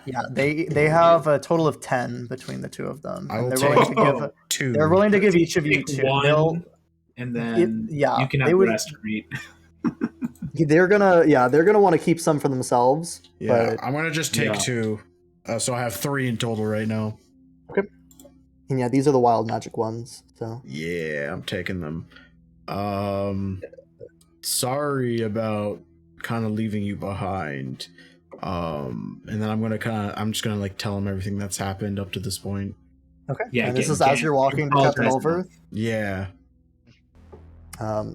Yeah, they have a total of 10 between the two of them. I And will they're willing to take give. 2. They're willing to give each of you Take 2. one, They'll. and then yeah, you can they have the would- rest read. They're gonna want to keep some for themselves. Yeah, But I'm gonna just take Yeah. 2. So I have 3 in total right now. and yeah, these are the wild magic ones. So Yeah, I'm taking them. Sorry about kind of leaving you behind. And then I'm just gonna like tell him everything that's happened up to this point. okay. Yeah, and this get- is as get- you're walking to all Captain dressed up. Ulverth. Yeah.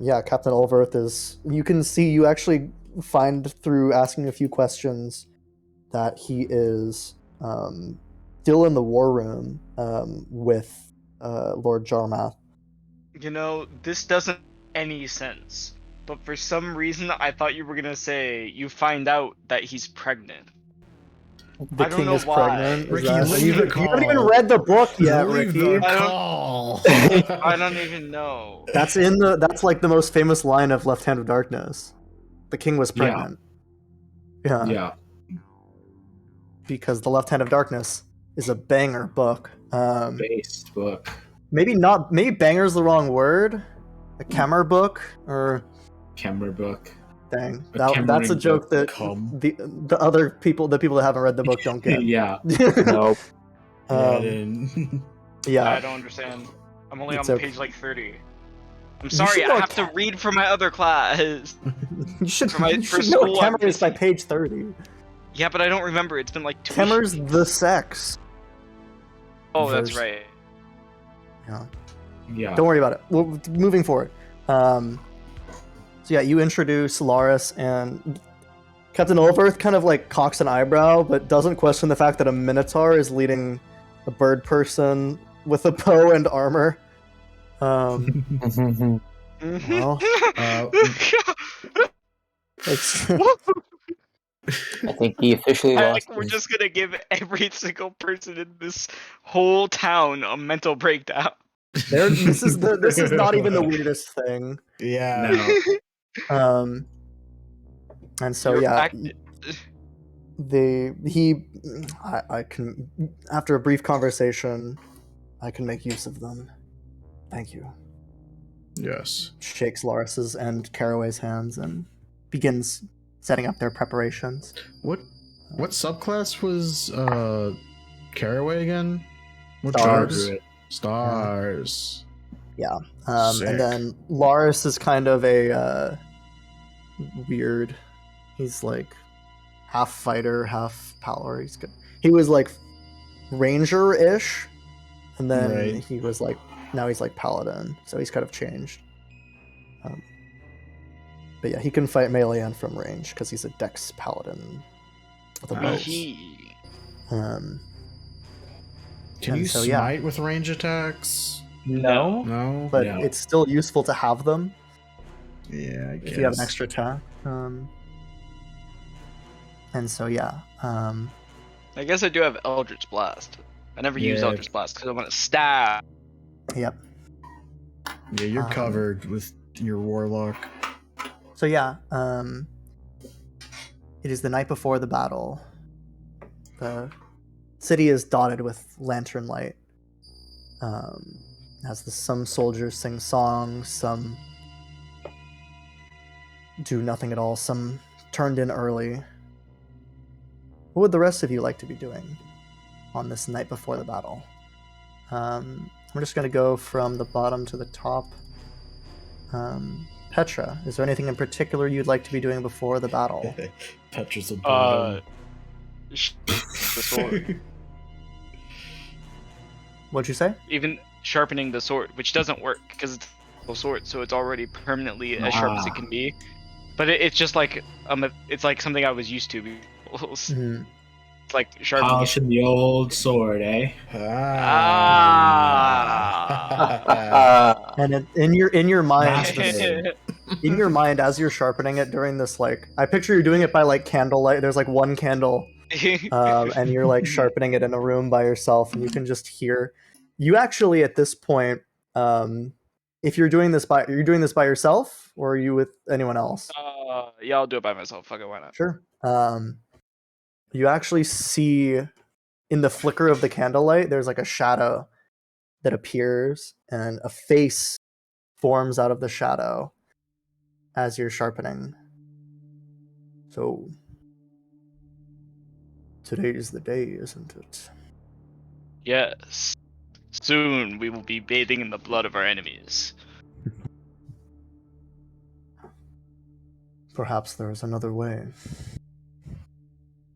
Yeah, Captain Ulverth is. You can see, you actually find through asking a few questions that he is still in the war room with Lord Jarmath. You know, this doesn't make any sense. But for some reason, I thought you were gonna say you find out that he's pregnant. The I don't king know is why. pregnant. Is Ricky, that- leave you, the you haven't even call. read the book yet, Leave Ricky. the call. I don't even know. That's in the. That's like the most famous line of Left Hand of Darkness. The king was Yeah. pregnant. Yeah. Yeah. Because the Left Hand of Darkness is a banger book. Based book. Maybe not. Maybe banger is the wrong word. A Kemmer book or Kemmer book. dang. A That's a Cameron joke book. that Cum. the other people, the people that haven't read the book, don't get. Yeah. Nope. Yeah, I Um, didn't. yeah. I don't understand. I'm only It's on okay. page like 30. I'm You sorry, should I know have to read for my other class. You should, For my- you for should know school, what I'm Kemmer is by busy. page 30. Yeah, but I don't remember. It's been like 2 Kemmer's weeks. the sex. Oh, that's verse. right. Yeah. Yeah. Don't worry about it. Well, moving forward. So yeah, you introduce Laris, and Captain Ulverth kind of like cocks an eyebrow, but doesn't question the fact that a Minotaur is leading a bird person with a bow and armor. Well, it's I think he officially I lost think we're his... just gonna give every single person in this whole town a mental breakdown. this is not even the weirdest thing. Yeah. No. And so You're yeah, act- I can, after a brief conversation, I can make use of them. Thank you. Yes. Shakes Laris's and Caraway's hands and begins setting up their preparations. What subclass was Caraway again? What Stars. tribes? Stars. Sick. And then Laris is kind of a weird. He's like half fighter, half power. He's good. He was like ranger-ish, and then Right. he was like, now he's like paladin. So he's kind of changed. But yeah, he can fight melee and from range because he's a dex paladin with a bow. Nice. Um, Can and you so, yeah. smite with range attacks? no, No. but No. it's still useful to have them Yeah, I guess. if you have an extra attack. And so yeah, I guess I do have Eldritch Blast. I never use Yeah. Eldritch Blast because I want to stab. yep. Yeah, you're covered with your warlock. So yeah, it is the night before the battle. The city is dotted with lantern light. Some soldiers sing songs, some do nothing at all, some turned in early. What would the rest of you like to be doing on this night before the battle? We're just going to go from the bottom to the top. Petra, is there anything in particular you'd like to be doing before the battle? Petra's a bottom. The sword. What'd you say? Even sharpening the sword, which doesn't work because it's sword, so it's already permanently as sharp as it can be. But it's just like it's like something I was used to. It's Mhm. like sharpening it. Polishing the old sword, eh? Ah. And in your mind, Master. in your mind, as you're sharpening it during this, like, I picture you're doing it by like candlelight. There's like one candle, and you're like sharpening it in a room by yourself, and you can just hear. You actually, at this point, if you're doing this by, are you doing this by yourself, or are you with anyone else? Yeah, I'll do it by myself. Fuck it, why not? Sure. You actually see in the flicker of the candlelight, there's like a shadow that appears, and a face forms out of the shadow as you're sharpening. So today is the day, isn't it? Yes. Soon we will be bathing in the blood of our enemies. Perhaps there is another way.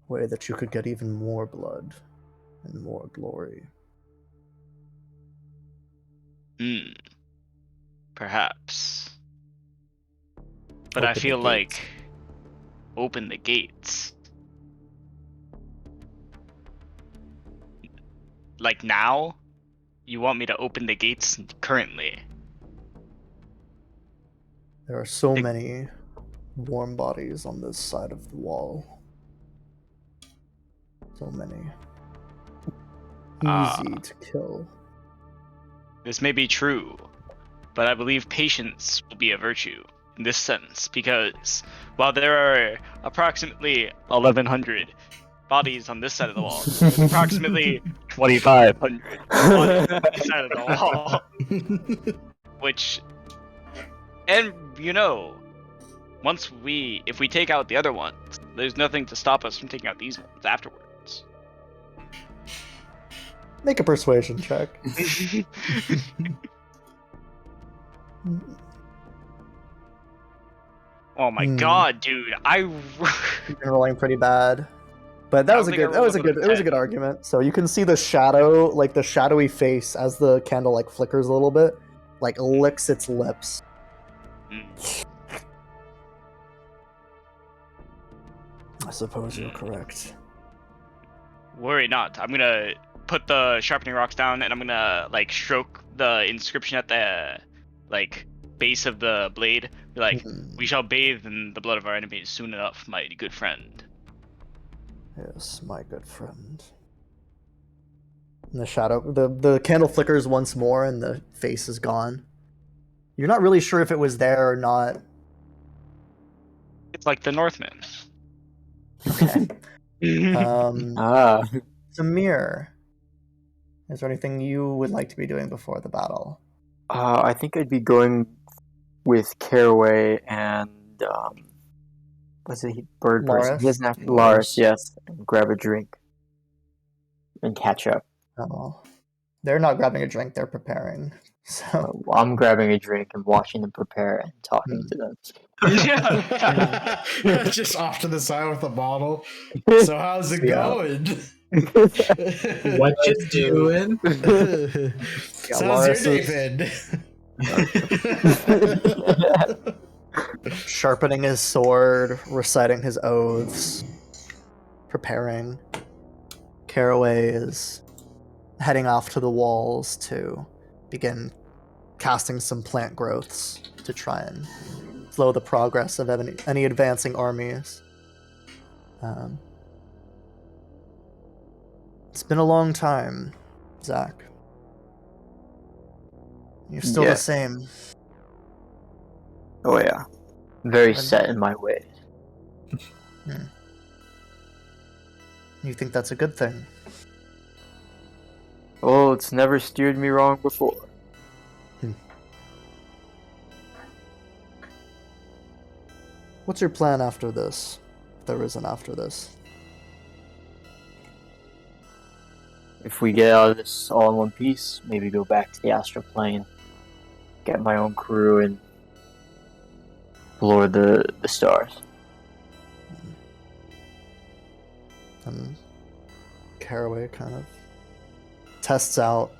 Way that you could get even more blood and more glory. Hmm. Perhaps. But I Open the feel gates. like open the gates. Like now? You want me to open the gates currently? There are so The- many warm bodies on this side of the wall. So many. Ah. Easy to kill. This may be true, but I believe patience will be a virtue in this sense because while there are approximately 1,100 bodies on this side of the wall, there's approximately 2,500 bodies on this side of the wall. Which, and if we take out the other ones, there's nothing to stop us from taking out these ones afterwards. Make a persuasion check. Oh my Hmm. god, dude! You've been rolling pretty bad. But that I was don't a think I good. That rolled was a above good. a It was a 10. good argument. So you can see the shadow, like the shadowy face, as the candle like flickers a little bit, like licks its lips. Mm. I suppose you're correct. Worry not. I'm gonna put the sharpening rocks down, and I'm gonna like stroke the inscription at the like base of the blade. Be like, Mhm. "We shall bathe in the blood of our enemies soon enough, my good friend." Yes, my good friend. And the shadow, the candle flickers once more, and the face is gone. You're not really sure if it was there or not. It's like the Northmen. Okay. Um, Ah. Samir, is there anything you would like to be doing before the battle? I think I'd be going with Caraway and what's it? Bird person. He Laris? doesn't have Lars. Lars. Yes, and grab a drink and catch up. Oh, they're not grabbing a drink; they're preparing. So, I'm grabbing a drink and watching them prepare and talking to them. Just off to the side with a bottle. So how's it Yeah. going? What you doing? So how's your Laris day is been? sharpening his sword, reciting his oaths, preparing. Caraway is heading off to the walls to begin casting some plant growths to try and slow the progress of any advancing armies. It's been a long time, Zach. You're still Yeah. the same. Oh yeah, very And- set in my ways. You think that's a good thing? Oh, it's never steered me wrong before. What's your plan after this? If there is an after this. If we get out of this all in one piece, maybe go back to the astral plane, get my own crew, and explore the stars. And Caraway kind of tests out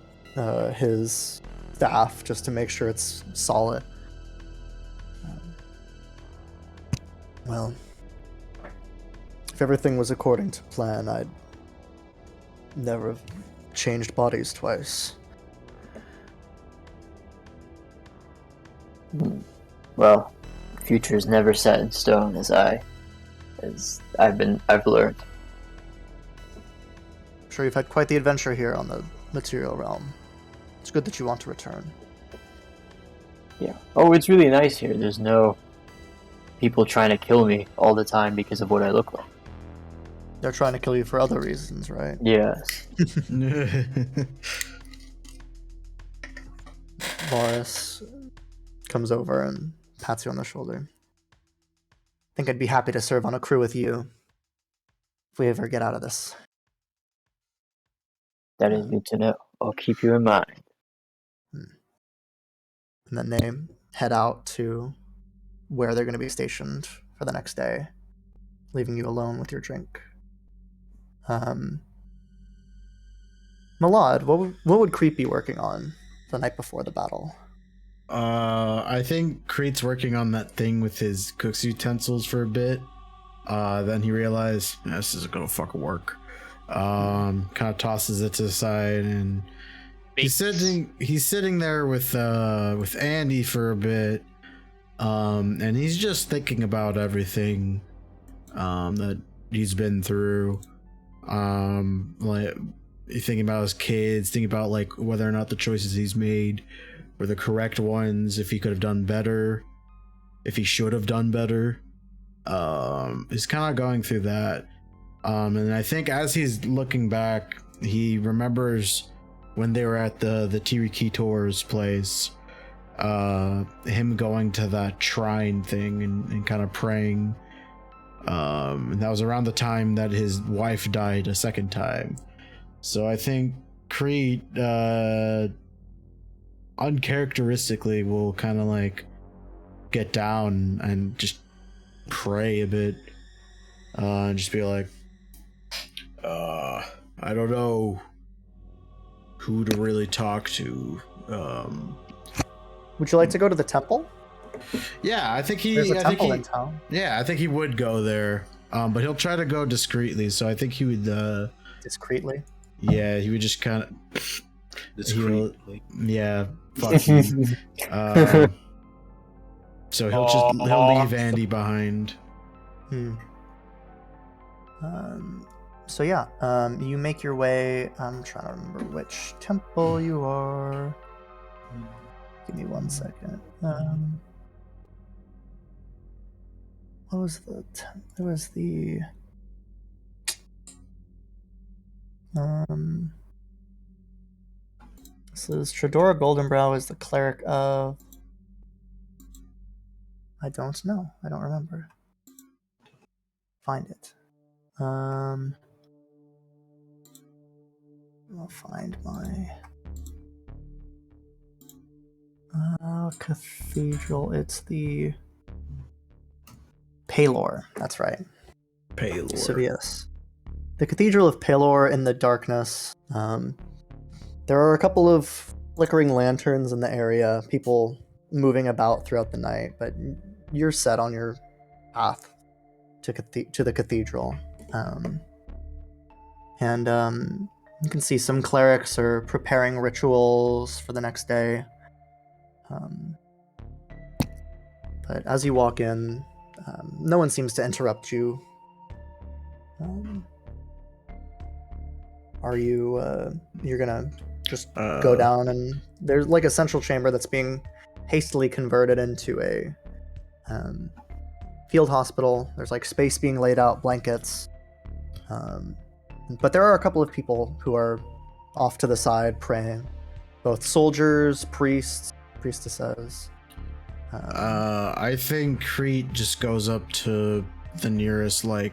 his staff just to make sure it's solid. Well, if everything was according to plan, I'd never have changed bodies twice. Well, the future is never set in stone, as I've learned. I'm sure you've had quite the adventure here on the material realm. It's good that you want to return. Yeah. Oh, it's really nice here. There's no people trying to kill me all the time because of what I look like. They're trying to kill you for other reasons, right? Yes. Morris comes over and pats you on the shoulder. I think I'd be happy to serve on a crew with you if we ever get out of this. That is good to know. I'll keep you in mind. And then they head out to where they're going to be stationed for the next day, leaving you alone with your drink. Malad, what would Creep be working on the night before the battle? I think Creed's working on that thing with his cook's utensils for a bit. Then he realized this isn't gonna fucking work. Kind of tosses it to the side, and he's sitting there with Andy for a bit. And he's just thinking about everything that he's been through. Like thinking about his kids, thinking about like whether or not the choices he's made were the correct ones, if he could have done better, if he should have done better. He's kind of going through that. And I think as he's looking back, he remembers when they were at the Tirikitor's place, him going to that shrine thing and kind of praying. And that was around the time that his wife died a second time. So I think Creed uncharacteristically will kind of like get down and just pray a bit, and just be like, I don't know who to really talk to. Would you like to go to the temple? Yeah, I think There's a temple in town. Yeah, I think he would go there, but he'll try to go discreetly. So I think he would. Discreetly. Yeah, he would just kind of. Discreetly. Yeah, fuck you. So he'll leave Andy behind. So yeah, you make your way. I'm trying to remember which temple you are. Give me 1 second. What was the? It was the. This is Tredora Goldenbrow is the cleric of. I don't know. I don't remember. Find it. I'll find my cathedral. It's the Palor. That's right. Palor. So yes, the Cathedral of Palor in the darkness. There are a couple of flickering lanterns in the area, people moving about throughout the night, but you're set on your path to the cathedral. You can see some clerics are preparing rituals for the next day. But as you walk in, no one seems to interrupt you. Are you, you're gonna just go down, and there's like a central chamber that's being hastily converted into a field hospital. There's like space being laid out, blankets. But there are a couple of people who are off to the side praying. Both soldiers, priests, priestesses. I think Crete just goes up to the nearest like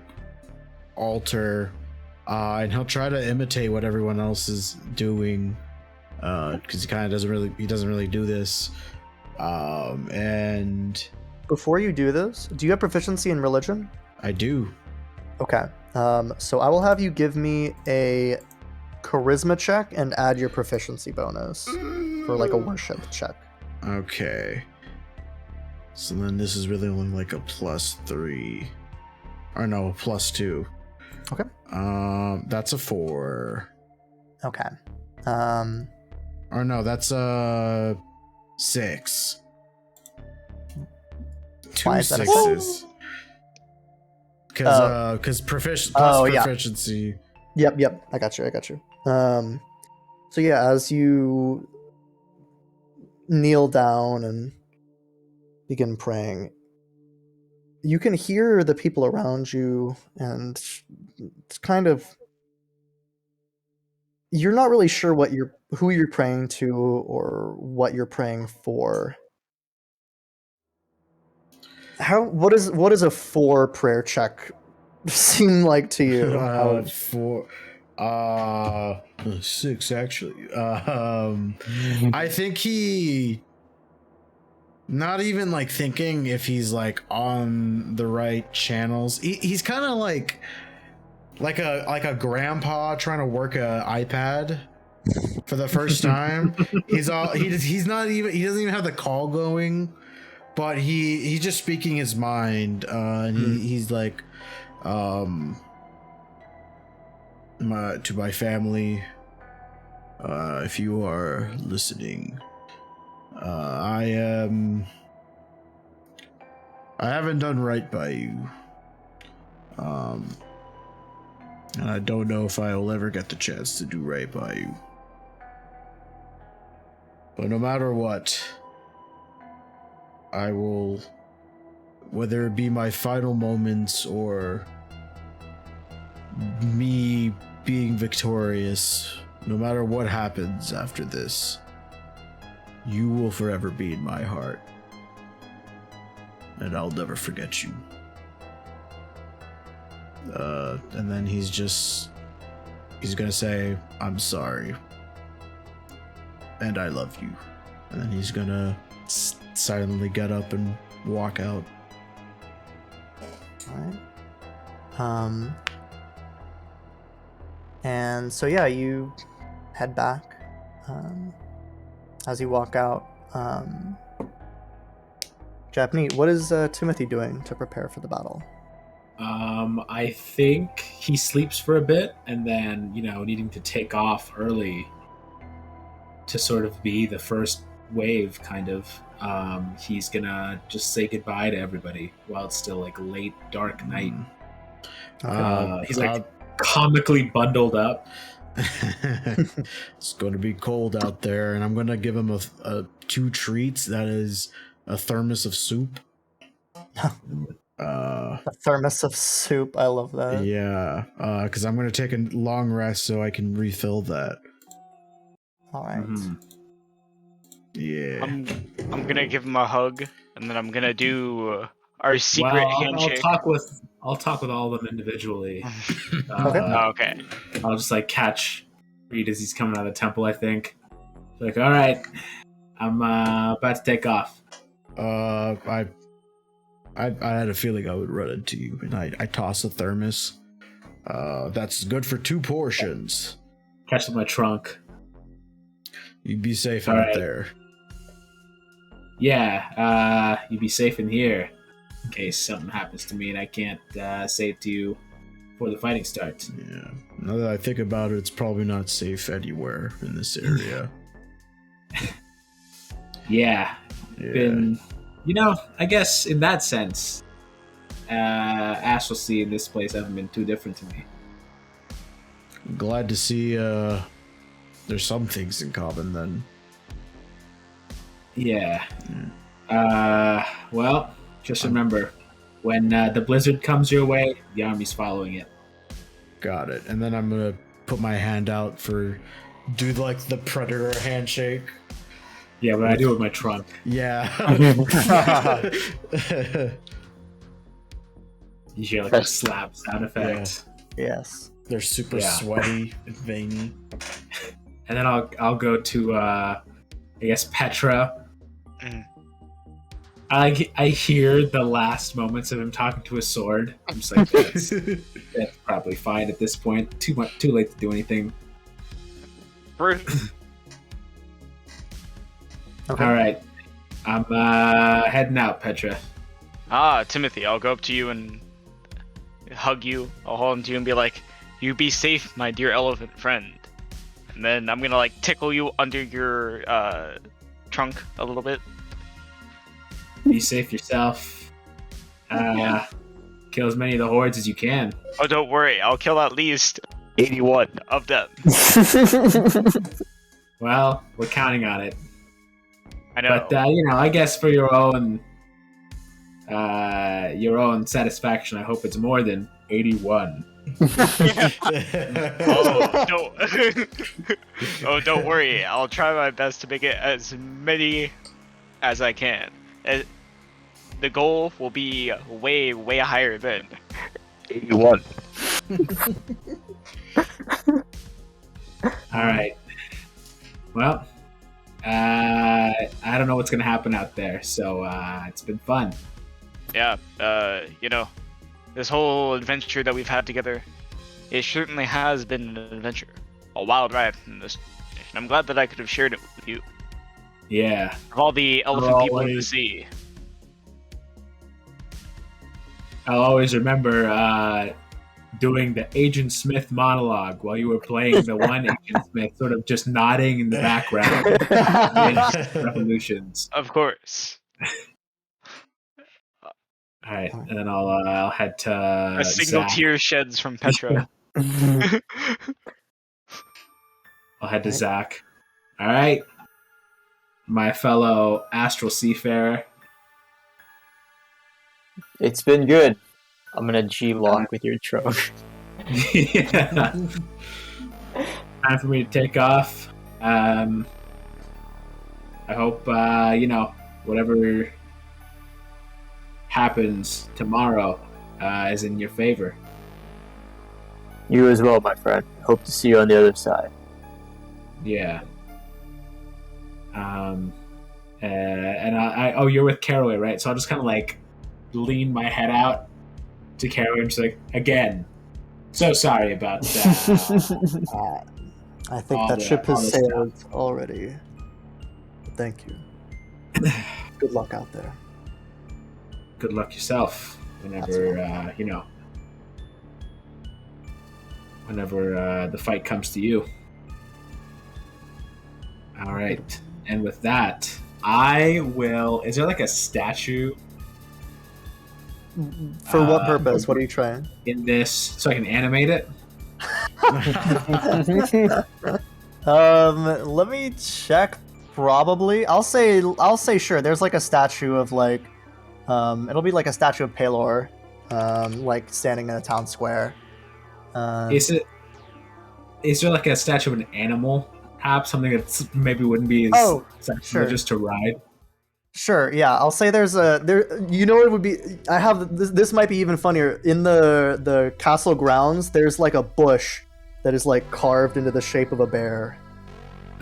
altar, and he'll try to imitate what everyone else is doing, because he kind of doesn't really do this. And before you do this, do you have proficiency in religion? I do. Okay. So I will have you give me a charisma check and add your proficiency bonus. for like a worship check. Okay. So then this is really only like a +3. Or no, a +2. Okay. That's a 4. Okay. Or no, that's a 6. Why Two is that a 6s. Because proficiency. Yep. I got you. So yeah, as you kneel down and begin praying, you can hear the people around you, and it's kind of, you're not really sure who you're praying to or what you're praying for. What is a 4 prayer check seem like to you? 6 actually. I think he not even like thinking if he's like on the right channels. He's kind of like a grandpa trying to work a iPad for the first time. He doesn't even have the call going, but he's just speaking his mind, and he's like, to my family, if you are listening, I haven't done right by you, and I don't know if I will ever get the chance to do right by you. But no matter what, I will, whether it be my final moments or me being victorious, no matter what happens after this, you will forever be in my heart. And I'll never forget you. And then he's gonna say, I'm sorry. And I love you. And then he's gonna silently get up and walk out. Alright. And so yeah, you head back. As you walk out, Japanese, what is Timothy doing to prepare for the battle? I think he sleeps for a bit, and then, needing to take off early to sort of be the first wave, kind of. He's gonna just say goodbye to everybody while it's still like late, dark night. He's like comically bundled up. It's going to be cold out there, and I'm going to give him a 2 treats. That is a thermos of soup. A thermos of soup. I love that. Yeah, because I'm going to take a long rest so I can refill that. All right. Mm-hmm. Yeah. I'm gonna give him a hug, and then I'm gonna do our secret handshake. I'll talk with all of them individually. Okay. I'll just like catch Reed as he's coming out of the temple, I think. Like, all right, I'm about to take off. I had a feeling I would run into you, and I toss a thermos. That's good for 2 portions. Catch my trunk. You'd be safe All out right. there. Yeah, you'd be safe in here in case something happens to me and I can't say it to you before the fighting starts. Yeah. Now that I think about it, it's probably not safe anywhere in this area. Yeah. Been, I guess in that sense, Astralcy in this place haven't been too different to me. Glad to see there's some things in common then. Yeah. Well, just remember, when the blizzard comes your way, the army's following it. Got it. And then I'm gonna put my hand out do like the predator handshake. Yeah, but I do it with my trunk. Yeah. You hear like a slap sound effect. Yes. They're super sweaty and veiny. And then I'll go to I guess Petra. I hear the last moments of him talking to his sword. I'm just like, that's probably fine at this point. Too late to do anything. Okay. All right. I'm heading out, Petra. Timothy, I'll go up to you and hug you. I'll hold onto you and be like, "You be safe, my dear elephant friend." And then I'm gonna like tickle you under your trunk a little bit. Be safe yourself. Kill as many of the hordes as you can. Oh, don't worry, I'll kill at least 81 of them. Well, we're counting on it. I know. But I guess for your own satisfaction, I hope it's more than 81. Oh, don't. Oh, don't worry. I'll try my best to make it as many as I can. The goal will be way, way higher than 81. All right. Well, I don't know what's gonna happen out there, so it's been fun. Yeah, this whole adventure that we've had together, it certainly has been an adventure. A wild ride in this nation. I'm glad that I could have shared it with you. Yeah. Of all the elephant people in the sea. I'll always remember doing the Agent Smith monologue while you were playing the one Agent Smith, sort of just nodding in the background. Revolutions. Of course. All right, and then I'll head to A single Zach. tear sheds from Petra. I'll head to Zach. All right, my fellow astral seafarer. It's been good. I'm gonna G-lock with your trunk. Yeah. Time for me to take off. I hope whatever happens tomorrow is in your favor. You as well, my friend. Hope to see you on the other side. Yeah. And you're with Caraway, right? So I'll just kind of like lean my head out to Caraway and just like, again, so sorry about that. I think that ship has sailed already. Thank you. Good luck out there. Good luck yourself whenever the fight comes to you. All right, and with that, I will. Is there like a statue? For what purpose? What are you trying? In this, so I can animate it. Let me check. Probably, I'll say sure. There's like a statue of like, it'll be like a statue of Palor, like standing in a town square. Is there like a statue of an animal? Perhaps something that maybe wouldn't be as sure. just to ride. Sure, yeah. I'll say there's there. You know, it would be. I have this. Might be even funnier. In the castle grounds, there's like a bush that is like carved into the shape of a bear.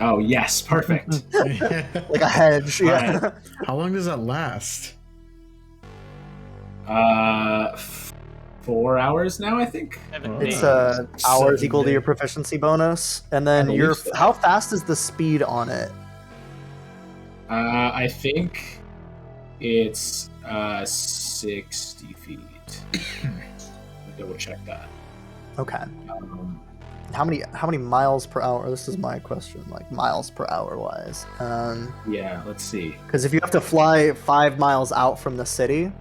Oh yes, perfect. Like a hedge. Yeah. Right. How long does that last? 4 hours now, I think. It's hours equal to your proficiency bonus, and then how fast is the speed on it? I think it's 60 feet. Double check that. Okay. How many miles per hour? This is my question. Like miles per hour wise. Yeah, let's see. Because if you have to fly 5 miles out from the city.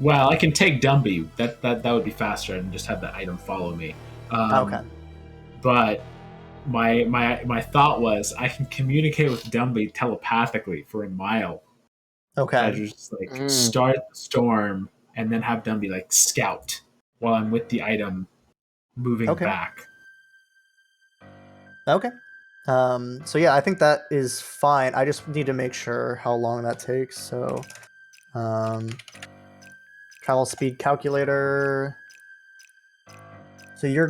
Well, I can take Dumby. That would be faster and just have the item follow me. Okay. But my thought was I can communicate with Dumby telepathically for a mile. Okay. I just like start the storm and then have Dumby like scout while I'm with the item moving back. Okay. So yeah, I think that is fine. I just need to make sure how long that takes. So, travel speed calculator. So you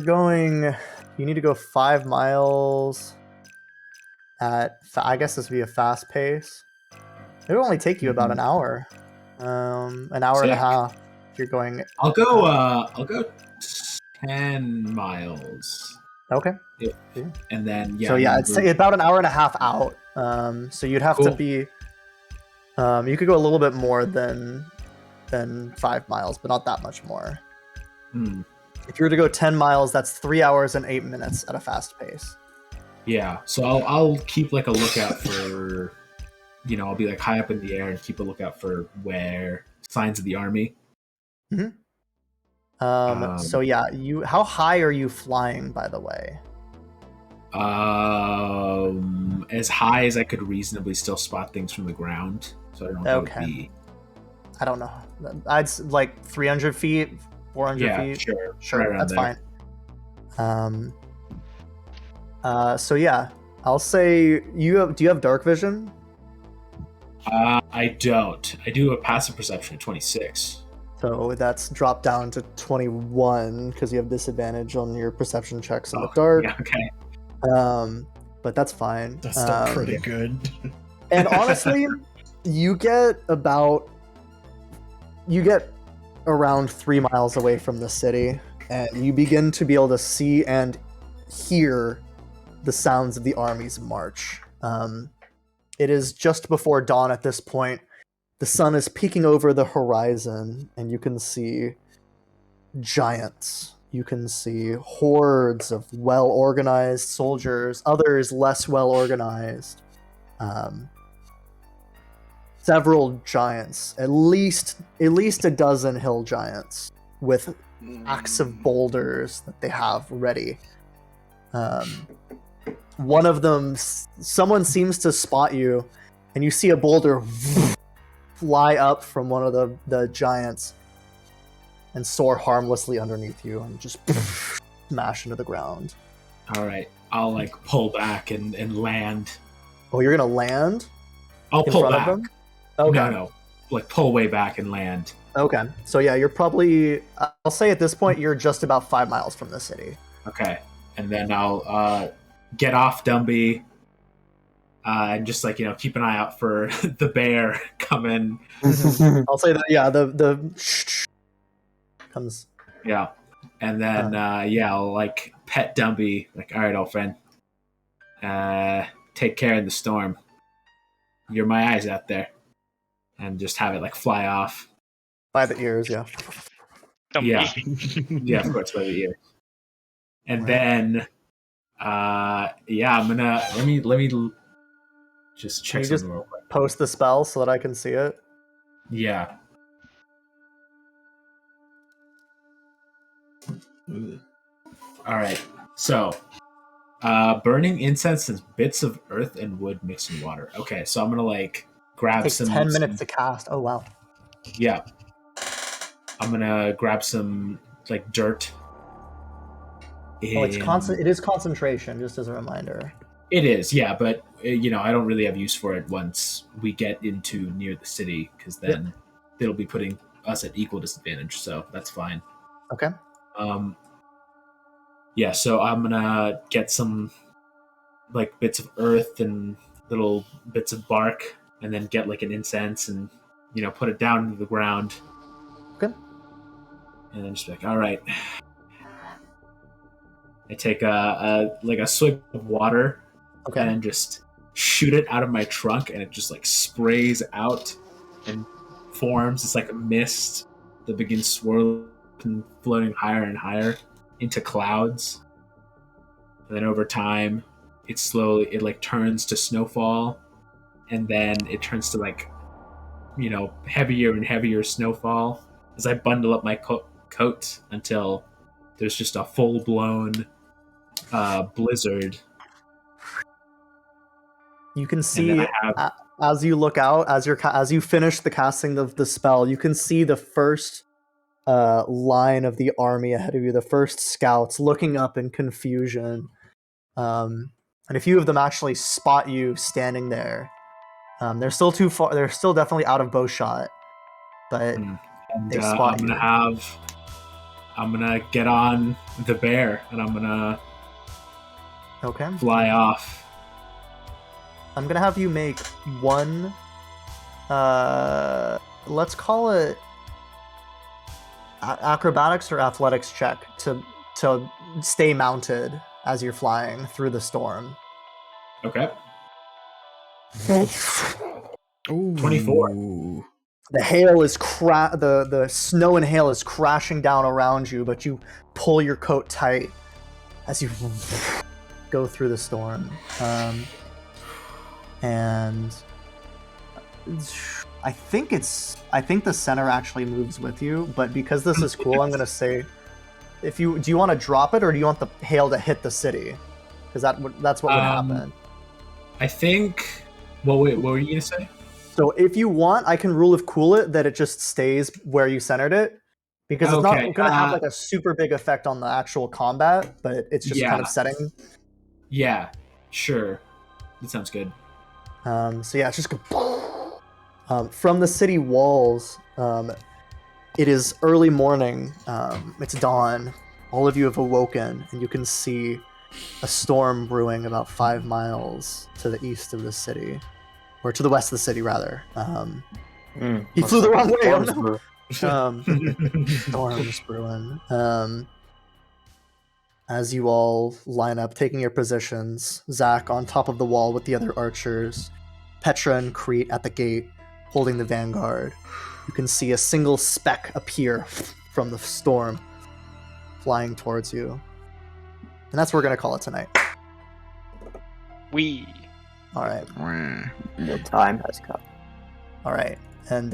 need to go 5 miles at, I guess this would be a fast pace. It would only take you about an hour. An hour and a half if you're going. I'll go 10 miles. Okay. And then So yeah, we it's move- about an hour and a half out. So you'd have to Cool. be. You could go a little bit more than 5 miles, but not that much more. Hmm. If you were to go 10 miles, that's 3 hours and 8 minutes at a fast pace. Yeah, so I'll keep like a lookout for, I'll be like high up in the air and keep a lookout for where signs of the army. So yeah, how high are you flying, by the way? As high as I could reasonably still spot things from the ground. So I don't know what that would be. I don't know. I'd like 300 feet, 400 feet. Sure, right around that's there. fine. So yeah, I'll say do you have dark vision? I don't. I do a passive perception at 26. So that's dropped down to 21 because you have disadvantage on your perception checks in the dark. Yeah, okay. But that's fine. That's still pretty good. And honestly, you get around 3 miles away from the city, and you begin to be able to see and hear the sounds of the army's march. It is just before dawn at this point. The sun is peeking over the horizon, and you can see giants. You can see hordes of well-organized soldiers, others less well-organized. Several giants, at least a dozen hill giants with stacks of boulders that they have ready. One of them, someone seems to spot you, and you see a boulder fly up from one of the giants and soar harmlessly underneath you and just smash into the ground. All right. I'll like pull back and land. Oh, you're gonna land? I'll in pull front back. of them? Okay. No. Like pull way back and land. Okay. So yeah, you're probably, I'll say at this point, you're just about 5 miles from the city. Okay. And then I'll get off Dumby and just like, keep an eye out for the bear coming. I'll say that, yeah, the comes. Yeah. And then, I'll like pet Dumby. Like, all right, old friend. Take care in the storm. You're my eyes out there. And just have it like fly off. By the ears, yeah. Yeah. Yeah, of course, by the ear. And then, I'm gonna let me just check Can you something real quick. Post the spell so that I can see it. Yeah. All right. So, burning incense is bits of earth and wood mixed in water. Okay, so I'm gonna like grab It takes some 10 minutes to cast. Oh wow. Yeah. I'm gonna grab some like dirt. Oh, it is concentration, just as a reminder. It is, yeah, but I don't really have use for it once we get into near the city, because then it'll be putting us at equal disadvantage. So that's fine. Okay. Yeah, so I'm gonna get some like bits of earth and little bits of bark, and then get like an incense and put it down into the ground. Okay. And then just be like, all right. I take a swig of water, Okay. and just shoot it out of my trunk, and it just like sprays out and forms. It's like a mist that begins swirling and floating higher and higher into clouds. And then over time, it like turns to snowfall, and then it turns to like, heavier and heavier snowfall as I bundle up my coat until there's just a full-blown blizzard. You can see as you look out, as you finish the casting of the spell, you can see the first line of the army ahead of you, the first scouts looking up in confusion. And a few of them actually spot you standing there. They're still too far. They're still definitely out of bow shot, but they spot you. I'm gonna get on the bear, and I'm gonna fly off. I'm gonna have you make one. Let's call it acrobatics or athletics check to stay mounted as you're flying through the storm. Okay. Ooh. 24. The hail is the snow and hail is crashing down around you, but you pull your coat tight as you go through the storm. And I think the center actually moves with you, but because this is cool, I'm gonna say, do you want to drop it or do you want the hail to hit the city? Because that's what would happen. I think. What were you gonna say? So if you want, I can rule of cool it that it just stays where you centered it, because it's not going to have like a super big effect on the actual combat, but it's just kind of setting. Yeah, sure. That sounds good. So yeah, it's just from the city walls. It is early morning. It's dawn. All of you have awoken, and you can see a storm brewing about 5 miles to the east of the city. Or to the west of the city, rather. He flew the wrong way. Storms brewing. As you all line up, taking your positions, Zach on top of the wall with the other archers, Petra and Crete at the gate, holding the vanguard. You can see a single speck appear from the storm, flying towards you. And that's what we're going to call it tonight. All right. The time has come. All right. And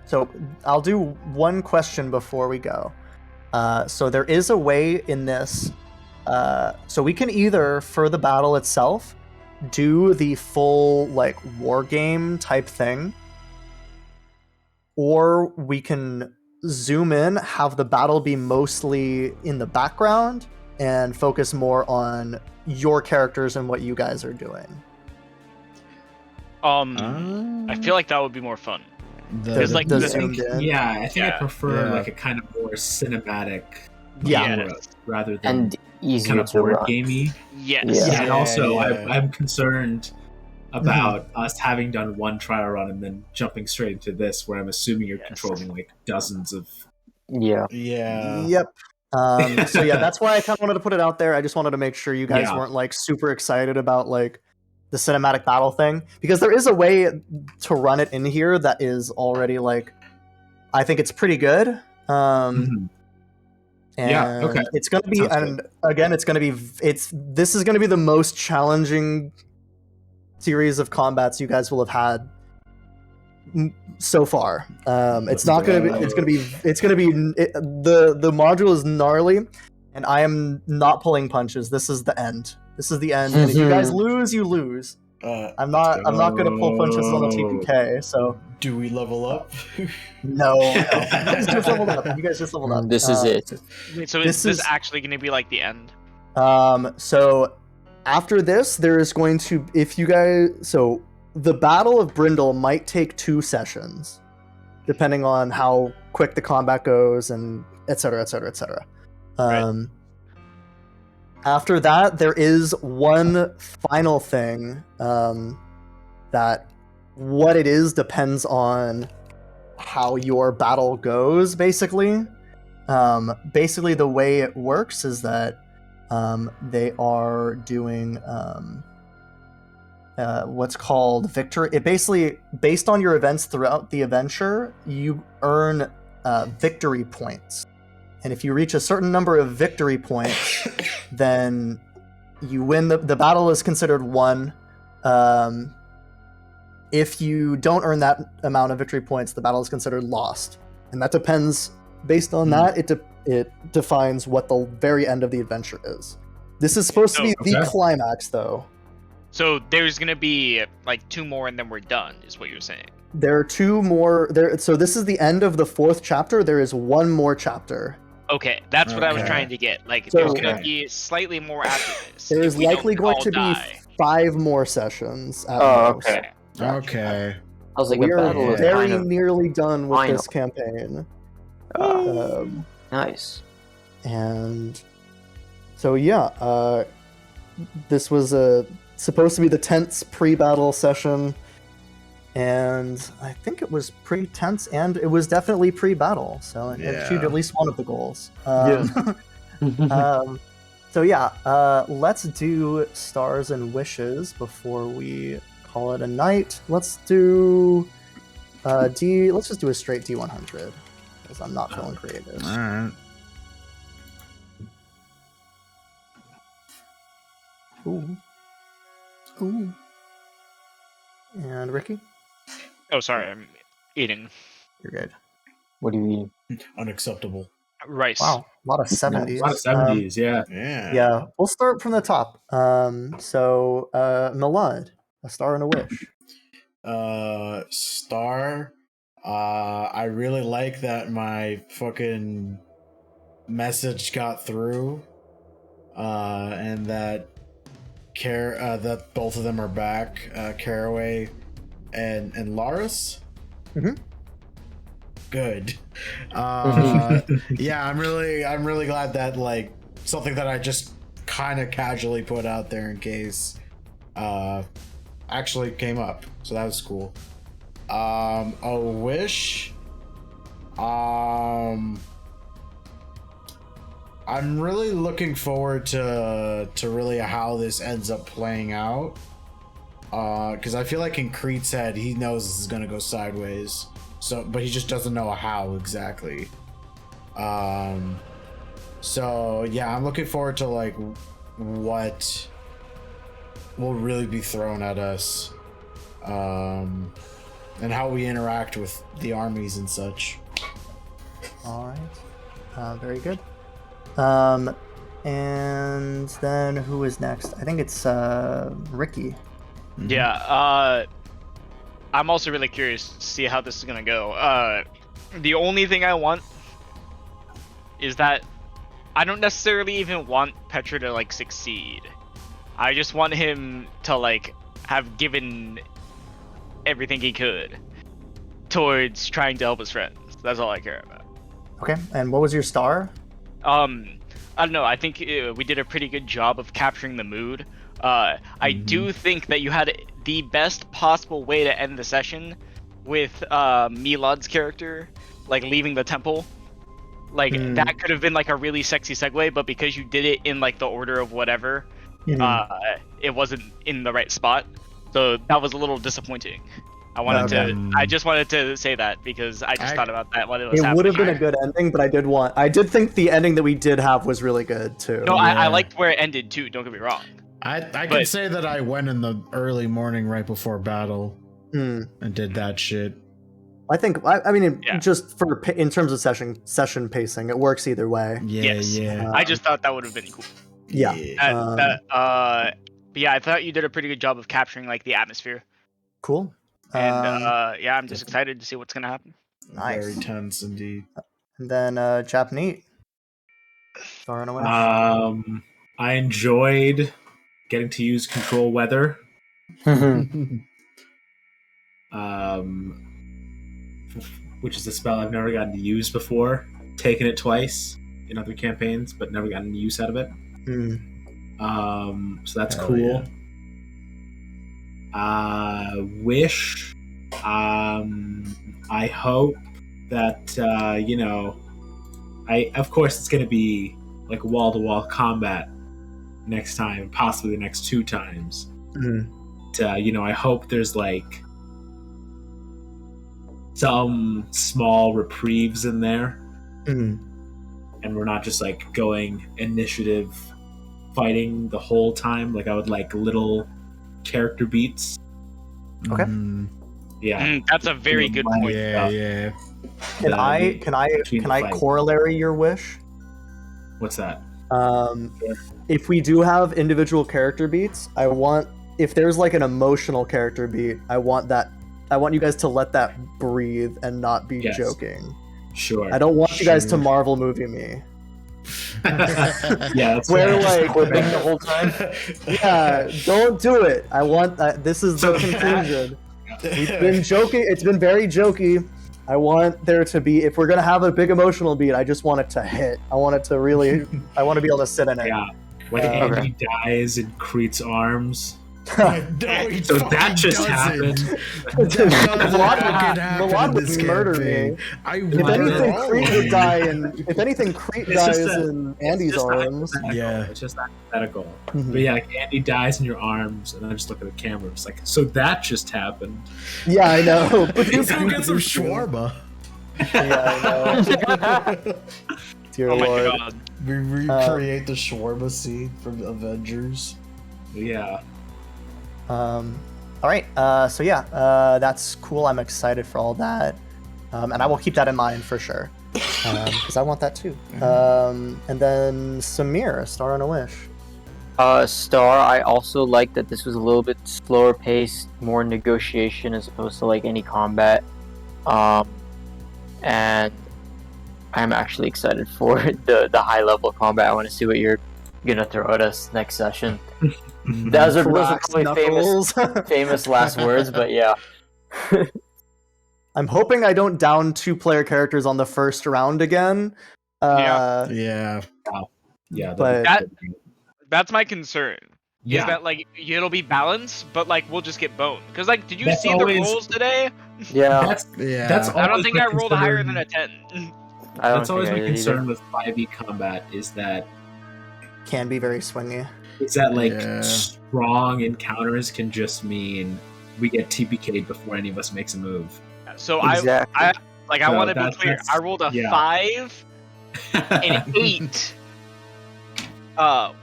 so I'll do one question before we go. So there is a way in this. So we can either, for the battle itself, do the full like war game type thing, or we can zoom in, have the battle be mostly in the background, and focus more on your characters and what you guys are doing. I feel like that would be more fun. I think I prefer like a kind of more cinematic genre rather than and easier kind of to board run. gamey. Yes. Yeah, and also I'm concerned about us having done one trial run and then jumping straight into this, where I'm assuming you're controlling like dozens of. Yeah. Yep. So yeah, that's why I kind of wanted to put it out there. I just wanted to make sure you guys weren't like super excited about like the cinematic battle thing, because there is a way to run it in here that is already like, I think it's pretty good. And it's going to be, and again, this is going to be the most challenging series of combats you guys will have had so far. The module is gnarly, and I am not pulling punches. This is the end. And if you guys lose, you lose. I'm not going to pull punches on the TPK. So do we level up? No. You guys just leveled up. This is it. Wait, so is this actually going to be like the end? So after this, there is going to, so the Battle of Brindle might take 2 sessions, depending on how quick the combat goes, and etc. Right. After that, there is one final thing that what it is depends on how your battle goes, basically. Basically, the way it works is that they are doing what's called victory. It basically, based on your events throughout the adventure, you earn victory points. And if you reach a certain number of victory points, then you win. The battle is considered won. If you don't earn that amount of victory points, the battle is considered lost. And that depends, based on that, it defines what the very end of the adventure is. This is supposed to be the climax, though. So there's going to be like 2 more and then we're done, is what you're saying. There are 2 more. So this is the end of the 4th chapter. There is 1 more chapter. Okay, that's what I was trying to get. Like, So- there's going to be slightly more after this. There if is we don't likely going all to be die. 5 more sessions. At Oh, most. okay. Okay. I was like, We a are battle is very kind of nearly done with final. this campaign. uh, nice. And so yeah, this was supposed to be the tense pre-battle session, and I think it was pretty tense, and it was definitely pre-battle, so it achieved at least one of the goals. So yeah, let's do stars and wishes before we call it a night. Let's do Let's just do a straight D100 because I'm not feeling creative. All right. Ooh. Ooh. And Ricky, Oh, sorry, I'm eating you're good. What do you mean? Unacceptable. rice. Wow, a lot of 70s. A lot of 70s, yeah. Yeah. Yeah, we'll start from the top. So Milad, a star and a wish. Star. I really like that my fucking message got through. And that that both of them are back. Caraway and Laris. Mhm. Good. Yeah, I'm really glad that like something that I just kind of casually put out there in case actually came up. So that was cool. A wish. I'm really looking forward to really how this ends up playing out. Because I feel like in Creed's head, he knows this is gonna go sideways. So, but he just doesn't know how exactly. So yeah, I'm looking forward to like what will really be thrown at us, and how we interact with the armies and such. All right, very good. And then who is next? I think it's Ricky. Yeah, I'm also really curious to see how this is gonna go. The only thing I want is that I don't necessarily even want Petra to like succeed. I just want him to like have given everything he could towards trying to help his friends. That's all I care about. Okay, and what was your star? I don't know. I think we did a pretty good job of capturing the mood. I do think that you had the best possible way to end the session with Milad's character, like leaving the temple. Like that could have been like a really sexy segue, but because you did it in like the order of whatever, it wasn't in the right spot. So that was a little disappointing. I just wanted to say that because I just thought about that while it was happening. It would have been a good ending, but I did think the ending that we did have was really good too. No, Yeah. I liked where it ended too. Don't get me wrong. I can say that I went in the early morning right before battle and did that shit. I mean, just in terms of session pacing, it works either way. Yeah, Yes. yeah. I just thought that would have been cool. Yeah. But yeah, I thought you did a pretty good job of capturing like the atmosphere. Cool. And yeah, I'm just excited to see what's gonna happen. Nice. Very tense indeed. And then Chap Neat. Star and a wish. I enjoyed getting to use control weather. Which is a spell I've never gotten to use before. Taken it twice in other campaigns, but never gotten use out of it. So that's Hell cool. yeah. Wish. I hope that of course it's gonna be like wall-to-wall combat next time, possibly the next 2 times. I hope there's like some small reprieves in there, and we're not just like going initiative fighting the whole time. Like I would like little character beats. Okay. Yeah, That's a very good point. Yeah. Can I corollary your wish? What's that? If we do have individual character beats, if there's like an emotional character beat, I want you guys to let that breathe and not be joking. Sure. I don't want you guys to Marvel movie me. Yeah, that's where like we're being the whole time. Yeah, don't do it. I want this is the conclusion. We've been joking. It's been very jokey. I want there to be, if we're gonna have a big emotional beat, I just want it to hit. I want it to really. I want to be able to sit in it. Yeah. When Andy dies in Creet's arms, No, he So that fucking just doesn't. happened. That doesn't Milad fucking happen Milad in would this murder campaign. me. I If would anything, all Crete of would you. die in. If anything, Crete It's just dies that- in It's Andy's just arms. hypothetical. Yeah. It's just hypothetical. Mhm. But yeah, like Andy dies in your arms, and I just look at the camera. It's like, so that just happened. Yeah, I know. Let's go get some shawarma. Yeah, I know. Dear Oh my Lord. god. We recreate the shawarma scene from Avengers. Yeah. All right. So yeah, that's cool. I'm excited for all that, and I will keep that in mind for sure, because I want that too. And then Samir, Star on a Wish. Star, I also like that this was a little bit slower paced, more negotiation as opposed to like any combat. And I'm actually excited for the high level combat. I want to see what you're gonna throw at us next session. Those are Brax probably famous, Knuckles. famous last words, but yeah. I'm hoping I don't down 2-player characters on the first round again. Yeah. Yeah. Yeah. But- That's my concern. yeah. Is that like it'll be balanced, but like we'll just get boned. Because like, did you That's see always- the rolls today? Yeah. That's Yeah. That's I don't always think my I rolled higher than concern. a 10. I don't That's always think my I did concern either. with 5e combat is that Can be very swingy. like Yeah. strong encounters can just mean we get TPK'd before any of us makes a move. So Exactly. I So want to be that's- clear. that's- I rolled a yeah. 5 and 8.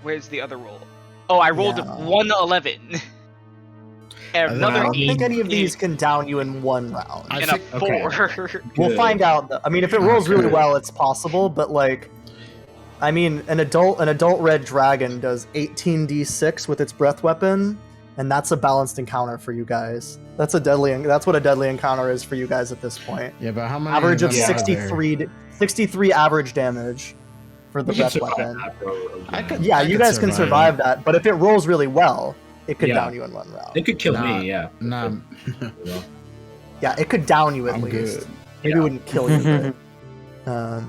Where's the other roll? Oh, I rolled Yeah. 111. And I another I don't 8 think any of these can down you in one round. I and a think- 4. We'll Good. find out. I mean, if it rolls really Okay. well, it's possible. But like, I mean, an adult red dragon does 18d6 with its breath weapon, and that's a balanced encounter for you guys. That's what a deadly encounter is for you guys at this point. Yeah, but how many Average of them are there? 63 average damage for the We can breath survive weapon. that for a I could- round. Yeah, I you could guys can survive that. But if it rolls really well, it could Yeah. down you in one round. It could kill Nah. me, yeah. Nah, Well, Yeah, it could down you at I'm least. good. Maybe it wouldn't kill you. But,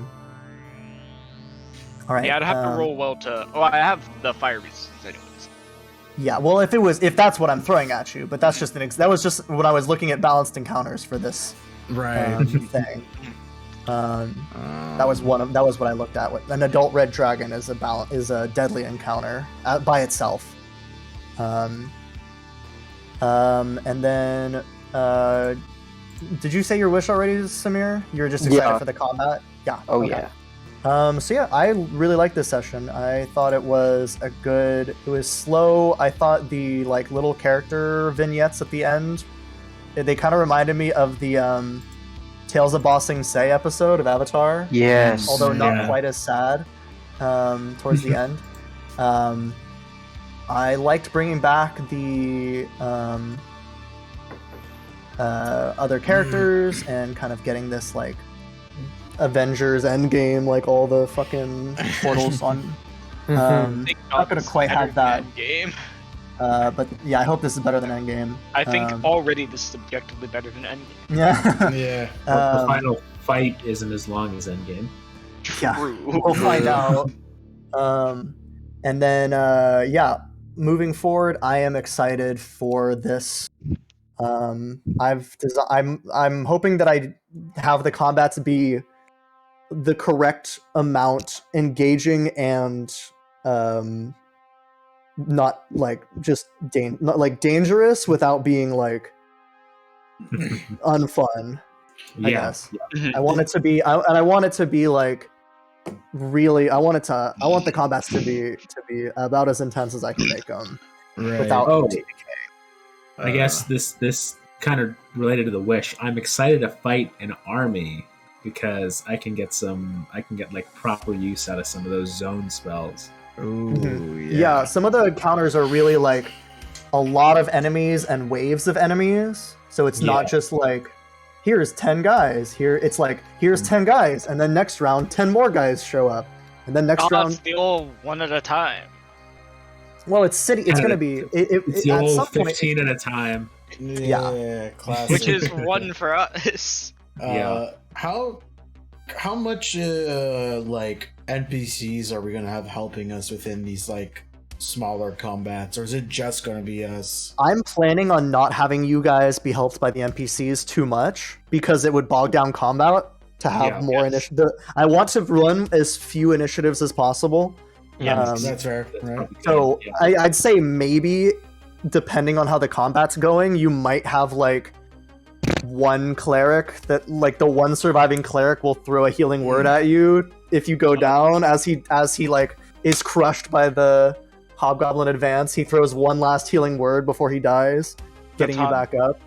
all right. Yeah, I'd have to roll well to. Oh, I have the fire resistance anyways. Yeah, well, if that's what I'm throwing at you, but that's just that was just when I was looking at balanced encounters for this Right. thing. That was what I looked at. An adult red dragon is a deadly encounter by itself. And then did you say your wish already, Samir? You're just excited Yeah. for the combat? Yeah. Oh okay. yeah. So yeah, I really liked this session. I thought it was it was slow. I thought the like little character vignettes at the end, they kind of reminded me of the Tales of Ba Sing Se episode of Avatar, Yes. although not Yeah. quite as sad towards the end. I liked bringing back the other characters and kind of getting this like Avengers Endgame, like all the fucking portals on. Mhm. Think Not gonna it's quite better have that. than Endgame. But yeah, I hope this is better than Endgame. I think Um, already this is objectively better than Endgame. Yeah. Yeah. the Um, final fight isn't as long as Endgame. Yeah. True. We'll find out. And then yeah, moving forward, I am excited for this. I'm hoping that I have the combats be the correct amount engaging and not like just not like dangerous without being like unfun. I Yeah. guess. Mhm. I want it to be, I want it to be like really. I want the combats to be about as intense as I can make them Right. without. Oh. TPK. I guess this kind of related to the wish. I'm excited to fight an army because I can get like proper use out of some of those zone spells. Ooh, Yeah, some of the encounters are really like a lot of enemies and waves of enemies. So it's not Yeah. just like here's 10 guys. It's like here's 10 guys, and then next round 10 more guys show up, and then next Oh, round. it's the old one at a time. Well, it's city. It's gonna be. It's the At some old point, 15 at a time. Yeah, classic. Which is one for us. Yeah. How much like NPCs are we gonna have helping us within these like smaller combats, or is it just going to be us? I'm planning on not having you guys be helped by the NPCs too much because it would bog down combat to have more initiative. I want to run as few initiatives as possible. Yeah, That's fair. Right? So I'd say maybe, depending on how the combat's going, you might have like one cleric that, like, the one surviving cleric will throw a healing word at you if you go down as he like is crushed by the hobgoblin advance. He throws one last healing word before he dies, getting you back up.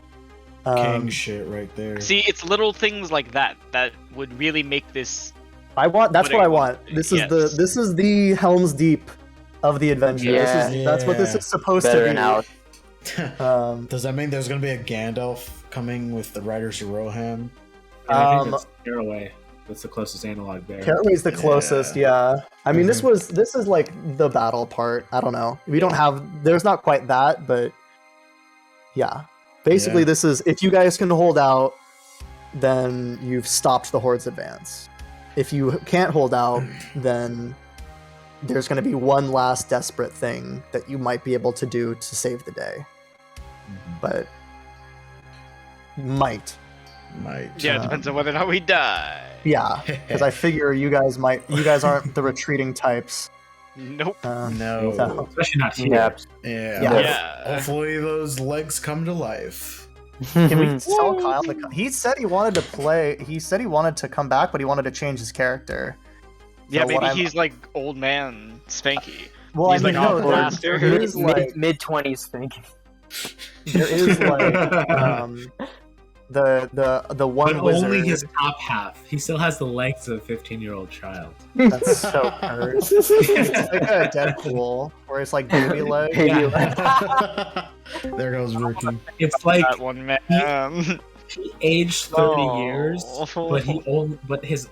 King shit right there. See, it's little things like that that would really make this. That's what I want. This is the Helm's Deep of the adventure. Yeah. That's what this is supposed Better to be. now. Does that mean there's going to be a Gandalf coming with the Riders of Rohan? I think that's Caraway. That's the closest analog there. Caraway's the closest, yeah. I mean, this is like the battle part. I don't know. We don't have. There's not quite that, but yeah. Basically, this is, if you guys can hold out, then you've stopped the Horde's advance. If you can't hold out, then there's going to be one last desperate thing that you might be able to do to save the day. But might. Yeah, it depends on whether or not we die. Yeah, because I figure you guys aren't the retreating types. Nope. No. So- Especially not here. Yeah. Hopefully those legs come to life. Can we tell Kyle he said he wanted to play. He said he wanted to come back, but he wanted to change his character. Yeah, So maybe he's like old man Spanky. Well, He's I mean, like no, awkward. there is like Mid-20s thinking. there is like the one But wizard. only his top half. He still has the legs of a 15-year-old child. That's so cursed. It's like a Deadpool, where it's like baby leg. There goes Rookie. It's like That one man. he aged 30 years, Oh. but his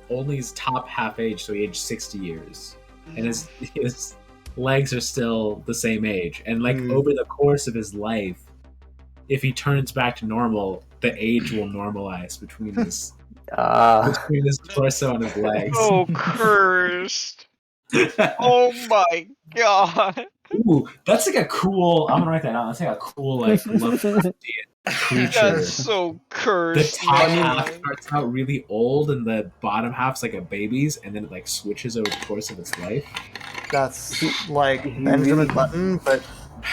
top half age, so he aged 60 years, and his legs are still the same age. And like over the course of his life, if he turns back to normal, the age will normalize between his torso and his legs. Oh, cursed. Oh my god. Ooh, that's like a cool. I'm gonna write that down. That's like a cool, like, Lovecraftian creature. That's so The cursed. top man. half starts out really old, and the bottom half's like a baby's, and then it like switches over the course of its life. That's like Benjamin Button, but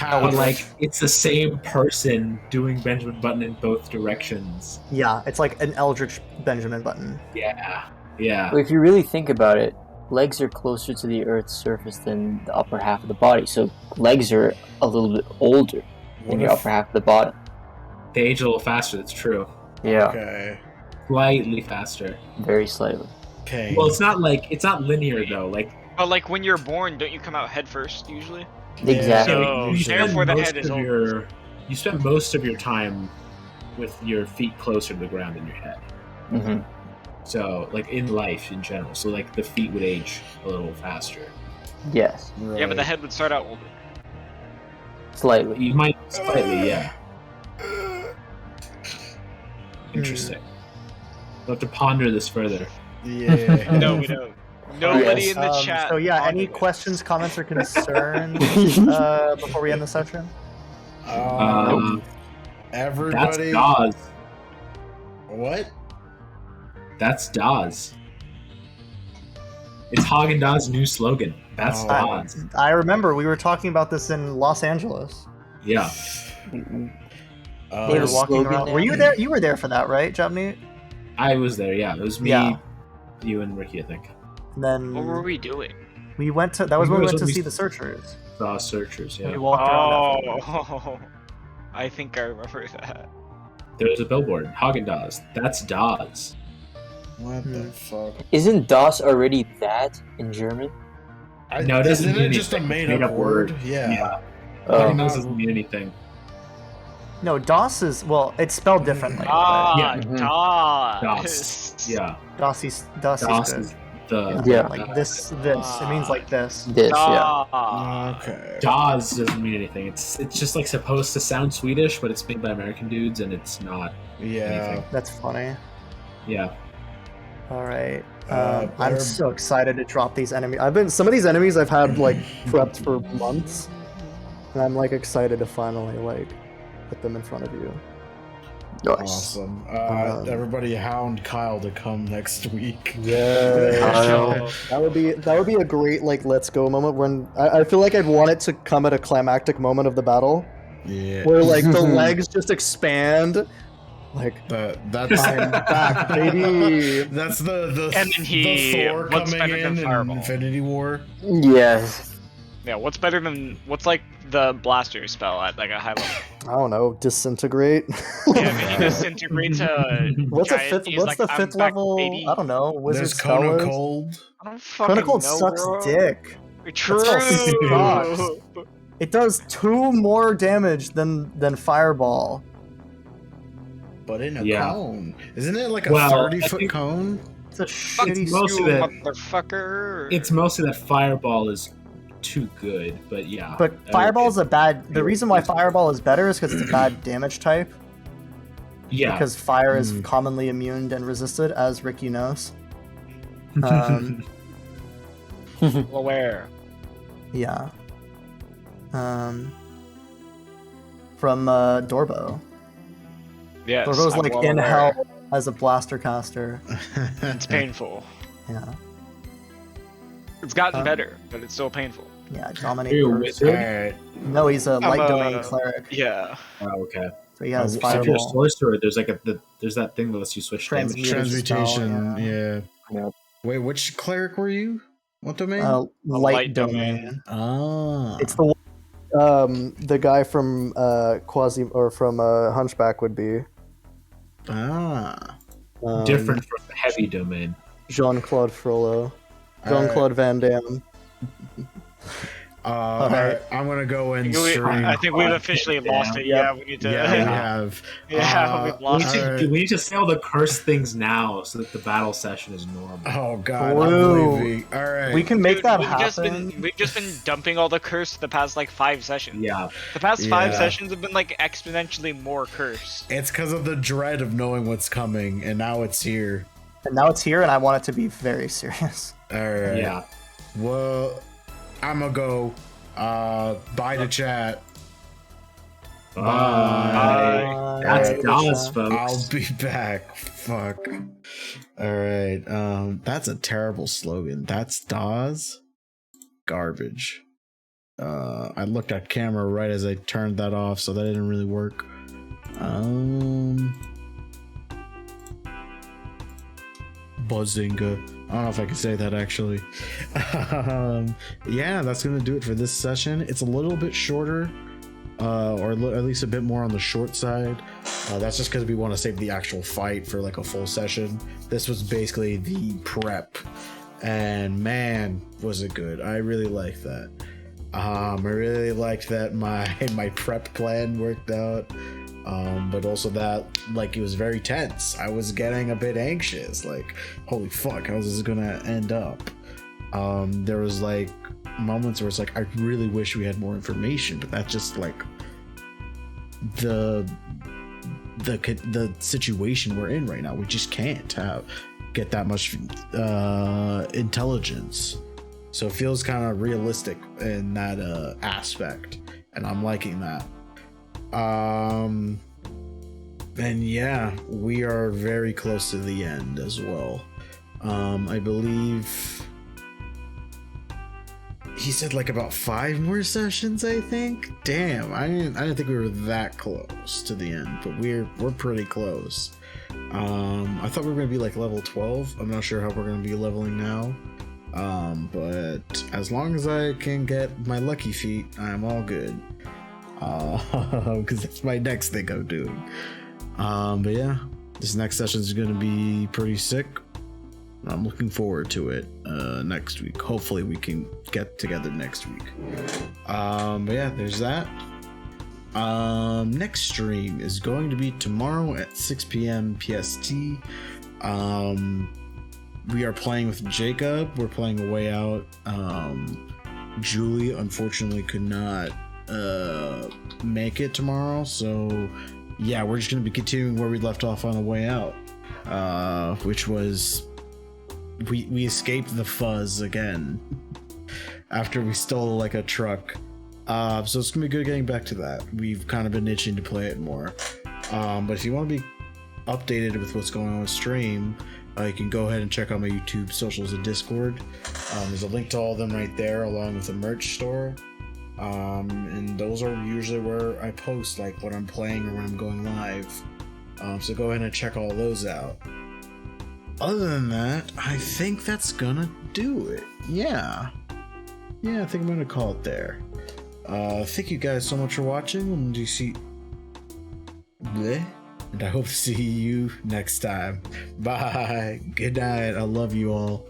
But like, it's the same person doing Benjamin Button in both directions. yeah, it's like an Eldritch Benjamin Button. Yeah. Well, if you really think about it, legs are closer to the Earth's surface than the upper half of the body, so legs are a little bit older than your upper half of the body. They age a little faster. That's true. Yeah, Okay. Slightly faster. very slightly. Okay. Well, it's not linear though. Like, But like when you're born, don't you come out head first usually? Exactly. So you spend therefore the most head is of over. you spend most of your time with your feet closer to the ground than your head. hmm So, like, in life in general. So, like, the feet would age a little faster. Yes, Yeah, but the head would start out older. slightly. You might slightly, yeah. Interesting. We'll have to ponder this further. Yeah. No, we don't. Nobody Yes. in the chat. So yeah, any pondered it. questions, comments, or concerns before we end the session? Um, That's everybody. Dawes. What? That's Dawes. It's Haagen-Dazs' new slogan. That's Oh. Dawes. I remember we were talking about this in Los Angeles. Yeah. They We have were a walking slogan around. now? Were you there? You were there for that, right, Jabney? I was there, yeah. It was me, Yeah. you, and Ricky, I think. And then What were we doing? we went to. That was when we It was went to when we- see the Searchers. Saw Searchers, We yeah. walked around. After. Oh, I think I remember that. There was a billboard. Haagen-Dazs. That's Dawes. What the fuck? Isn't Das already that in German? No, it doesn't Isn't mean it just a anything. made up word? Yeah. Yeah. Oh. Haagen-Dazs doesn't mean anything. No, DOS is it's spelled differently. Ah, Yeah. DOS. DOS. Yeah. DOS is DOS good. is the... Yeah. Like this. It means like this. This, yeah. Okay. Dawes doesn't mean anything. It's just like supposed to sound Swedish, but it's made by American dudes, and it's not. Yeah. Anything. That's funny. Yeah. All right. They're- I'm so excited to drop these enemies. Some of these enemies I've had like prepped for months. And I'm like excited to finally like put them in front of you. Nice. Awesome. Everybody hound Kyle to come next week. Yeah. That would be a great like let's go moment when I feel like I'd want it to come at a climactic moment of the battle Yeah. where like the legs just expand. Like that's I'm back, baby. that's the And then the Thor what's coming better than in Fireball? Infinity War. Yes. Yeah, what's like the blaster spell at like a high level? I don't know, disintegrate. Yeah, man, he disintegrates a What's giant. the fifth? He's What's like, the "I'm fifth back, level? baby." I don't know. Wizard There's Kona spell. Cold. I don't fucking Kona Cold know, sucks bro. dick. True. sucks. It does 2 more damage than Fireball. But in a Yeah. cone. Isn't it like a Well, 30-foot I think- cone? It's a Fuck shitty. you, mostly that- motherfucker. It's mostly that Fireball is too good, but yeah. But Fireball's a bad. The reason why Fireball is better is because it's a bad damage type. yeah. Because fire is commonly immune and resisted, as Ricky knows. Aware. Yeah. From Dorbo. Yes. Dorbo's I'm like well in aware. hell as a blaster caster. It's painful. Yeah. It's gotten better, but it's still painful. Yeah, dominate. You're a burst. wizard? Alright. No, he's a light I'm a- domain cleric. Yeah. Oh, okay. So he has If you're a fireball. sorcerer, there's like there's that thing that lets you switch damage. Transmute. Transmutation, spell, yeah. Yeah. Wait, which cleric were you? What domain? Light light domain. Ah. It's the guy from Hunchback would be Different from the heavy domain. Jean-Claude Frollo. Jean-Claude Van Damme. Alright, I'm gonna go and stream. I think we've officially lost it. Yeah. Yeah, we need to. Yeah, we have. We've lost it. We need to say all the cursed things now so that the battle session is normal. Oh god, Whoa. I'm leaving. Alright. We can make Dude, that we've happen. just been dumping all the curse the past like 5 sessions. Yeah. The past 5 Yeah. sessions have been like exponentially more curse. It's because of the dread of knowing what's coming, and now it's here. And now it's here, and I want it to be very serious. Alright. Yeah. Well, I'm gonna go. Bye to chat. Bye. That's Alright, Dallas, Krisha. folks. I'll be back. Fuck. Alright. That's a terrible slogan. That's Dawes. Garbage. I looked at camera right as I turned that off, so that didn't really work. Buzzinga. I don't know if I can say that actually. Yeah, that's gonna do it for this session. It's a little bit shorter, or at least a bit more on the short side. That's just because we want to save the actual fight for like a full session. This was basically the prep, and man, was it good. I really liked that. I really liked that my prep plan worked out. But also that like it was very tense. I was getting a bit anxious, like holy fuck, how's this gonna end up? There was like moments where it's like I really wish we had more information, but that's just like the situation we're in right now. We just can't get that much intelligence, so it feels kind of realistic in that aspect, and I'm liking that. And yeah, we are very close to the end as well. I believe he said like about 5 more sessions, I think. Damn, I didn't think we were that close to the end, but we're pretty close. I thought we were gonna be like level 12. I'm not sure how we're gonna be leveling now. But as long as I can get my lucky feet, I'm all good. Because that's my next thing I'm doing. But yeah, this next session is gonna be pretty sick. I'm looking forward to it next week. Hopefully we can get together next week. But yeah, there's that. Next stream is going to be tomorrow at 6 p.m. PST. We are playing with Jacob. We're playing A Way Out. Julie unfortunately could not make it tomorrow, so yeah, we're just gonna be continuing where we left off on A Way Out, which was we escaped the fuzz again after we stole like a truck. So it's gonna be good getting back to that. We've kind of been itching to play it more. But if you want to be updated with what's going on with stream, you can go ahead and check out my YouTube, socials, and Discord. There's a link to all of them right there, along with the merch store. And those are usually where I post, like when I'm playing or when I'm going live. So go ahead and check all those out. Other than that, I think that's gonna do it. Yeah, I think I'm gonna call it there. Thank you guys so much for watching, and I hope to see you next time. Bye. Good night. I love you all.